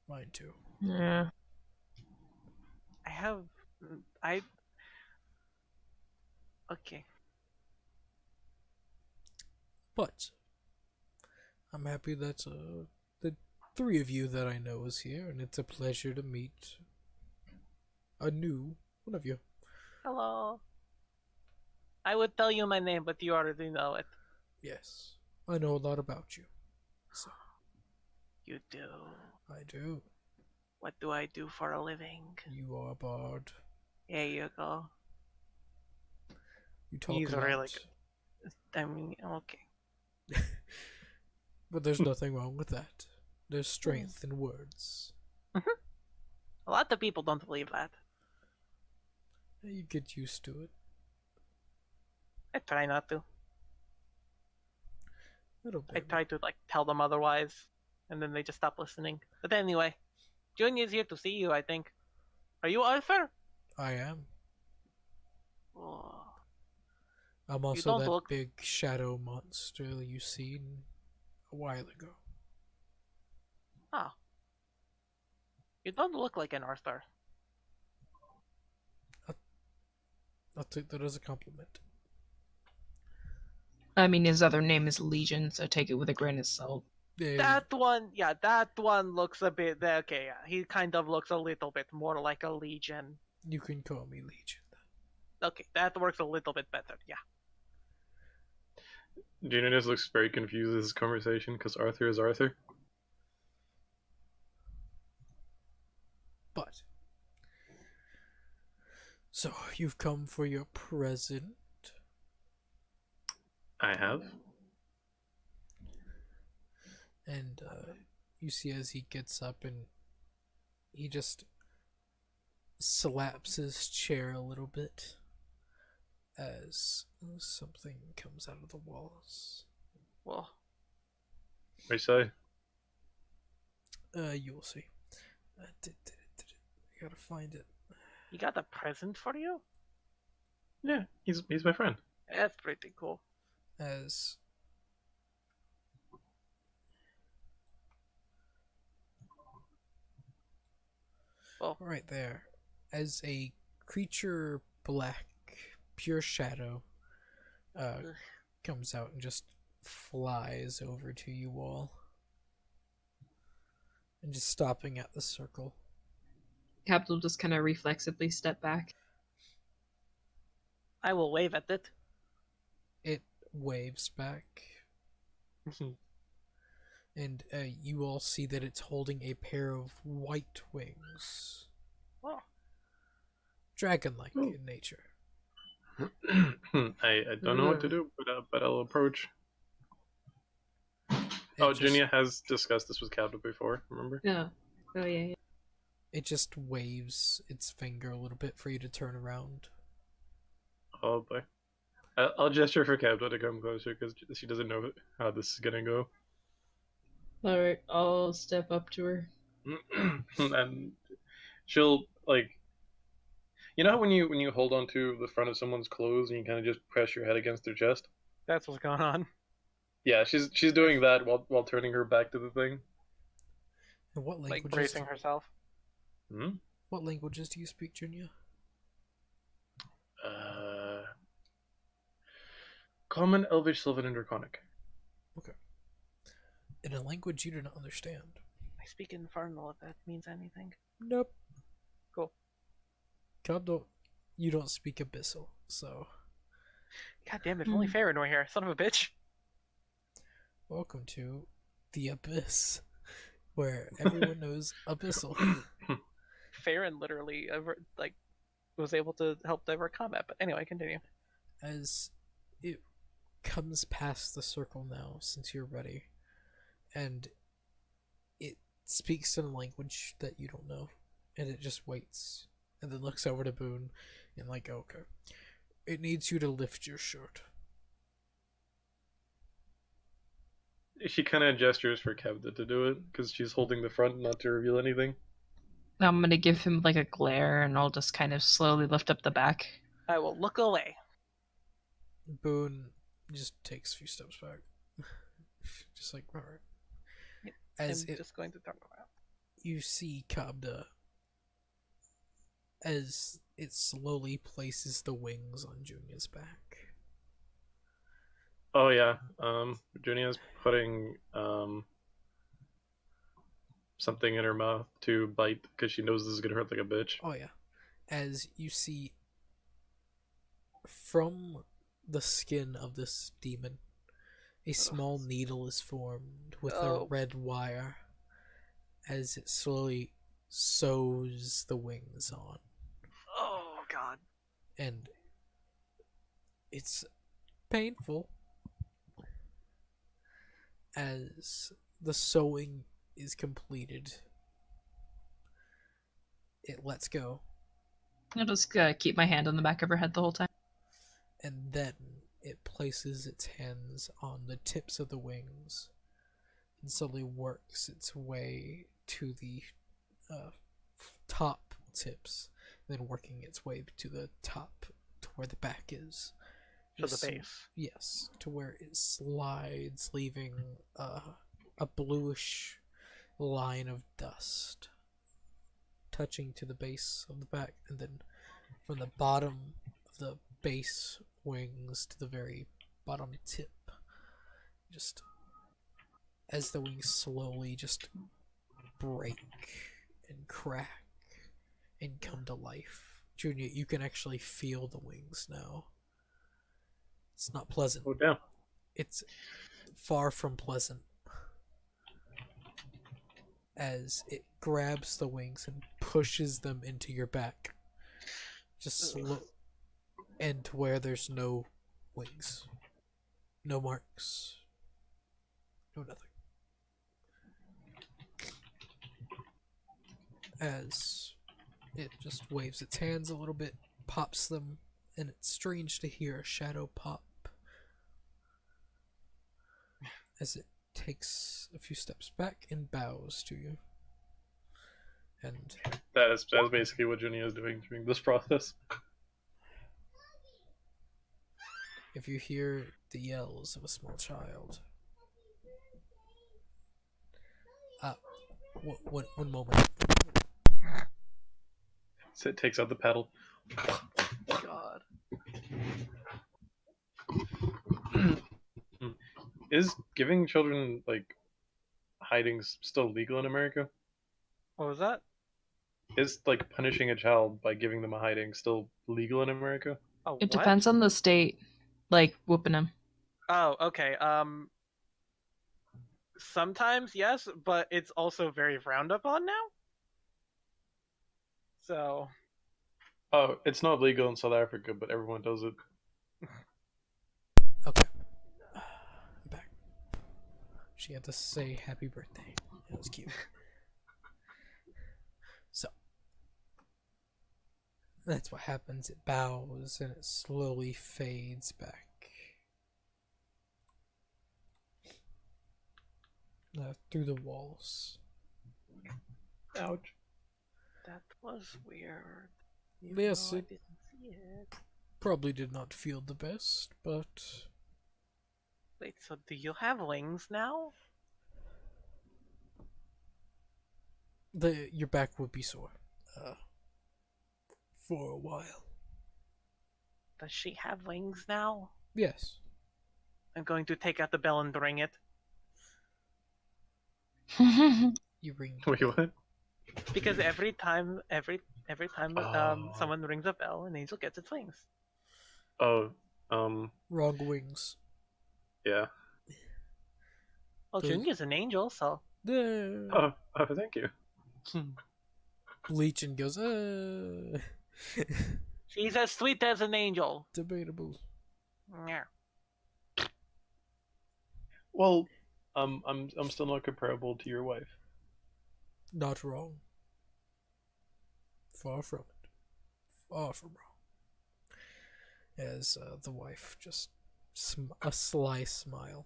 Mine too. Yeah. Okay. But I'm happy that the three of you that I know is here, and it's a pleasure to meet a new one of you. Hello. I would tell you my name, but you already know it. Yes, I know a lot about you. So You do. I do. What do I do for a living? You are a bard. There you go. You talk He's a lot. really good. I mean, okay. But there's nothing wrong with that. There's strength in words. A lot of people don't believe that. You get used to it. I try not to. Little I bit. try to like tell them otherwise, and then they just stop listening. But anyway, Junior's here to see you, I think. Are you Arthur? I am. Oh, I'm also don't that look- big shadow monster you seen a while ago. you don't look like an Arthur. I'll take that as a compliment. I mean, his other name is Legion, so take it with a grain of salt. That one looks a bit. Okay, yeah, he kind of looks a little bit more like a Legion. You can call me Legion. Okay, that works a little bit better. Yeah. Junior just looks very confused at this conversation because Arthur is Arthur. But so you've come for your present. I have. And you see as he gets up and he just slaps his chair a little bit as something comes out of the walls. Well, What do you say? You will see. I gotta find it. he got a present for you. Yeah, he's my friend. That's pretty cool. As Well, right there, as a creature black, pure shadow, comes out and just flies over to you all, and just stopping at the circle. Cap will just kind of reflexively step back. I will wave at it. It waves back, and you all see that it's holding a pair of white wings, Oh, dragon-like Oh. in nature. I don't know what to do, but I'll approach. Oh, It just- Junia has discussed this with Captain before, remember? Yeah. Oh, yeah. It just waves its finger a little bit for you to turn around. Oh boy. I'll gesture for Captain to come closer because she doesn't know how this is gonna go. Alright, I'll step up to her. And she'll like, you know how when you hold onto the front of someone's clothes and you kind of just press your head against their chest? that's what's going on. Yeah, she's doing that while turning her back to the thing. And what Like languages? bracing herself. Hmm? What languages do you speak, Junia? Common, Elvish, Sylvan, and Draconic. In a language you do not understand. I speak Infernal, if that means anything. Nope. Cool. You don't speak Abyssal, so God damn it, if only Farron were here. Son of a bitch. welcome to the Abyss, where everyone knows Abyssal. Farron literally was able to help divert combat. But anyway, continue. As it comes past the circle now, since you're ready, and it speaks in a language that you don't know, and it just waits, and then looks over to Boone, and like, okay, it needs you to lift your shirt. She kind of gestures for Kevda to do it because she's holding the front, not to reveal anything. I'm gonna give him like a glare, and I'll just kind of slowly lift up the back. I will look away. Boone just takes a few steps back, just like, all right. As I'm it just going to turn around. you see Kabda as it slowly places the wings on Junia's back. Oh yeah, Junia's putting something in her mouth to bite because she knows this is gonna hurt like a bitch. Oh yeah. As you see from the skin of this demon, a small needle is formed with a Oh. red wire as it slowly sews the wings on. Oh god. And it's painful as the sewing is completed. It lets go, I'll just keep my hand on the back of her head the whole time. and then it places its hands on the tips of the wings and slowly works its way to the top tips, then working its way to the top to where the back is. To the Just- base. Yes, to where it slides, leaving a bluish line of dust touching to the base of the back, and then from the bottom of the base wings to the very bottom tip, just as the wings slowly just break and crack and come to life. Junior, you can actually feel the wings now. It's not pleasant. Oh damn. It's far from pleasant, as it grabs the wings and pushes them into your back, just slow, and to where there's no wings, no marks, no nothing. As it just waves its hands a little bit, pops them, and it's strange to hear a shadow pop as it takes a few steps back and bows to you. And That's basically what Junia is doing during this process. if you hear the yells of a small child, one moment. So it takes out the paddle. God. Is giving children like hidings still legal in America? What was that? Is like punishing a child by giving them a hiding still legal in America? Oh, It what? depends on the state, like whooping him. Oh, okay. Sometimes yes, but it's also very frowned upon now. So Oh, it's not legal in South Africa, but everyone does it. Okay. I'm back. She had to say happy birthday. That was cute. So, that's what happens. It bows and it slowly fades back. Through the walls. Ouch. that was weird. Yes, No, I it didn't see it. probably did not feel the best, but Wait, so do you have wings now? your back would be sore. For a while. Does she have wings now? Yes. I'm going to take out the bell and ring it. You ring. Wait, what? Because every time someone rings a bell, an angel gets its wings. Oh, Wrong wings. yeah. Well, Those- Junior's an angel, so Yeah. Oh, thank you. Legion goes, she's as sweet as an angel. debatable. Yeah. Well, I'm still not comparable to your wife. Not wrong. Far from it. Far from wrong. As the wife just a sly smile.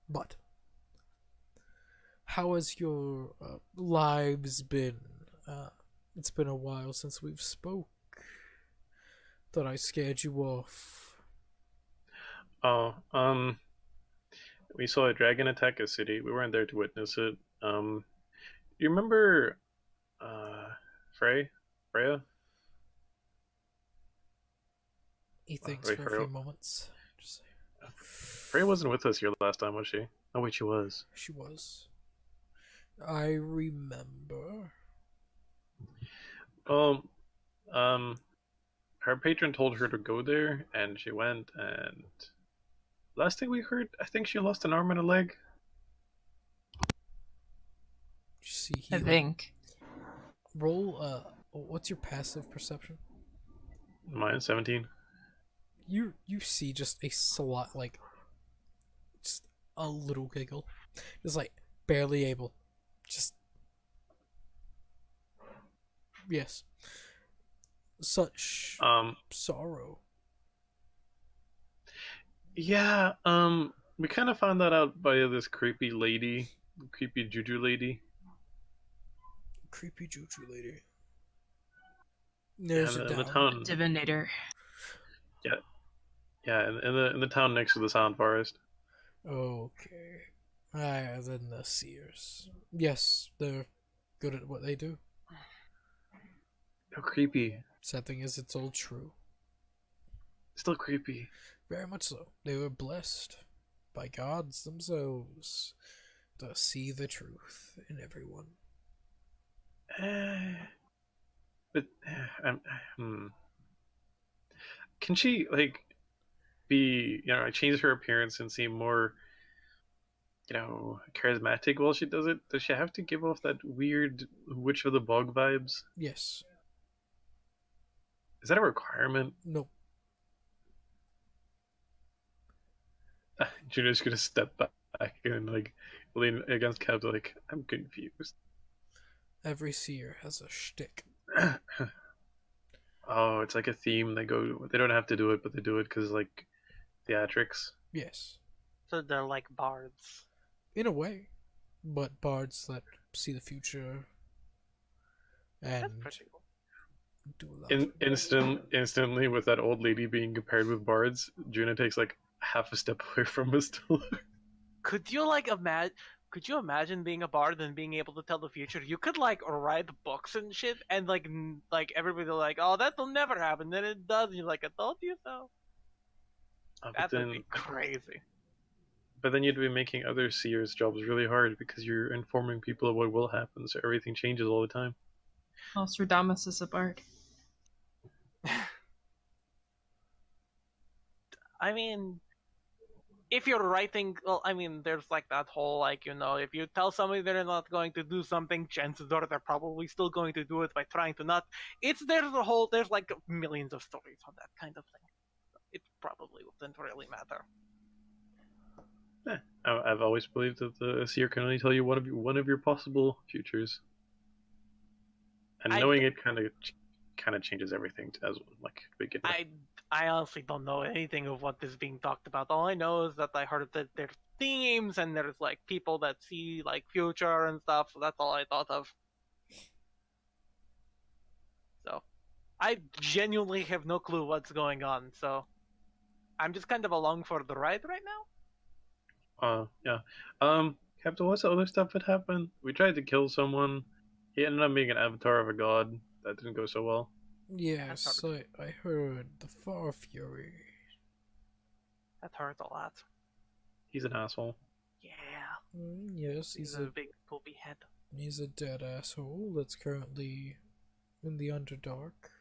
But how has your lives been? It's been a while since we've spoke. Thought I scared you off. Oh, we saw a dragon attack a city. We weren't there to witness it. You remember, Freya? He thinks wait, for a for few real? moments. Just Freya wasn't with us here last time, was she? Oh wait, she was. she was. I remember. Um, her patron told her to go there, and she went. And last thing we heard, I think she lost an arm and a leg. see I healing. think. Roll. What's your passive perception? Mine 17. You see just a slot, like, just a little giggle, just like barely able, just yes, such sorrow. Yeah. We kind of found that out by this creepy lady, creepy juju lady. Creepy juju lady. Yeah, There's in a the down. town. Divinator. Yeah, in the town next to the Sound Forest. Okay. Then the seers. Yes, they're good at what they do. How creepy. Sad thing is, it's all true. Still creepy. Very much so. They were blessed by gods themselves to see the truth in everyone. But can she like be change her appearance and seem more charismatic while she does it? Does she have to give off that weird Witch of the Bog vibes? Yes. Is that a requirement? Nope. Juno's gonna step back and like lean against Kev, like, I'm confused. Every seer has a shtick. Oh, it's like a theme. They don't have to do it, but they do it because like theatrics. Yes. So they're like bards. In a way. But bards that see the future and That's pretty cool. do a lot. Instantly, with that old lady being compared with bards, Juno takes like half a step away from us. Could you like imagine? Could you imagine being a bard and being able to tell the future? You could like write books and shit, and like everybody like, oh, that'll never happen. Then it does. And you're like, I told you so. That would be crazy. But then you'd be making other seers' jobs really hard because you're informing people of what will happen, so everything changes all the time. Nostradamus is a bard. I mean, if you're writing, well, I mean, there's like that whole like, if you tell somebody they're not going to do something, chances are they're probably still going to do it by trying to not. There's like millions of stories on that kind of thing. It probably wouldn't really matter. I've always believed that the seer can only tell you one of your possible futures, and knowing it kind of changes everything as like begin. I honestly don't know anything of what is being talked about. All I know is that I heard that there's themes and there's like people that see like future and stuff. So that's all I thought of. So I genuinely have no clue what's going on. So I'm just kind of along for the ride right now. Yeah. Captain, what's the other stuff that happened? We tried to kill someone. He ended up being an avatar of a god. That didn't go so well. Yes, I heard the Far Fury. That hurt a lot. He's an asshole. Yeah. Yes, He's a big poopy head. He's a dead asshole that's currently in the Underdark,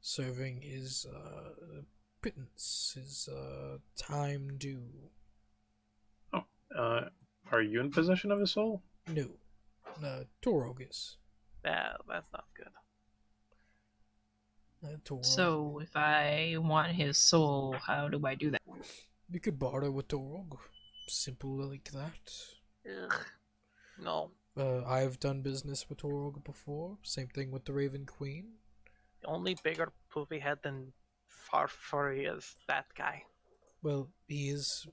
serving his pittance, his time due. Oh, are you in possession of his soul? No, Torog is. Yeah, that's not good. Torog. So, if I want his soul, how do I do that? You could barter with Torog. Simple like that. Ugh. No. I've done business with Torog before. Same thing with the Raven Queen. The only bigger poopy head than Farfury is that guy. Well, he is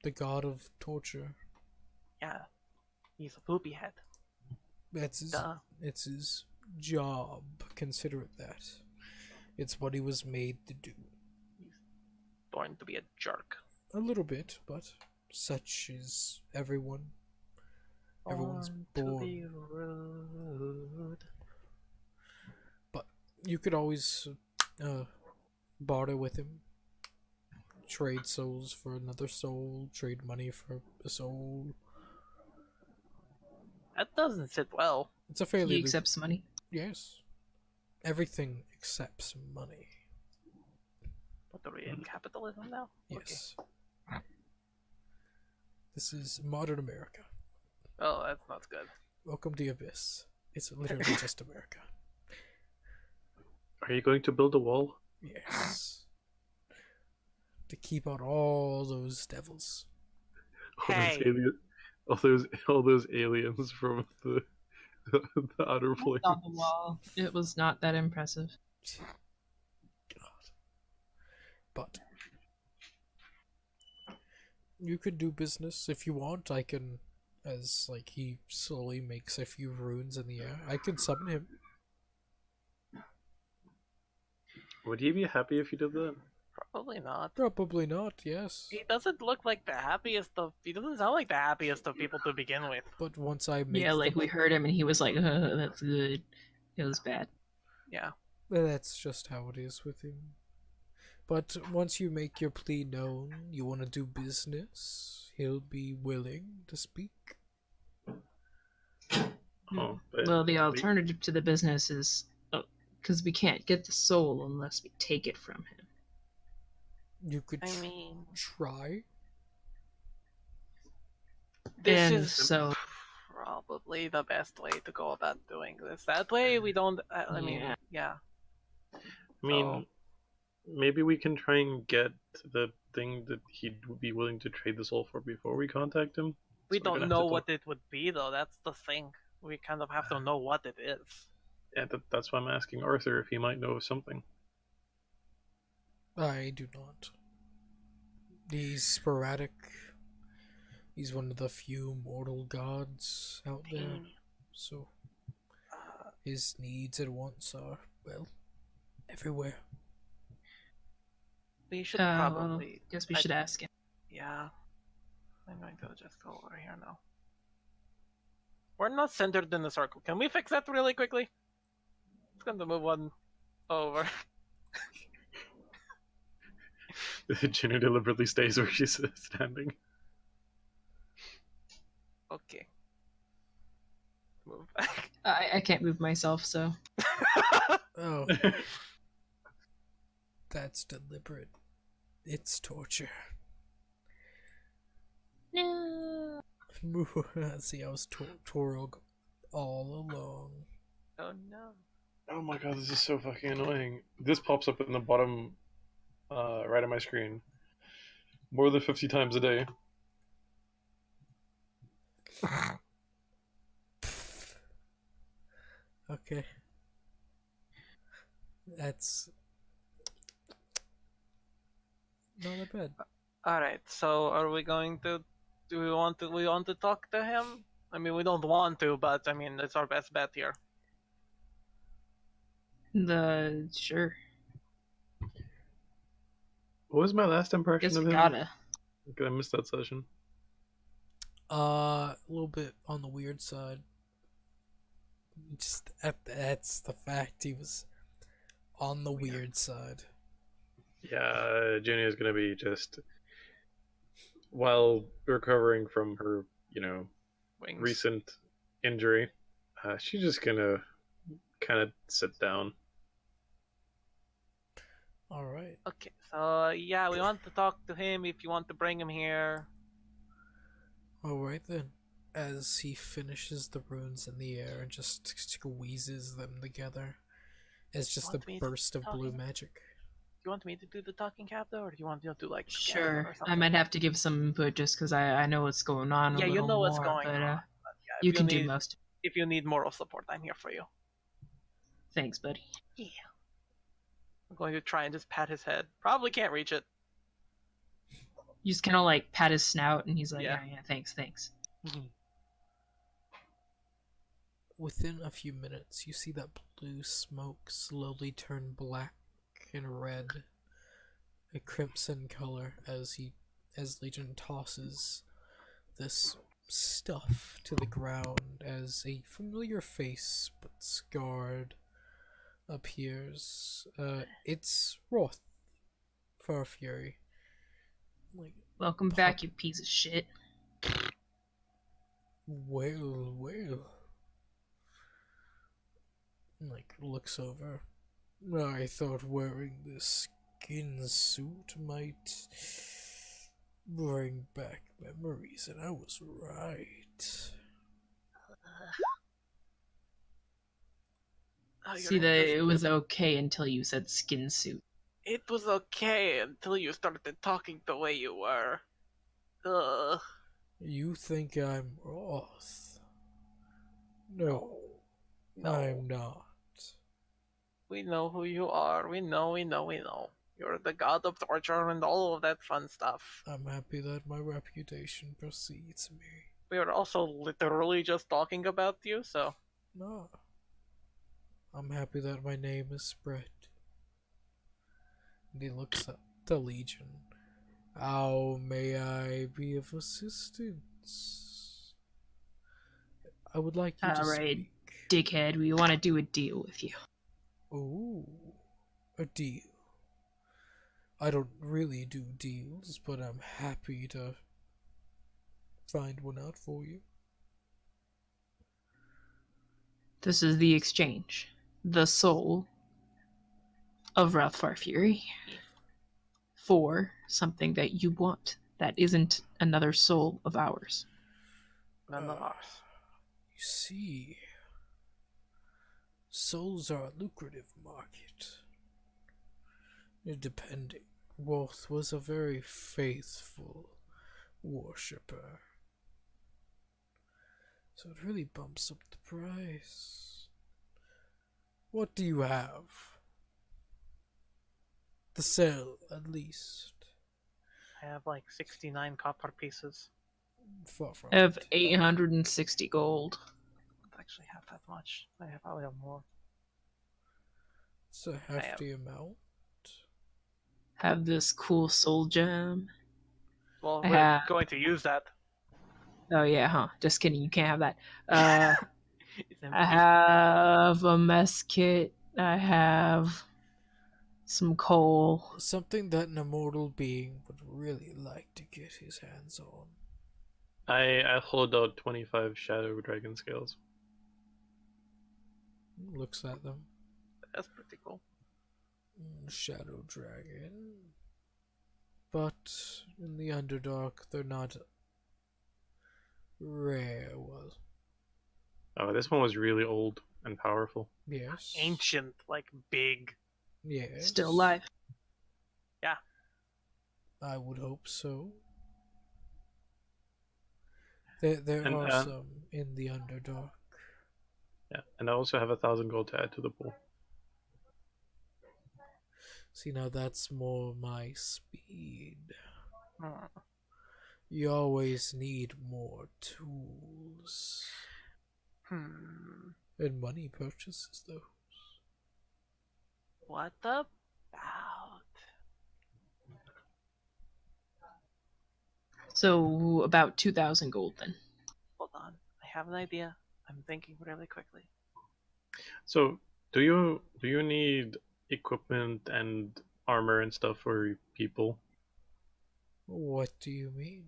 the god of torture. Yeah. He's a poopy head. It's his job. Consider it that. It's what he was made to do. He's born to be a jerk. A little bit, but such is everyone. Everyone's born. To be rude. But you could always barter with him. Trade souls for another soul. Trade money for a soul. That doesn't sit well. It's a fairly... He accepts money. Yes. Everything accepts money. What are we in capitalism now? Yes. Okay. This is modern America. Oh, that's not good. Welcome to Abyss. It's literally just America. Are you going to build a wall? Yes. To keep out all those devils. Hey. All those aliens from the outer plane. On the wall. It was not that impressive. God. But you could do business if you want. I can, as like he slowly makes a few runes in the air. I can summon him. Would he be happy if you did that? Probably not. Probably not. Yes. He doesn't look like the happiest of. He doesn't sound like the happiest of people to begin with. But once I make Yeah, like we heard him and he was like, that's good. It was bad. Yeah. that's just how it is with him. But once you make your plea known, you want to do business, he'll be willing to speak. Oh, but Well, the alternative to the business is because we can't get the soul unless we take it from him. You could I mean, try. this And is so, probably the best way to go about doing this. That way, we don't. I mean, Yeah. yeah. I mean, maybe we can try and get the thing that he'd be willing to trade the soul for before we contact him. We So we're don't gonna have know to what talk- it would be, though. That's the thing. We kind of have to know what it is. Yeah, that's why I'm asking Arthur if he might know of something. I do not. He's sporadic. He's one of the few mortal gods out there. So his needs and wants are, well, everywhere. We should well, probably. guess we should ask him. Yeah. I'm going to just go over here now. We're not centered in the circle. Can we fix that really quickly? It's going to move one over. Ginny deliberately stays where she's standing. Okay. Move back. I can't move myself, so. Oh, that's deliberate. It's torture. No. See, I was Torog all along. Oh no. Oh my god, this is so fucking annoying. This pops up in the bottom right on my screen more than 50 times a day. Okay. That's not that bad. Alright, so are we going to. Do we want to talk to him? I mean, we don't want to, but I mean, it's our best bet here. Sure. What was my last impression Guess of we him? gotta. I missed that session. A little bit on the weird side. Just that's the fact. He was on the weird side. Yeah, Ginny is gonna be just while recovering from her, Wings. recent injury. She's just gonna kind of sit down. All right. Okay, so yeah, we want to talk to him if you want to bring him here. All right then. As he finishes the runes in the air and just squeezes them together, it's just a Want me to burst of talk blue him? magic. Do you want me to do the talking cap though, or do you want to do like scan Sure. or I something? might have to give some input just because I know what's going on. Yeah, a you little know what's more, going but, on. But yeah, if you can need, do most. If you need moral support, I'm here for you. Thanks, buddy. Yeah. I'm going to try and just pat his head. Probably can't reach it. You just kind of like pat his snout, and he's like, Yeah. yeah, thanks. Within a few minutes, you see that blue smoke slowly turn black and red, a crimson color, as Legion tosses this stuff to the ground as a familiar face, but scarred, appears. It's Roth Farfury. Like, Welcome back, you piece of shit. well. Like, looks over. I thought wearing this skin suit might bring back memories, and I was right. Oh, See you're that it interested. was okay until you said skin suit. It was okay until you started talking the way you were. Ugh. You think I'm Roth? No, No. I'm not. We know who you are. We know. You're the god of torture and all of that fun stuff. I'm happy that my reputation precedes me. We were also literally just talking about you, so. No. I'm happy that my name is spread. And he looks at the Legion. How may I be of assistance? I would like you to Alright, speak. dickhead, we want to do a deal with you. Ooh, a deal. I don't really do deals, but I'm happy to find one out for you. This is the exchange. The soul of Wrathfar Fury for something that you want that isn't another soul of ours. None of ours. You see, souls are a lucrative market. Depending. Wolf was a very faithful worshipper. So it really bumps up the price. What do you have? The sale, at least. I have like 69 copper pieces. Far from I have it. 860 gold. I don't actually have that much. I probably have more. It's a hefty amount. Have this cool soul gem. Well, I we're have- going to use that. Oh yeah, huh? Just kidding, you can't have that. It's empty. I have a mess kit. I have some coal. Something that an immortal being would really like to get his hands on. I hold out 25 Shadow Dragon scales. Looks at them. That's pretty cool. Shadow Dragon. But in the Underdark, they're not rare. Well, Oh, this one was really old and powerful. yes. Ancient, like big. Yes. Still alive. I would hope so. There And, are some in the Underdark. Yeah, and I also have 1,000 gold to add to the pool. See, now that's more my speed. Hmm. You always need more tools. And money purchases those. What about? So about 2,000 gold then. Hold on. I have an idea. I'm thinking really quickly. So, do you need equipment and armor and stuff for people? What do you mean?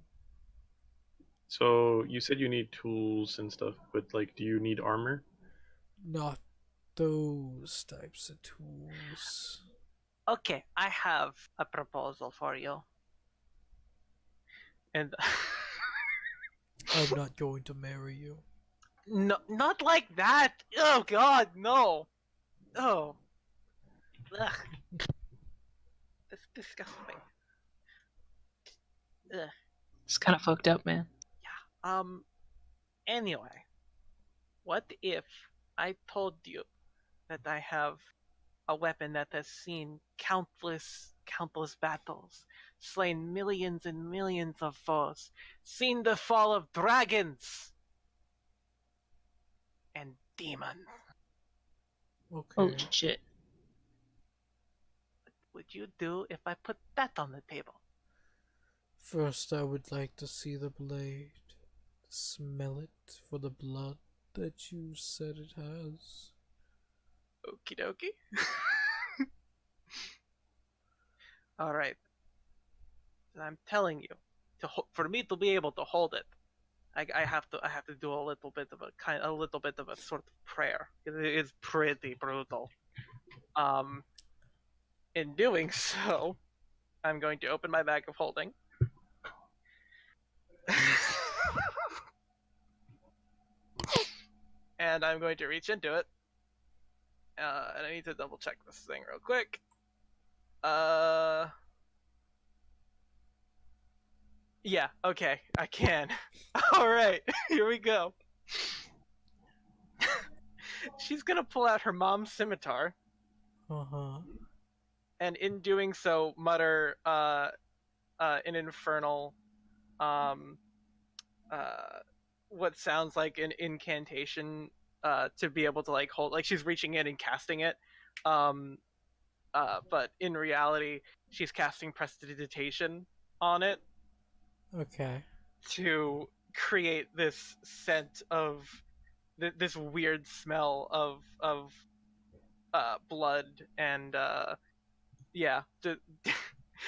So, you said you need tools and stuff, but like, do you need armor? Not those types of tools. Okay, I have a proposal for you. And I'm not going to marry you. no, not like that. Oh God, no. Oh. Ugh. That's disgusting. Ugh. It's kind of fucked up, man. Anyway, what if I told you that I have a weapon that has seen countless battles, slain millions and millions of foes, seen the fall of dragons and demons? Okay. Holy shit. What would you do if I put that on the table? First, I would like to see the blade. Smell it for the blood that you said it has. Okie dokie. All right. I'm telling you, for me to be able to hold it, I have to do a little bit of a sort of prayer. It is pretty brutal. In doing so, I'm going to open my bag of holding. And I'm going to reach into it. And I need to double check this thing real quick. Yeah, okay, I can. Alright, here we go. She's gonna pull out her mom's scimitar, Uh-huh. and in doing so, mutter an infernal, um, what sounds like an incantation, to be able to like hold, like she's reaching in and casting it, but in reality, she's casting prestidigitation on it Okay. to create this scent of this weird smell of blood and yeah.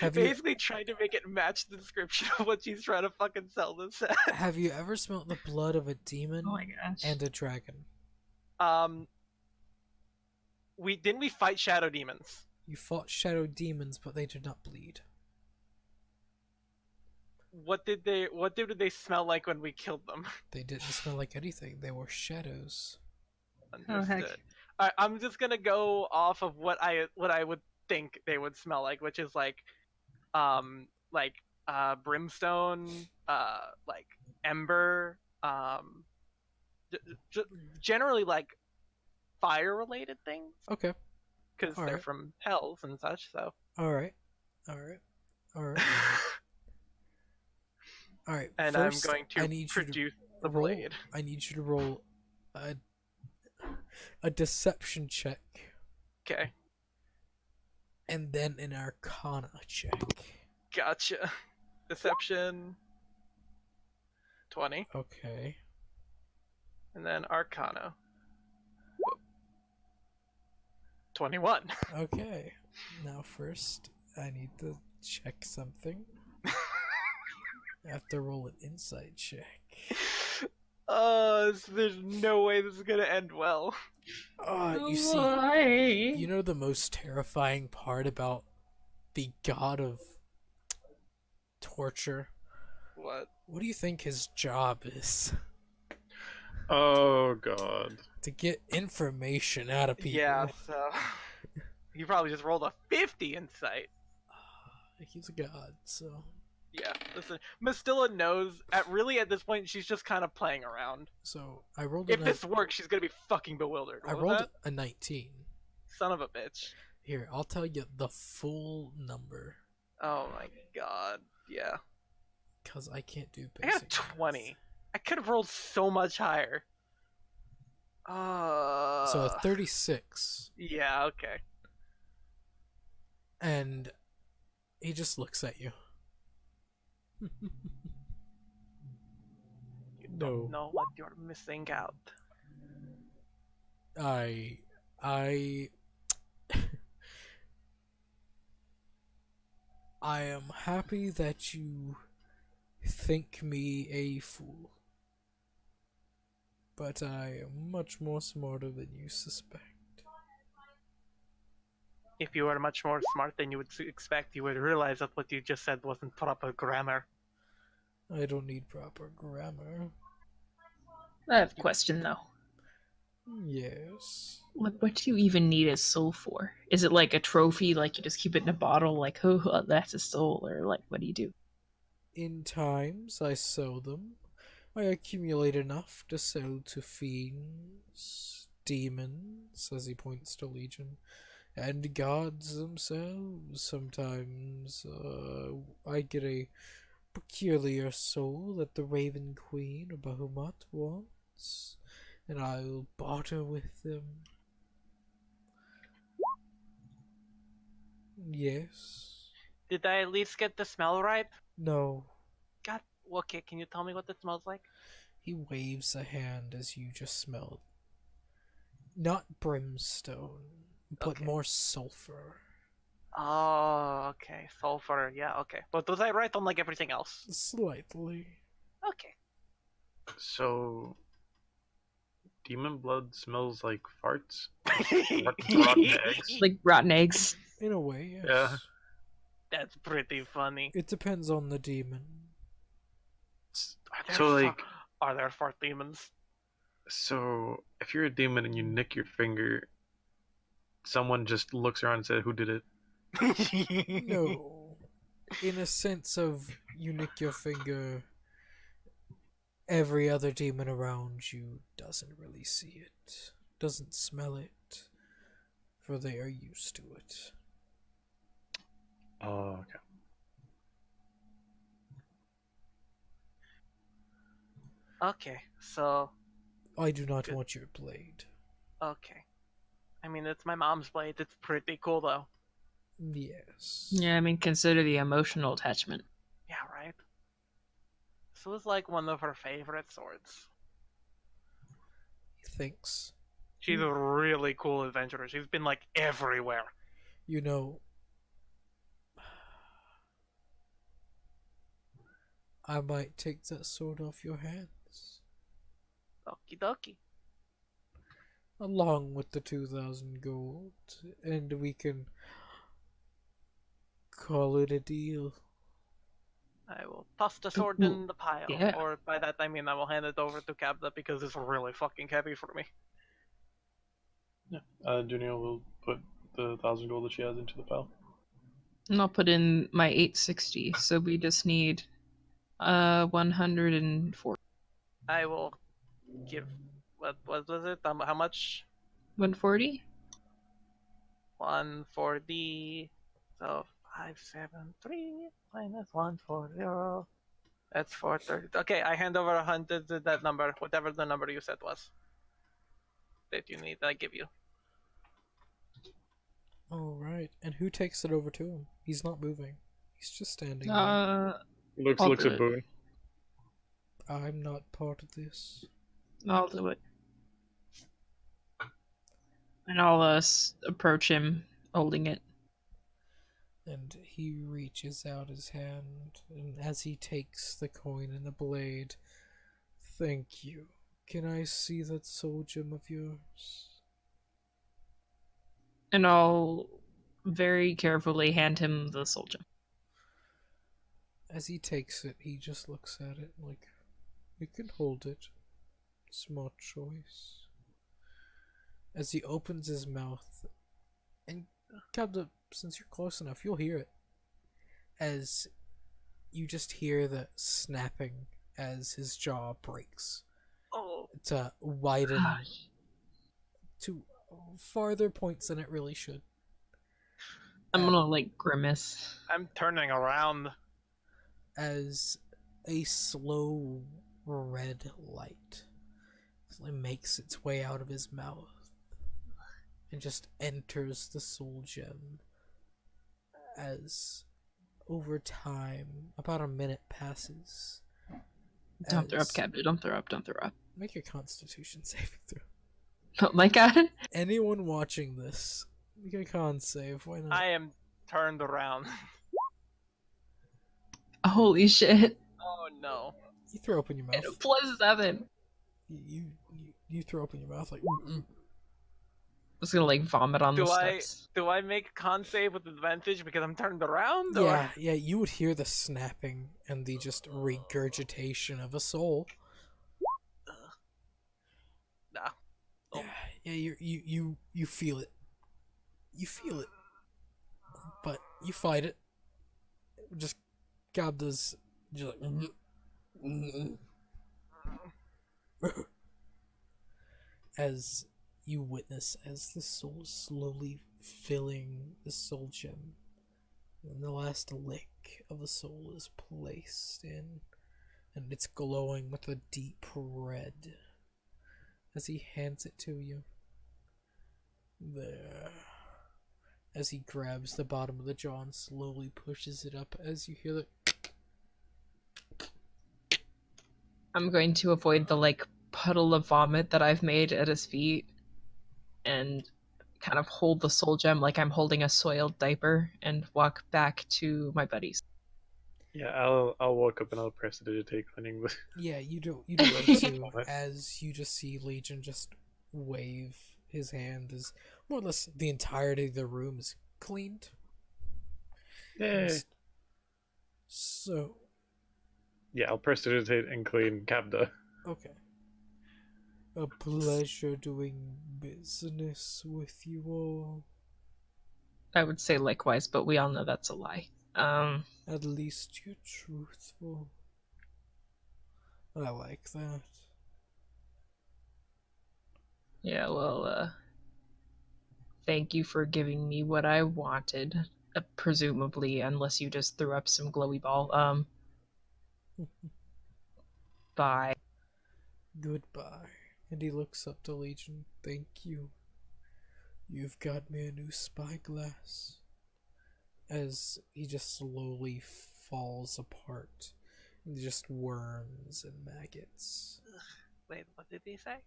Have you Basically trying to make it match the description of what she's trying to fucking sell this at. have you ever smelt the blood of a demon Oh my gosh. and a dragon? We fight shadow demons. You fought shadow demons, but they did not bleed. What did they smell like when we killed them? They didn't smell like anything. They were shadows. Oh, heck. Understood. I'm just gonna go off of what I would think they would smell like, which is like brimstone, like ember, generally like fire related things, Okay. because All they're right. from hells and such. So All right. All right. All right. All right. and First, I'm going I to need you produce the roll. blade. I need you to roll a deception check Okay, and then an arcana check. gotcha. Deception 20, Okay. and then Arcana 21. Okay. Now first, I need to check something. I have to roll an insight check. There's no way this is gonna end well. You see, Why? you know the most terrifying part about the god of torture? What? What do you think his job is? Oh god. To get information out of people. Yeah, so he probably just rolled a 50 insight. He's a god, so. Yeah, listen, Mastilla knows at this point she's just kind of playing around. So I rolled If this works, she's gonna be fucking bewildered. I What was rolled that? a 19. Son of a bitch. Here, I'll tell you the full number. Oh my god. Yeah. Because I can't do I basic. got 20. I could have rolled so much higher. So a 36. Yeah, okay. And he just looks at you. You No. don't know what you're missing out. I I am happy that you think me a fool. But I am much more smarter than you suspect. If you were much more smart than you would expect, you would realize that what you just said wasn't proper grammar. I don't need proper grammar. I have a question though. Yes. Like, what do you even need a soul for? Is it like a trophy, like you just keep it in a bottle, like, oh, that's a soul, or like, what do you do? In times I sell them. I accumulate enough to sell to fiends, demons, as he points to Legion, and gods themselves. Sometimes I get a peculiar soul that the Raven Queen or Bahamut wants, and I'll barter with them. Yes. Did I at least get the smell right? No. God, okay, can you tell me what it smells like? He waves a hand as you just smell. Not brimstone, but Okay. more sulfur. Oh, okay. Sulfur, yeah, okay. But was I right on like everything else? Slightly. Okay. So, demon blood smells like farts? Rotten eggs? Like rotten eggs? In a way, yes. Yeah. That's pretty funny. It depends on the demon. So, like, Are there fart demons? so if you're a demon and you nick your finger, someone just looks around and says, "Who did it?" No. In a sense of you nick your finger, every other demon around you doesn't really see it, doesn't smell it, for they are used to it. Oh, okay. Okay, so I do not Good. want your blade. okay. I mean, it's my mom's blade. It's pretty cool though. Yes. Yeah, I mean, consider the emotional attachment. Yeah, right. This was like one of her favorite swords. He thinks. She's a really cool adventurer. She's been like everywhere. You know, I might take that sword off your hands, Okie dokie. along with the 2,000 gold, and we can call it a deal. I will toss the sword Ooh, in the pile. yeah. Or by that I mean I will hand it over to Kabda because it's really fucking heavy for me. Yeah. Junia will put the 1,000 gold that she has into the pile. And I'll put in my 860, so we just need 104. I will give what was it? How much? 140? 140. So 573 minus 140. That's 430. Okay, I hand over 100 to that number, whatever the number you said was. That you need, I give you. Alright, and who takes it over to him? He's not moving. He's just standing there. I'll Looks do at it. Boone. I'm not part of this. I'll do it. And I'll approach him holding it. And he reaches out his hand, and as he takes the coin and the blade, thank you. Can I see that soul gem of yours? And I'll very carefully hand him the soul gem. As he takes it, he just looks at it like, you can hold it. Smart choice. As he opens his mouth, and Kabda, since you're close enough, you'll hear it. As you just hear the snapping as his jaw breaks Oh, to widen to farther points than it really should. I'm gonna like grimace. I'm turning around. As a slow red light makes its way out of his mouth and just enters the soul gem. As over time, about a minute passes. Don't throw up, as- Captain. Don't throw up. Don't throw up. Make your Constitution saving throw. Oh my god. Anyone watching this, make a con save. Why not? I am turned around. Holy shit. Oh no. You throw open your mouth. +7. You throw open your mouth like. I was gonna like vomit on the steps. Do I make con save with advantage because I'm turned around? Or? Yeah, you would hear the snapping and the just regurgitation of a soul. Nah. Oh. Yeah, you feel it. You feel it. But you fight it. Just God does just like as you witness as the soul is slowly filling the soul gem. And the last lick of the soul is placed in, and it's glowing with a deep red as he hands it to you. There. As he grabs the bottom of the jaw and slowly pushes it up, as you hear the. I'm going to avoid the like puddle of vomit that I've made at his feet and kind of hold the soul gem like I'm holding a soiled diaper and walk back to my buddies. Yeah, I'll walk up and I'll press it to take cleaning. Yeah, you do it too, as you just see Legion just wave his hand as more or less the entirety of the room is cleaned. Yeah. So, Yeah, I'll prestidigitate and clean Kabda. okay. A pleasure doing business with you all. I would say likewise, but we all know that's a lie. At least you're truthful. I like that. Yeah, well, thank you for giving me what I wanted, presumably, unless you just threw up some glowy ball. Bye. Goodbye. And he looks up to Legion. Thank you. You've got me a new spyglass. As he just slowly falls apart. And just worms and maggots. Wait, what did he say?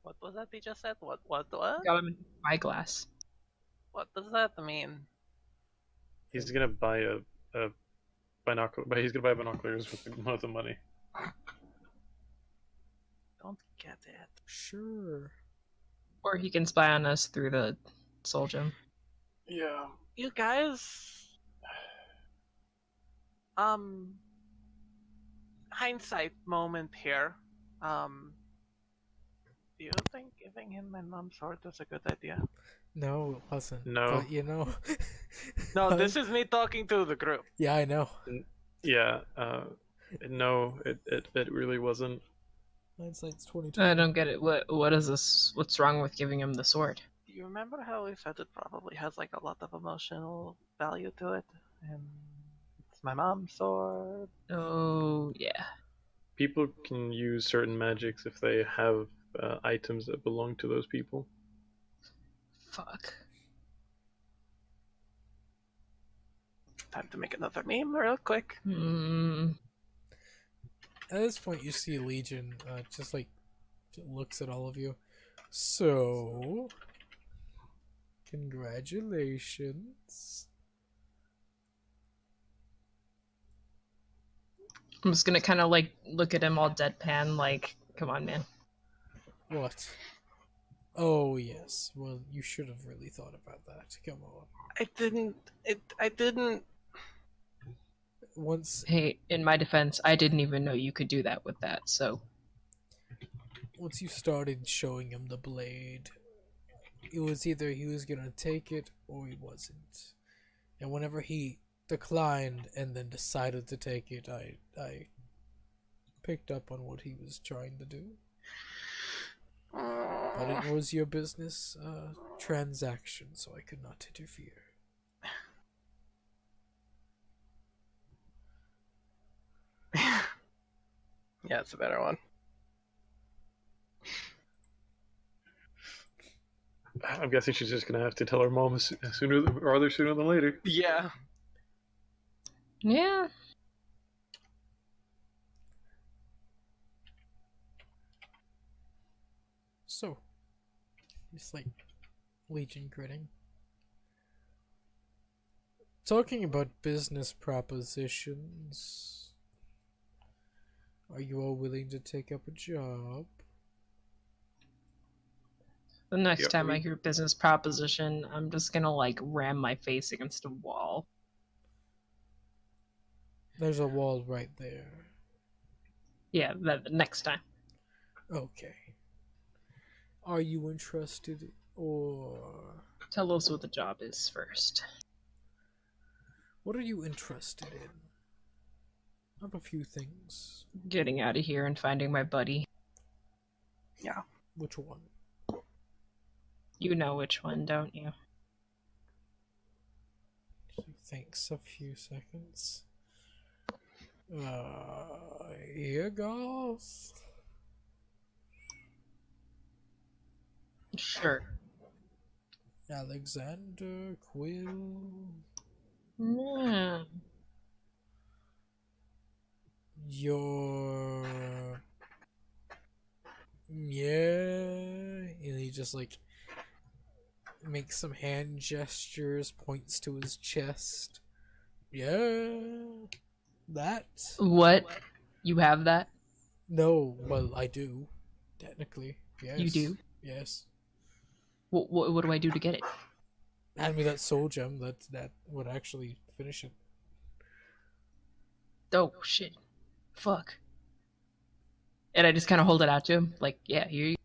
What was that he just said? What? Got him a spyglass. What does that mean? He's gonna buy a binocular, but he's gonna buy binoculars with the money. Don't get it. Sure. Or he can spy on us through the soul gem. Yeah. You guys, hindsight moment here. Do you think giving him my mom's sword was a good idea? No, it wasn't. No. But you know. No, this is me talking to the group. Yeah, I know. Yeah. No, it really wasn't. Hindsight's 2020. I don't get it. What is this? What's wrong with giving him the sword? Do you remember how we said it probably has like a lot of emotional value to it? And it's my mom's sword. Oh, yeah. People can use certain magics if they have items that belong to those people. Fuck. Time to make another meme real quick. At this point, you see Legion just like looks at all of you. So, congratulations. I'm just gonna kind of like look at him all deadpan, like, come on, man. What? Oh, yes. Well, you should have really thought about that. Come on. I didn't. Once Hey, in my defense, I didn't even know you could do that with that, so. you started showing him the blade, it was either he was gonna take it or he wasn't. And whenever he declined and then decided to take it, I picked up on what he was trying to do. But it was your business transaction, so I could not interfere. Yeah, it's a better one. I'm guessing she's just gonna have to tell her mom sooner than later. Yeah. Yeah. So, just like Legion grinning. Talking about business propositions, are you all willing to take up a job? The next Yep. time I hear business proposition, I'm just gonna like ram my face against a wall. There's a wall right there. Yeah, the next time. Okay. Are you interested, or Tell us what the job is first. what are you interested in? I have a few things. Getting out of here and finding my buddy. Which one? You know which one, don't you? She thinks a few seconds. Here goes. Sure. Alexander Quill. Hmm. Your and he just like makes some hand gestures, points to his chest. Yeah, that. What? You have that? No, well, I do, technically. Yes. You do? Yes. What do I do to get it? Hand me that soul gem. That would actually finish it. Oh shit! Fuck. And I just kind of hold it out to him, like, yeah, here you.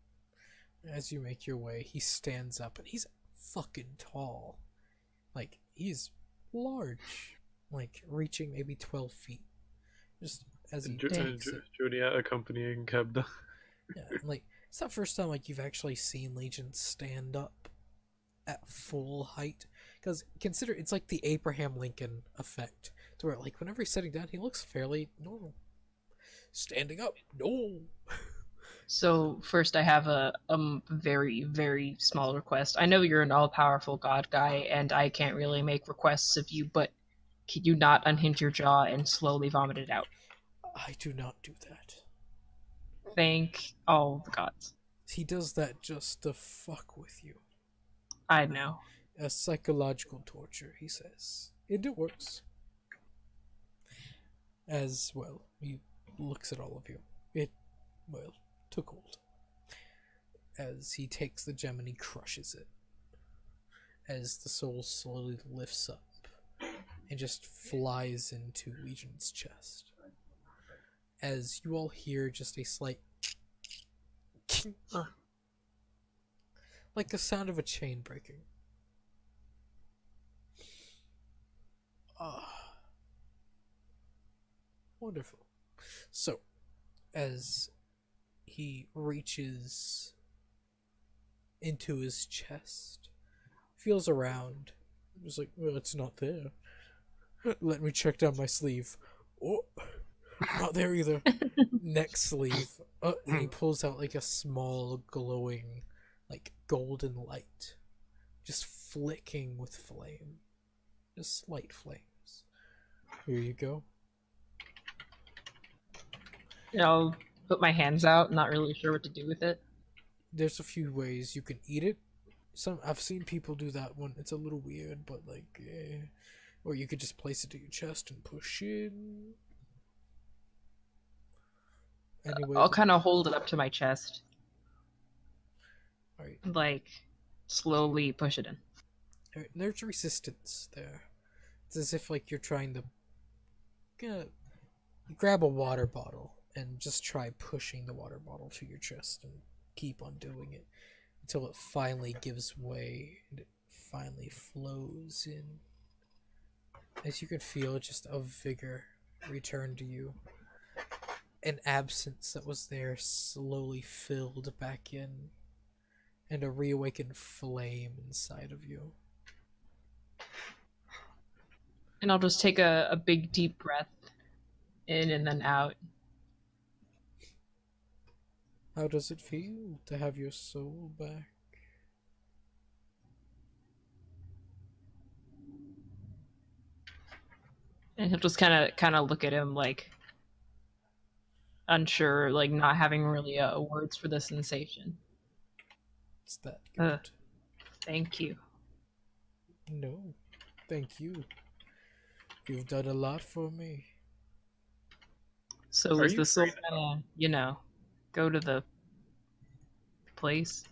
As you make your way, he stands up, and he's fucking tall. Like, he's large, like reaching maybe 12 feet. Just as he takes it. Junia accompanying Kebda. Yeah, like, it's the first time like you've actually seen Legion stand up at full height. Because consider it's like the Abraham Lincoln effect, to where like whenever he's sitting down, he looks fairly normal. Standing up, no. So first, I have a very very small request. I know you're an all-powerful god guy, and I can't really make requests of you, but can you not unhinge your jaw and slowly vomit it out? I do not do that. Thank all the gods. He does that just to fuck with you. I know. A psychological torture, he says. And it works. As well, he looks at all of you. It, well, took hold. As he takes the gem and he crushes it. As the soul slowly lifts up and just flies into Legion's chest. As you all hear just a slight like the sound of a chain breaking. Wonderful. So, as he reaches into his chest, feels around, just like, well, it's not there. Let me check down my sleeve. Oh, not there either. Next sleeve. And he pulls out like a small glowing, like golden light, just flicking with flame. Just slight flames. Here you go. I'll put my hands out, not really sure what to do with it. There's a few ways you can eat it. I've seen people do that one. It's a little weird, but like, or you could just place it to your chest and push in. Anyway, I'll kind of hold it up to my chest. Alright. Like, slowly push it in. Alright, there's resistance there. It's as if like you're trying to grab a water bottle and just try pushing the water bottle to your chest and keep on doing it until it finally gives way and it finally flows in. As you can feel just a vigor return to you. An absence that was there slowly filled back in, and a reawakened flame inside of you. And I'll just take a big deep breath in and then out. How does it feel to have your soul back? And he'll just kind of look at him like unsure, like not having really words for the sensation. It's that good. Thank you. No, thank you. You've done a lot for me. So is the soul gonna, go to the place?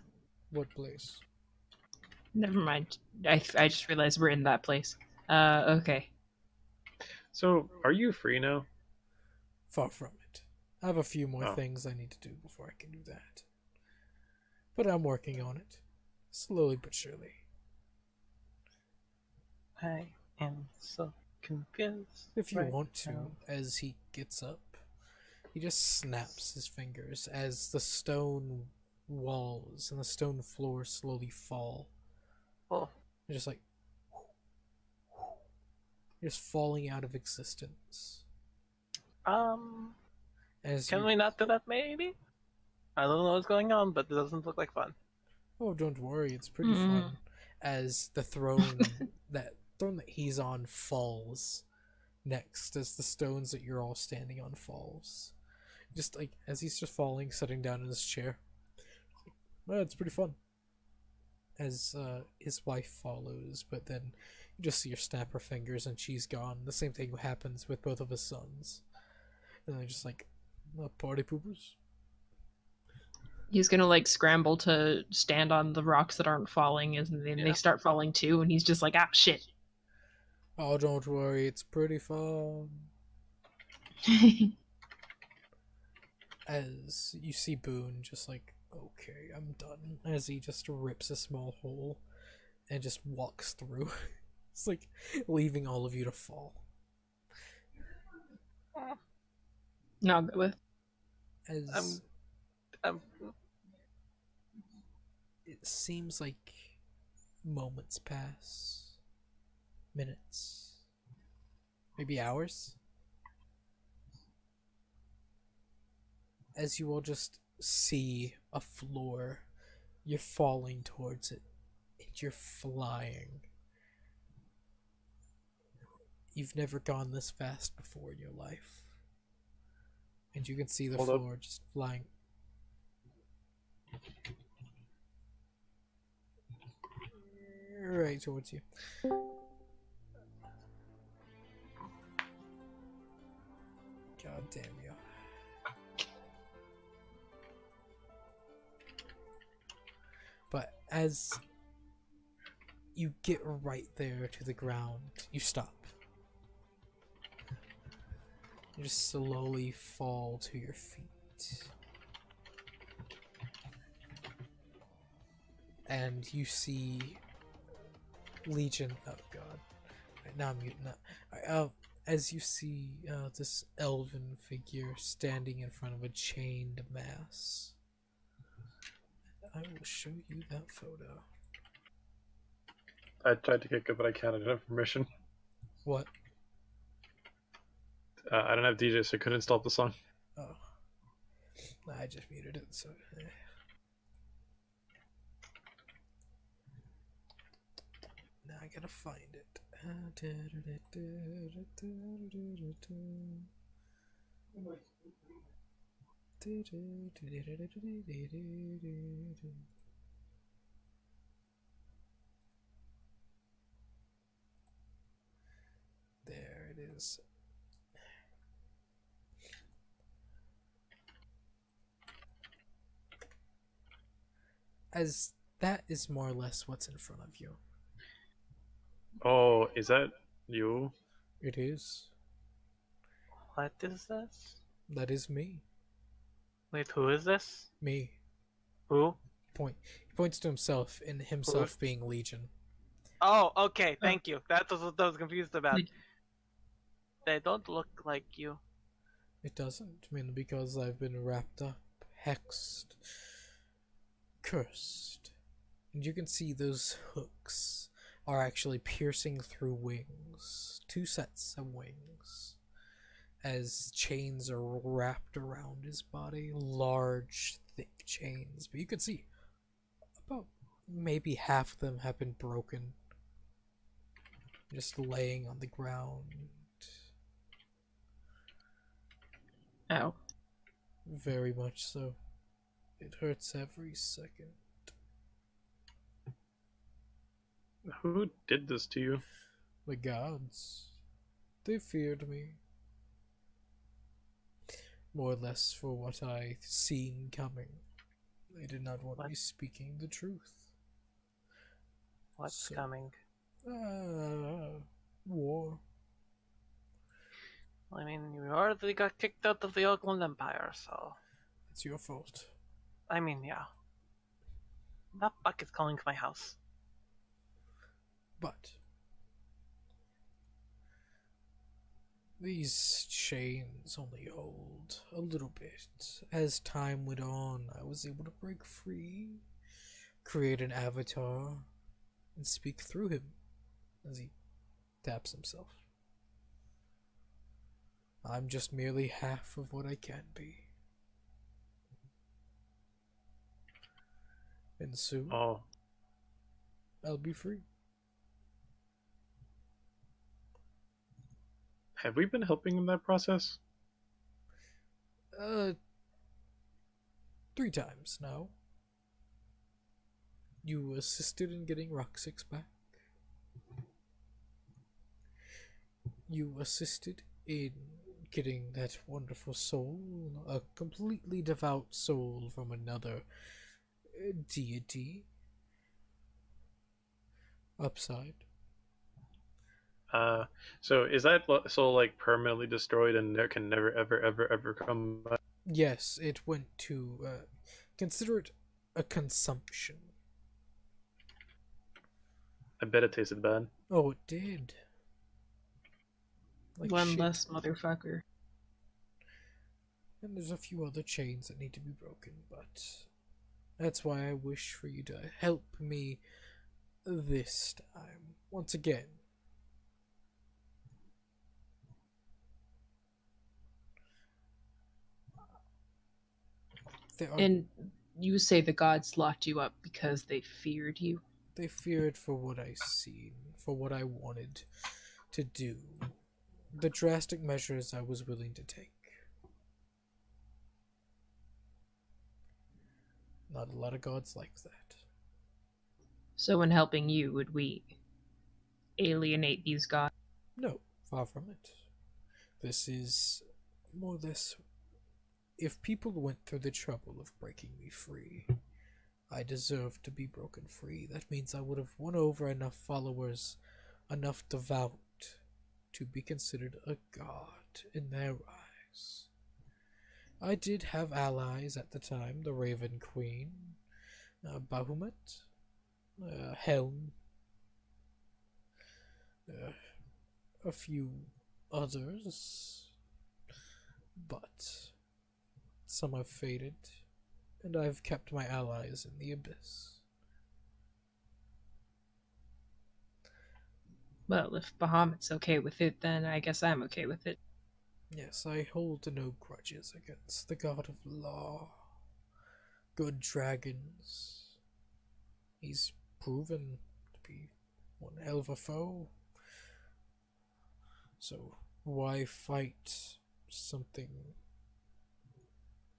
What place? Never mind. I just realized we're in that place. Okay. So, are you free now? Far from it. I have a few more things I need to do before I can do that. But I'm working on it. Slowly but surely. I am so confused. If you right want to, now. as he gets up, he just snaps his fingers as the stone walls and the stone floor slowly fall. Oh. They're just like just falling out of existence. Can we not do that maybe? I don't know what's going on, but it doesn't look like fun. Oh, don't worry, it's pretty fun. As the throne that he's on falls next, as the stones that you're all standing on falls. Just like as he's just falling, sitting down in his chair. Well, it's pretty fun. As his wife follows, but then you just see her snap her fingers and she's gone. The same thing happens with both of his sons. And they're just like, party poopers. He's gonna like scramble to stand on the rocks that aren't falling, and then they start falling too, and he's just like, ah, shit. Oh, don't worry, it's pretty fun. As you see Boone just like, okay, I'm done. As he just rips a small hole and just walks through. It's like leaving all of you to fall. No, I'll go with. As Um, it seems like moments pass, minutes, maybe hours, as you all just see a floor. You're falling towards it, and you're flying. You've never gone this fast before in your life. And you can see the Hold up. floor just flying. Right towards you. God damn you. But as you get right there to the ground, you stop. You just slowly fall to your feet. And you see Legion. Oh god. Right, now I'm muting that. As you see this elven figure standing in front of a chained mass. I will show you that photo. I tried to kick it, but I can't. I didn't have permission. What? I don't have DJ, so I couldn't stop the song. Oh. Nah, I just muted it, so... Now I gotta find it. There it is. As that is more or less what's in front of you. Oh, is that you? It is. what is this? That is me. Wait, who is this? Me. Who? He points to himself, and himself being Legion. Oh, okay, thank you. That was what I was confused about. Like- They don't look like you. It doesn't, mainly because I've been wrapped up, hexed, cursed. And you can see those hooks are actually piercing through wings. 2 sets of wings. As chains are wrapped around his body. Large, thick chains. But you can see about maybe half of them have been broken. Just laying on the ground. Ow. Very much so. It hurts every second. Who did this to you? The gods. They feared me. More or less for what I seen coming. They did not want me speaking the truth. What's So- coming? War. I mean, you already got kicked out of the Oakland Empire, so... It's your fault. I mean, yeah. That buck is calling my house. But these chains only hold a little bit. As time went on, I was able to break free, create an avatar, and speak through him as he taps himself. I'm just merely half of what I can be. And soon, Oh, I'll be free. have we been helping in that process? 3 times now. You assisted in getting Roxix back. You assisted in getting that wonderful soul, a completely devout soul from another deity. Upside. So is that soul like permanently destroyed and there can never ever come back? Yes, it went to, consider it a consumption. I bet it tasted bad. Oh, it did. Like One shit. less motherfucker. And there's a few other chains that need to be broken, but that's why I wish for you to help me this time. Once again. And you say the gods locked you up because they feared you? They feared for what I seen, for what I wanted to do, the drastic measures I was willing to take. Not a lot of gods like that. So in helping you, would we alienate these gods? No, far from it. This is more or less, if people went through the trouble of breaking me free, I deserve to be broken free. That means I would have won over enough followers, enough devout, to be considered a god in their eyes. I did have allies at the time, the Raven Queen, Bahamut, Helm, a few others, but some have faded, and I've kept my allies in the abyss. Well, if Bahamut's okay with it, then I guess I'm okay with it. Yes, I hold no grudges against the god of law. Good dragons. He's proven to be one hell of a foe. So why fight something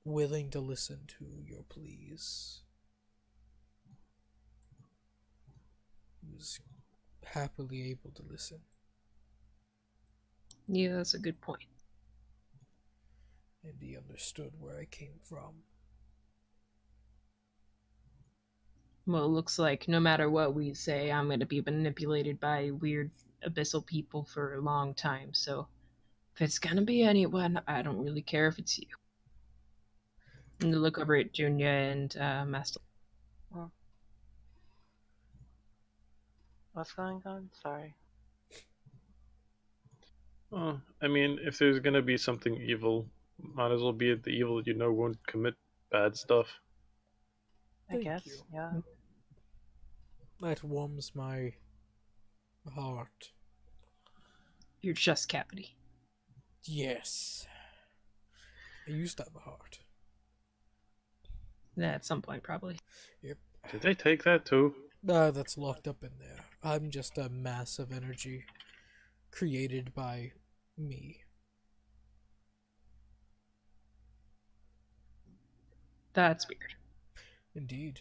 willing to listen to your pleas? Who's happily able to listen. Yeah, that's a good point. And he understood where I came from. Well, it looks like no matter what we say, I'm going to be manipulated by weird abyssal people for a long time, so if it's going to be anyone, I don't really care if it's you. And to look over at Junya and Master. What's going on? Sorry. Oh, I mean, if there's gonna be something evil, might as well be the evil you know won't commit bad stuff. I Thank guess, you. yeah. That warms my heart. Your chest cavity. Yes. I used to have a heart. Yeah, at some point, probably. Yep. Did they take that too? That's locked up in there. I'm just a mass of energy created by me. That's weird. Indeed.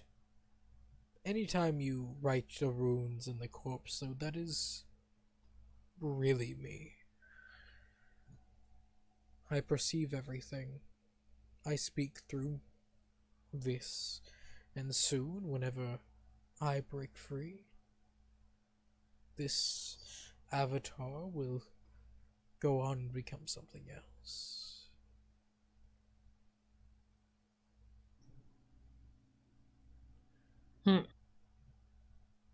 Anytime you write the runes in the corpse, though, that is really me. I perceive everything. I speak through this, and soon, whenever I break free, this avatar will go on and become something else.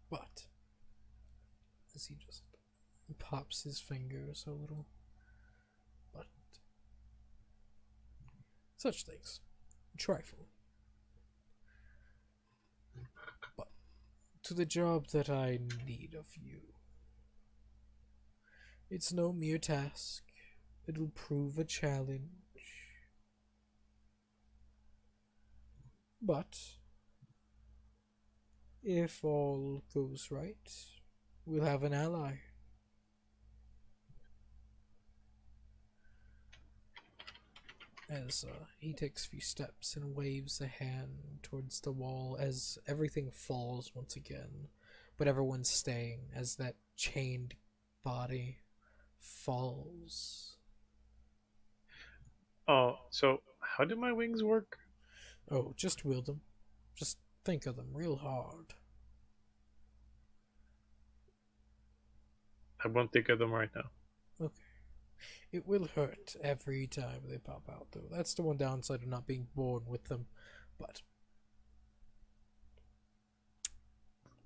But as he just pops his fingers a little, but such things, trifle. But to the job that I need of you, it's no mere task. It'll prove a challenge. But if all goes right, we'll have an ally. As he takes a few steps and waves a hand towards the wall as everything falls once again, but everyone's staying as that chained body falls. Oh, so how do my wings work? Oh, just wield them. Just think of them real hard. I won't think of them right now. Okay. It will hurt every time they pop out, though. That's the one downside of not being born with them. But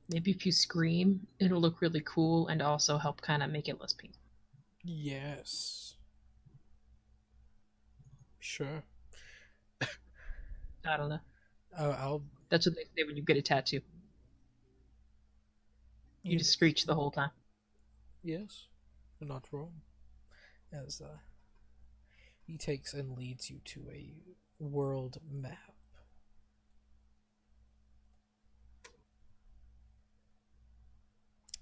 Maybe if you scream, it'll look really cool and also help kind of make it less painful. Yes. Sure. I don't know. I'll. That's what they say when you get a tattoo. You just screech the whole time. Yes, you're not wrong. As he takes and leads you to a world map.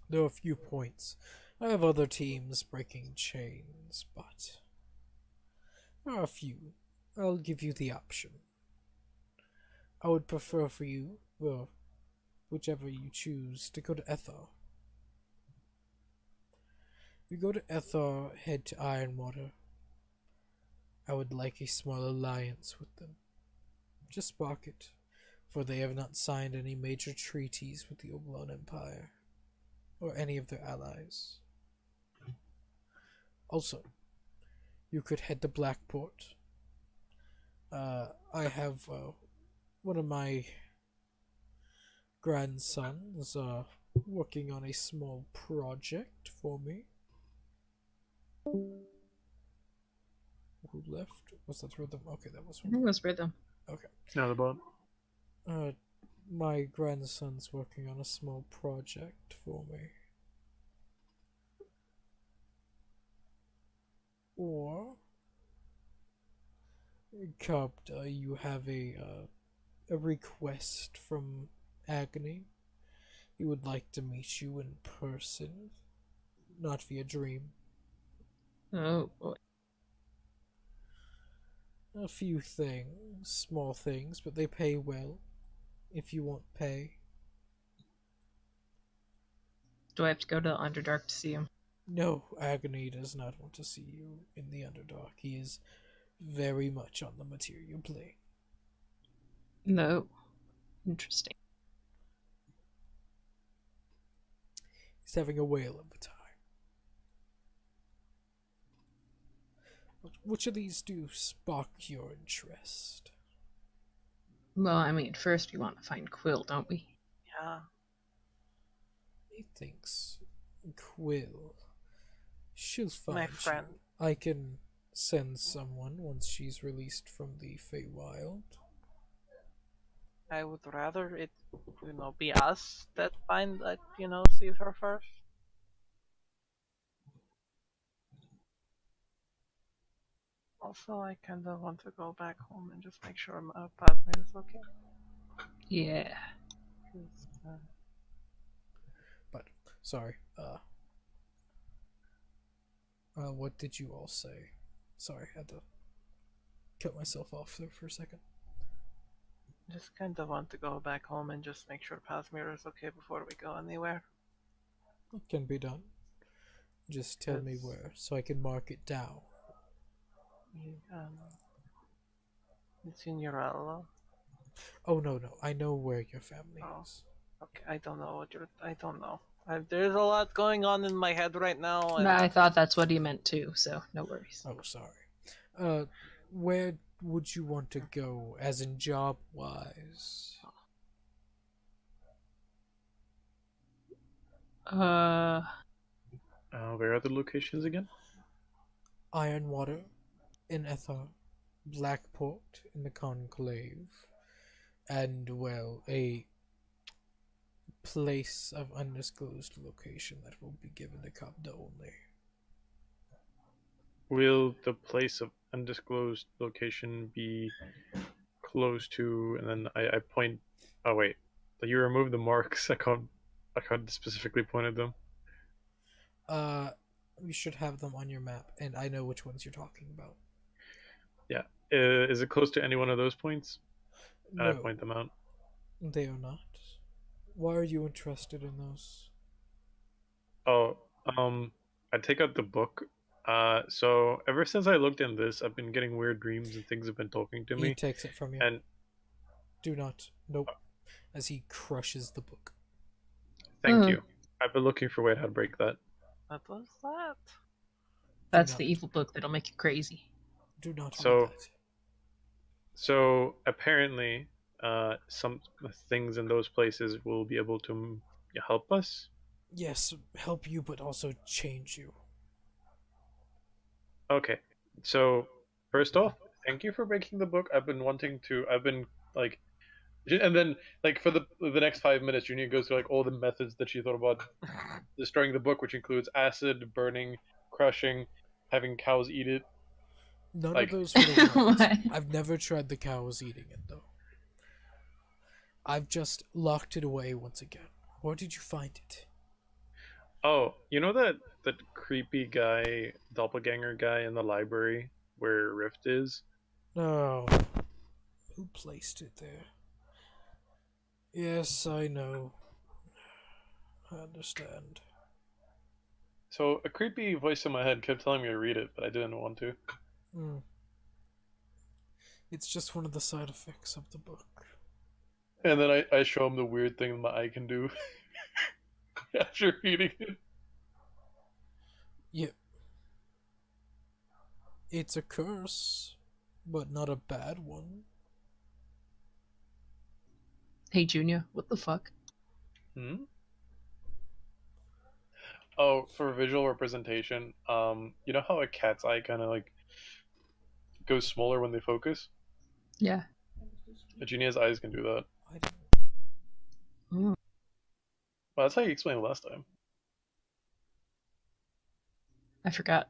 There are a few points. I have other teams breaking chains, but there are a few. I'll give you the option. I would prefer for you, well, whichever you choose, to go to Ethar. If you go to Ethar, head to Ironwater. I would like a small alliance with them. Just spark it, for they have not signed any major treaties with the Oblon Empire, or any of their allies. Also, you could head to Blackport. I have one of my grandsons working on a small project for me. Who left? Was that Rhythm? Okay, that was I think it was Rhythm. Okay. Now the bot. My grandson's working on a small project for me. Or, Kabda, you have a request from Agony. He would like to meet you in person, not via dream. Oh boy. A few things, small things, but they pay well. If you want pay. Do I have to go to the Underdark to see him? No, Agony does not want to see you in the Underdark. He is very much on the material plane. No. Interesting. He's having a whale of a time. Which of these do spark your interest? Well, I mean, first we want to find Quill, don't we? Yeah. He thinks Quill. She'll find My friend. you. I can send someone once she's released from the Feywild. I would rather it, be us that find that, sees her first. Also, I kinda want to go back home and just make sure my Padme is okay. Yeah. 'Cause, But, sorry, what did you all say? Sorry, I had to cut myself off there for a second. just kinda want to go back home and just make sure Pasmir is okay before we go anywhere. It can be done. Just tell me Yes. where, so I can mark it down. It's in Urella. Oh, no, I know where your family Oh. is. Okay, I don't know I don't know. There's a lot going on in my head right now. And I thought that's what he meant too, so no worries. Oh, sorry. Where would you want to go, as in job-wise? Where are the locations again? Ironwater in Ethar, Blackport in the Conclave, and, well, a place of undisclosed location that will be given to Kabda only. Will the place of undisclosed location be close to? And then I point. Oh wait, you remove the marks. I can't specifically point at them. You should have them on your map, and I know which ones you're talking about. Yeah. Is it close to any one of those points? No, I point them out. they are not. Why are you interested in those? Oh, I take out the book. So ever since I looked in this, I've been getting weird dreams and things have been talking to He me. takes it from you. And Do not. Nope. As he crushes the book. thank you. I've been looking for a way how to break that. what was that? That's not. the evil book that'll make you crazy. Do not So- read that. So apparently, some things in those places will be able to You help us? Yes, help you, but also change you. Okay. So, first off, thank you for making the book. I've been like, and then like for the next 5 minutes, Junia goes through like all the methods that she thought about destroying the book, which includes acid, burning, crushing, having cows eat it. None Like- of those would have worked. What? I've never tried the cows eating it, though. I've just locked it away once again. Where did you find it? Oh, you know that creepy guy, doppelganger guy in the library where Rift is? Oh, who placed it there? Yes, I know. I understand. So a creepy voice in my head kept telling me to read it, but I didn't want to. Hmm. It's just one of the side effects of the book. And then I show him the weird thing my eye can do after reading it. Yep. It's a curse, but not a bad one. Hey, Junior, what the fuck? Hmm? Oh, for visual representation, you know how a cat's eye kind of like goes smaller when they focus? Yeah. Junia's eyes can do that. I don't... Ooh. Well, that's how you explained it last time. I forgot.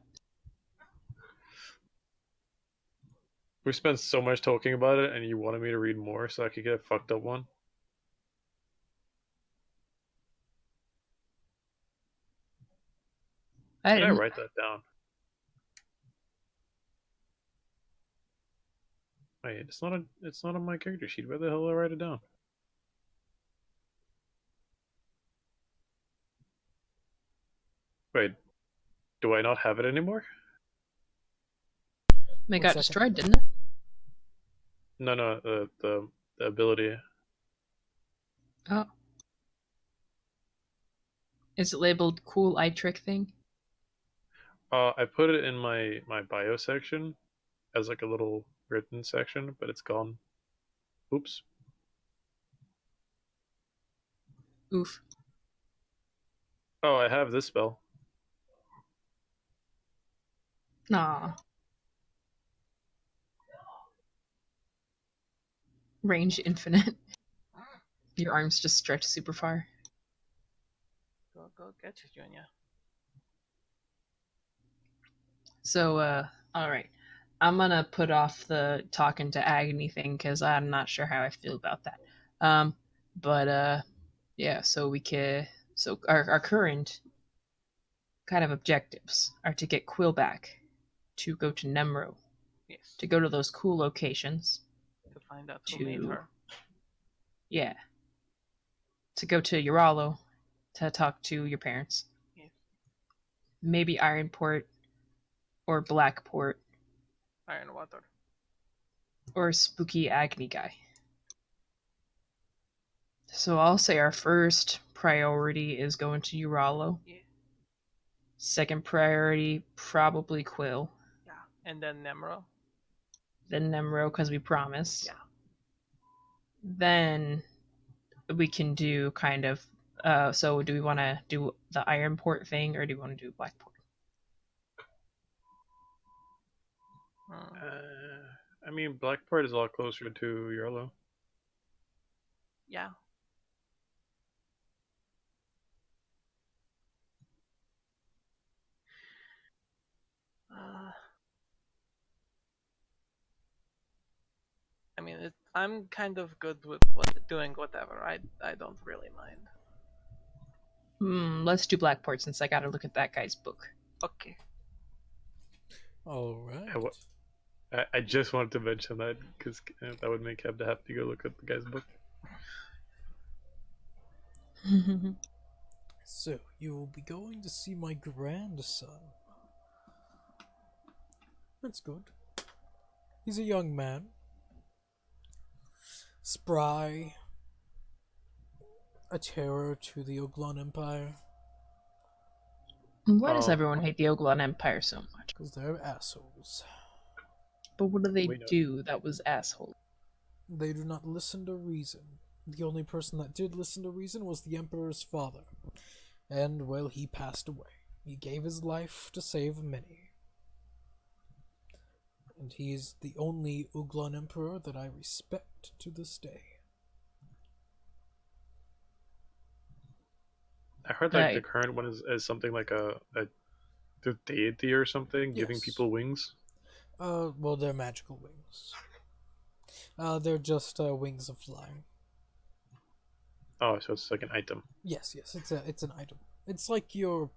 We spent so much talking about it, and you wanted me to read more so I could get a fucked up one. I Did I didn't. write that down? Wait, it's not on my character sheet. Where the hell did I write it down? Wait, do I not have it anymore? It 1 got second. destroyed, didn't it? No, the ability. Oh. Is it labeled cool eye trick thing? I put it in my bio section as like a little written section, but it's gone. Oops. Oof. Oh, I have this spell. Aw. Range infinite. Your arms just stretch super far. Go get you, Junior. So, alright. I'm gonna put off the talking to Agony thing because I'm not sure how I feel about that. Yeah, so we can. So, our current kind of objectives are to get Quill back, to go to Nemro, Yes. to go to those cool locations. To find out who made to- her. Yeah. To go to Uralo, to talk to your parents. Yes. Maybe Ironport, or Blackport, Iron water. or Spooky Agony guy. So I'll say our first priority is going to Uralo. Yeah. Second priority, probably Quill. Yeah. And then Nemro. Then Nemro, because we promised. Yeah. Then we can do kind of. So do we want to do the Ironport thing, or do we want to do Blackport? Hmm. I mean, Blackport is a lot closer to Yarlo. Yeah. I mean, I'm kind of good with doing whatever. I don't really mind. Let's do Blackport since I got to look at that guy's book. Okay. Alright. I just wanted to mention that because that would make Keb have to go look at the guy's book. So, you will be going to see my grandson. That's good. He's a young man. Spry. A terror to the Oglon Empire. Why does Oh. everyone hate the Oglon Empire so much? Because they're assholes. But what do they We know. do that was asshole? They do not listen to reason. The only person that did listen to reason was the Emperor's father. And, well, he passed away. He gave his life to save many. And he is the only Uglon Emperor that I respect to this day. I heard like the current one is something like the deity or something, giving Yes. people wings. Well, they're magical wings. They're just wings of flying. Oh, so it's like an item. Yes, it's an item. It's like your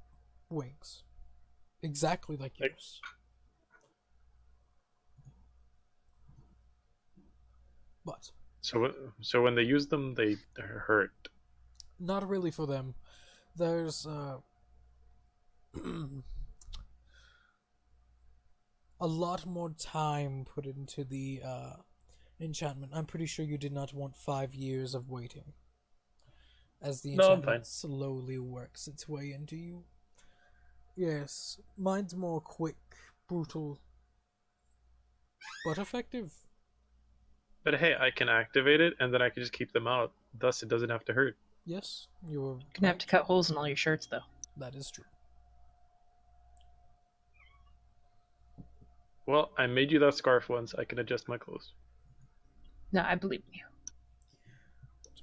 wings. Exactly like yours. But So when they use them, they hurt. not really for them. There's a lot more time put into the enchantment. I'm pretty sure you did not want 5 years of waiting. As the No, I'm enchantment fine. slowly works its way into you. Yes, mine's more quick, brutal, but effective. But hey, I can activate it, and then I can just keep them out. Thus, it doesn't have to hurt. Yes, you were Gonna have to cut holes in all your shirts, though. That is true. Well, I made you that scarf once. I can adjust my clothes. No, I believe in you.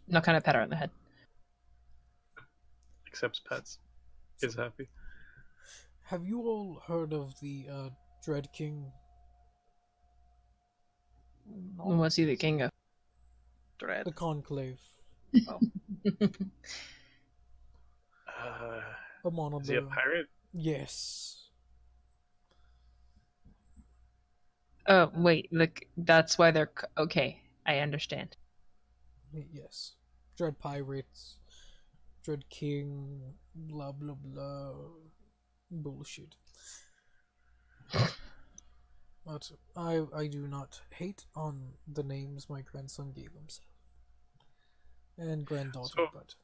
No kind of pat her on the head. Accepts pets. Is happy. Have you all heard of the Dread King? What's he the king of? Dread. The Conclave. Amon Is he a pirate? Yes. Oh, wait. That's why they're... Okay, I understand. Yes. Dread Pirates. Dread King. Blah blah blah. Bullshit. But I do not hate on the names my grandson gave himself. And granddaughter, So- but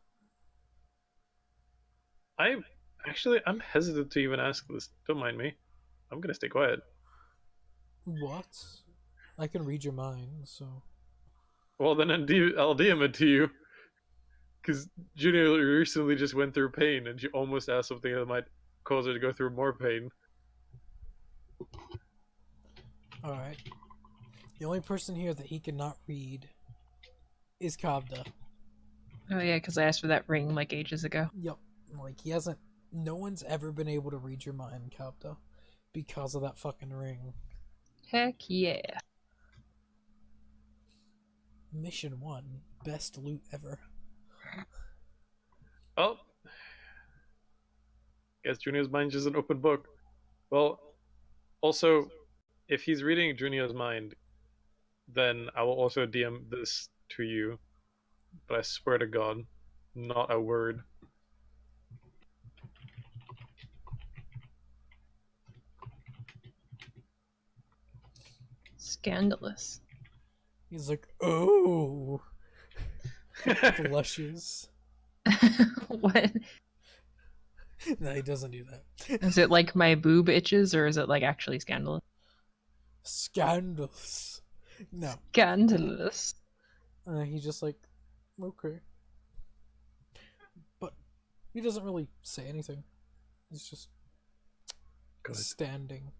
I'm hesitant to even ask this. Don't mind me. I'm gonna stay quiet. what? I can read your mind, so Well, then I'll DM it to you. Because Junia recently just went through pain, and she almost asked something that might cause her to go through more pain. alright. The only person here that he cannot read is Kabda. Oh, yeah, because I asked for that ring, like, ages ago. Yep. Like, he hasn't. No one's ever been able to read your mind, Kabda. Because of that fucking ring. Heck yeah. Mission 1. Best loot ever. Oh. Guess Junia's mind is an open book. Well, also, if he's reading Junia's mind, then I will also DM this to you. But I swear to God, not a word. Scandalous. He's like, oh! Blushes. What? No, he doesn't do that. Is it like my boob itches, or is it like actually scandalous? Scandalous. No. Scandalous. He's just like, okay. But he doesn't really say anything. He's just Good. standing.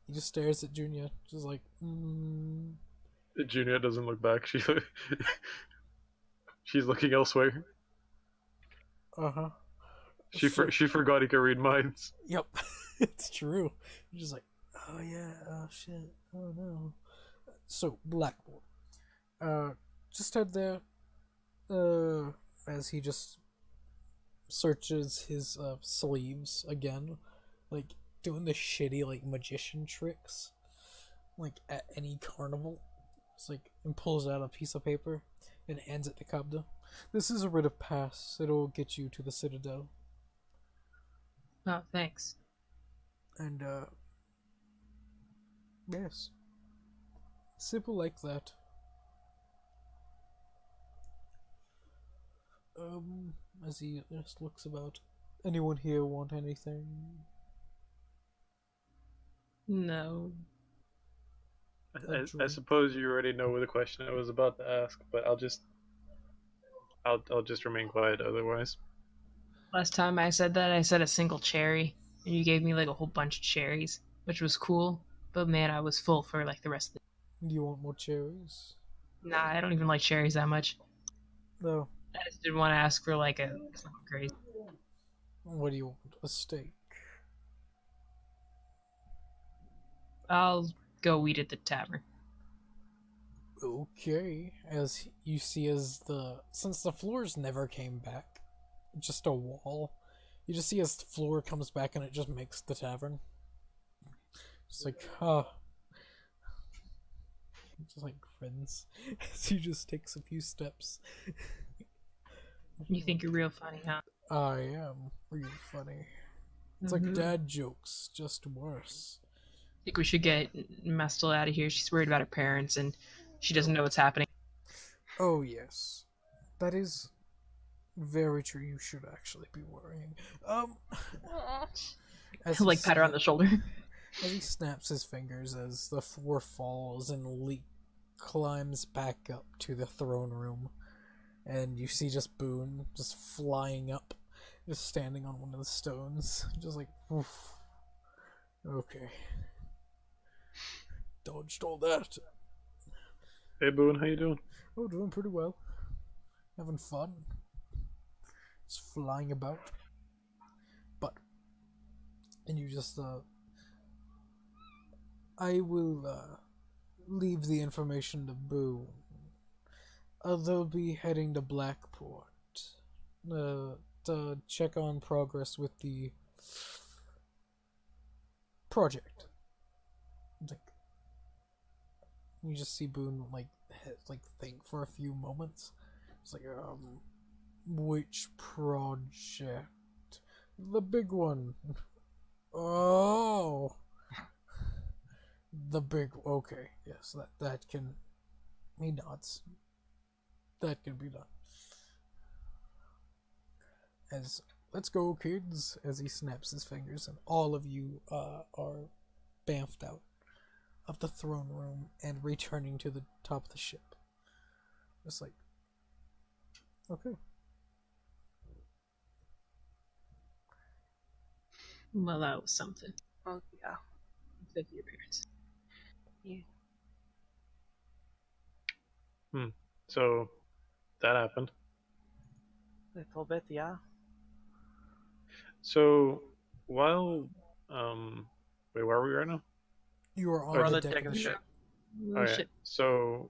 He just stares at Junia, just like, Junia doesn't look back. She's looking elsewhere. uh-huh. She forgot he could read minds. Yep. It's true. You're just like, oh yeah, oh shit, oh no. So, Blackboard. Just head there, as he just searches his sleeves again, like doing the shitty like magician tricks, like at any carnival. It's like, and pulls out a piece of paper and hands it to Kabda. This is a writ of pass. It'll get you to the Citadel. Oh, thanks. And yes, simple like that. As he just looks about, anyone here want anything? No. I suppose you already know the question I was about to ask, but I'll just remain quiet otherwise. Last time I said that, I said a single cherry, and you gave me like a whole bunch of cherries, which was cool. But man, I was full for like the rest of the. Do you want more cherries? Nah, I don't even like cherries that much. No. I just didn't want to ask for like a something crazy. What do you want? A steak? I'll go eat at the tavern. Okay. As you see, since the floors never came back, just a wall. You just see as the floor comes back and it just makes the tavern. Just like, just like grins. As he just takes a few steps. You think you're real funny, huh? I am really funny. It's like dad jokes, just worse. I think we should get Mestel out of here. She's worried about her parents and she doesn't know what's happening. Oh yes. That is very true. You should actually be worrying. As he Like pat her on the shoulder. As he snaps his fingers as the floor falls and Leek climbs back up to the throne room. And you see just Boone just flying up, just standing on one of the stones. Just like, oof. Okay. Dodged all that. Hey Boone, how you doing? Oh, doing pretty well. Having fun. Just flying about. But, and you just, I will, leave the information to Boone. They'll be heading to Blackport, to check on progress with the project. Like, you just see Boone, like think for a few moments. It's like, which project? The big one. Oh, the big. Okay, yes, that can. He nods. That can be done. Let's go, kids. As he snaps his fingers, and all of you are bamfed out of the throne room and returning to the top of the ship. Just like, okay. Well, that was something. Oh yeah. Except for your parents. Yeah. So that happened. Little bit, yeah. So while wait, where are we right now? You are We're on on the the deck of the ship. Oh, Okay, shit. so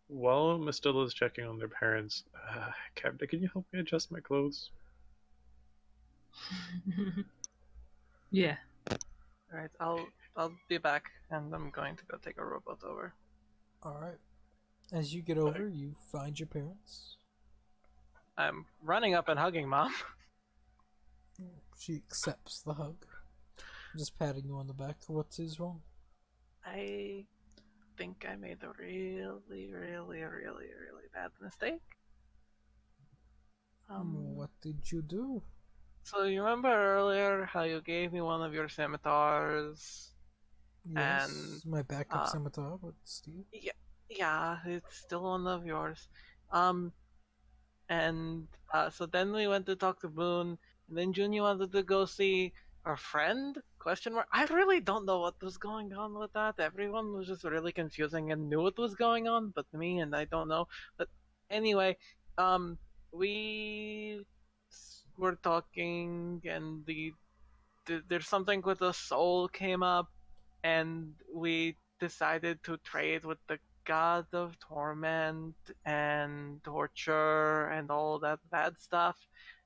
while Mistilla's checking on their parents, Captain, can you help me adjust my clothes? Yeah. Alright, I'll be back and I'm going to go take a robot over. Alright. As you get over, you find your parents. I'm running up and hugging Mom. She accepts the hug. Just patting you on the back. What is wrong? I think I made a really bad mistake. What did you do? So you remember earlier how you gave me one of your scimitars? Yes, And, my backup scimitar, but Steve. Yeah, it's still one of yours. So then we went to talk to Boone, and then Junie wanted to go see her friend? Question mark. I really don't know what was going on with that. Everyone was just really confusing and knew what was going on, but me, and I don't know. But anyway, we were talking, and there's something with the soul came up, and we decided to trade with the god of torment and torture and all that bad stuff.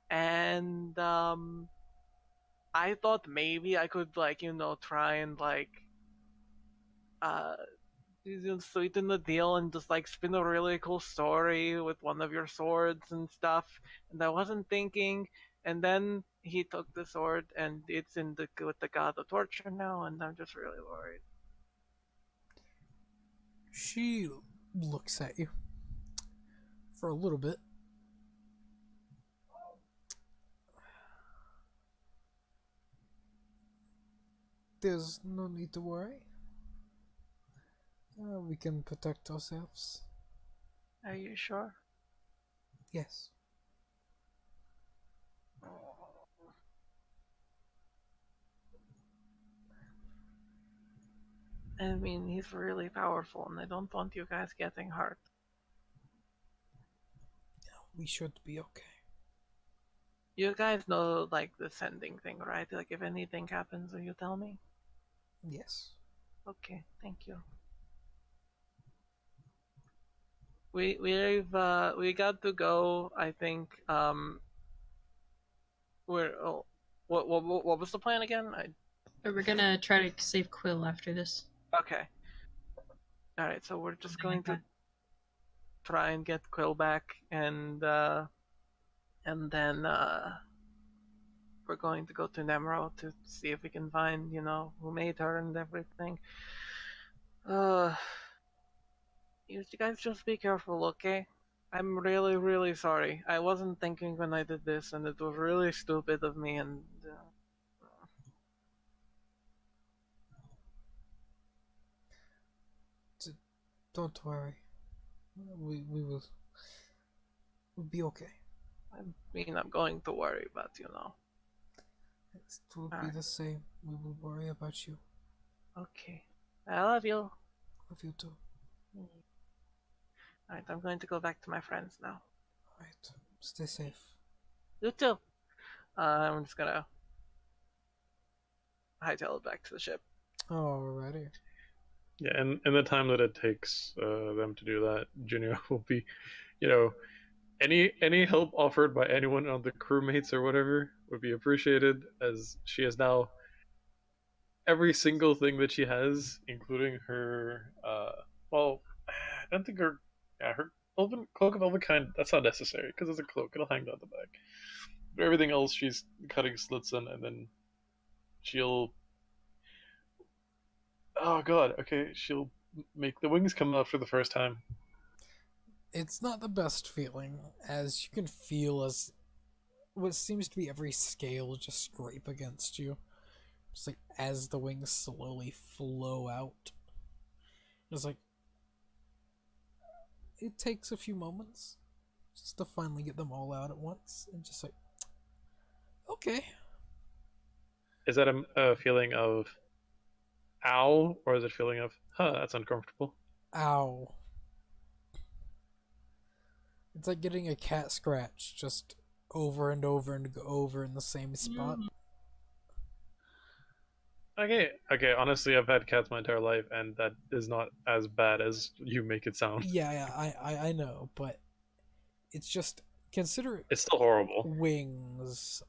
And I thought maybe I could try and uh sweeten the deal and just spin a really cool story with one of your swords and stuff. And I wasn't thinking, and then he took the sword and it's with the god of torture now, and I'm just really worried. She looks at you for a little bit. There's no need to worry. We can protect ourselves. Are you sure? Yes. I mean, he's really powerful, and I don't want you guys getting hurt. We should be okay. You guys know, like, the sending thing, right? Like, if anything happens, will you tell me? Yes. Okay, thank you. We got to go. I think. What was the plan again? We're gonna try to save Quill after this. Okay. All right. So we're just going to try and get Quill back, and then we're going to go to Nemro to see if we can find, who made her and everything. You guys just be careful, okay? I'm really, really sorry. I wasn't thinking when I did this, and it was really stupid of me, and... Don't worry. We will. We'll be okay. I mean, I'm going to worry, but It will be Alright. the same. We will worry about you. Okay. I love you. Love you too. Alright, I'm going to go back to my friends now. Alright. Stay safe. You too. I'm just gonna hightail it back to the ship. Alrighty. Yeah, and in the time that it takes them to do that, Junia will be, any help offered by anyone on the crewmates or whatever would be appreciated, as she has now every single thing that she has, including her, well, I don't think her elven cloak of elven kind. That's not necessary because it's a cloak; it'll hang down the back. But everything else, she's cutting slits in, and then she'll. Oh god, okay, she'll make the wings come out for the first time. It's not the best feeling, as you can feel as what seems to be every scale just scrape against you. Just like as the wings slowly flow out. It's like it takes a few moments just to finally get them all out at once, and just like, okay. Is that a feeling of ow, or is it a feeling of, that's uncomfortable? Ow. It's like getting a cat scratch just over and over and over in the same spot. Okay, honestly, I've had cats my entire life, and that is not as bad as you make it sound. Yeah, I know, but it's just, consider It's still horrible. wings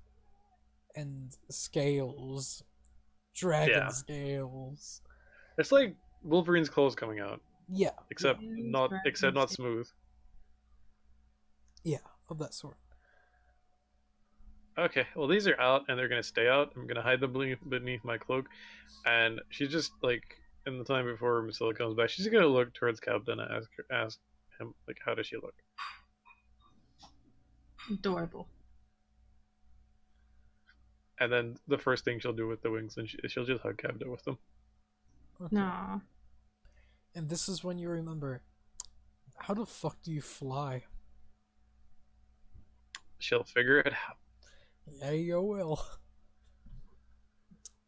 and scales, dragon scales. It's like Wolverine's claws coming out, Yeah, except not smooth. yeah, of that sort. Okay, well, these are out, and they're gonna stay out. I'm gonna hide them beneath my cloak, and she's just like, in the time before Priscilla comes back, she's gonna look towards Captain and ask him, like, how does she look? Adorable. And then the first thing she'll do with the wings, and she'll just hug Captain with them. Okay. No. And this is when you remember, how the fuck do you fly? She'll figure it out. Yeah, you will.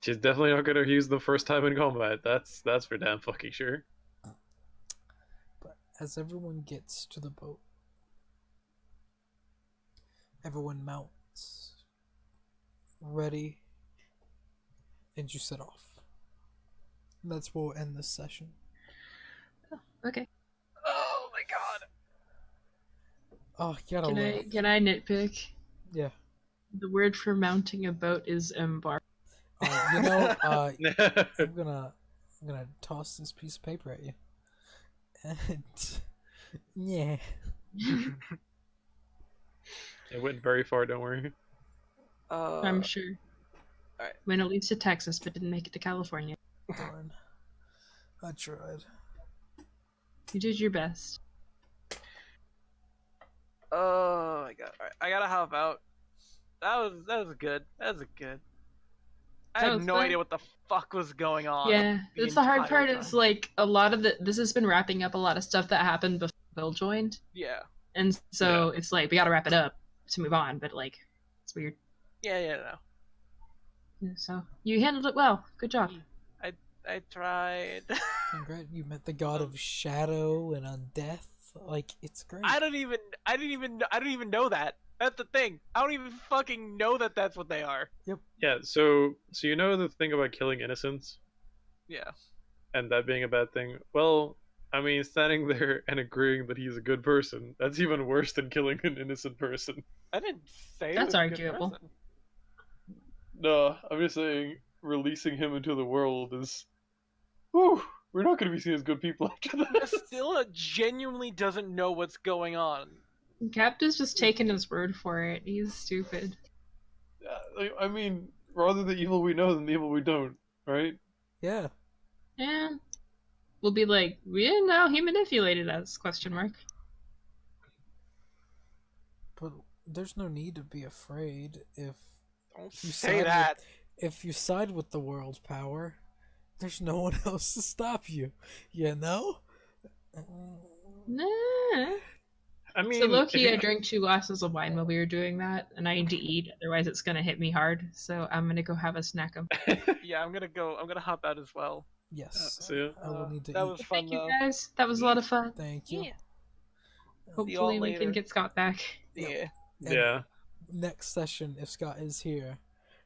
She's definitely not gonna use the first time in combat. That's for damn fucking sure. But as everyone gets to the boat, everyone mounts, ready, and you set off. And that's where we'll end this session. Okay. Oh my god. Oh, you gotta laugh. Can I nitpick? Yeah. The word for mounting a boat is embark. I'm gonna toss this piece of paper at you. And yeah. It went very far, don't worry. I'm sure. Alright. Went at least to Texas, but didn't make it to California. Darn. I tried. You did your best. Oh my god. Alright, I gotta hop out. That was good. That was good. I That had was no fun. idea what the fuck was going on. Yeah, it's the hard entire part is time. like a lot of this has been wrapping up a lot of stuff that happened before Bill joined, Yeah. and so it's like we got to wrap it up to move on. But like, it's weird. Yeah, no. Yeah, so you handled it well. Good job. I tried. Congrats, you met the god of shadow and undeath. Like, it's great. I don't even know that. That's the thing. I don't even fucking know that that's what they are. Yeah, so you know the thing about killing innocents Yeah. and that being a bad thing? Well, I mean, standing there and agreeing that he's a good person, that's even worse than killing an innocent person. I didn't say That's he was a good arguable. person. No, I'm just saying releasing him into the world is... Whew, we're not going to be seen as good people after this. Bastilla genuinely doesn't know what's going on. Captain's just taking his word for it. He's stupid. I mean, rather the evil we know than the evil we don't, right? Yeah. Yeah. We'll be like, we didn't know he manipulated us? Question mark. But there's no need to be afraid if Don't you say side that. if you side with the world's power. There's no one else to stop you. You know? Nah. I mean, So low-key, if I you- drank 2 glasses of wine while we were doing that, and I need to eat, otherwise it's gonna hit me hard. So I'm gonna go have a snack. Yeah, I'm gonna hop out as well. Yes. So, yeah. I will need to that eat. was fun Thank you though. guys. That was a lot of fun. Thank you. Yeah. Hopefully we later. can get Scott back. Yeah. And Yeah. next session, if Scott is here,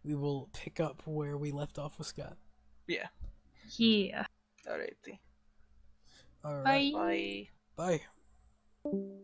we will pick up where we left off with Scott. Yeah. Yeah. Alrighty. All right. Bye. Bye. Bye.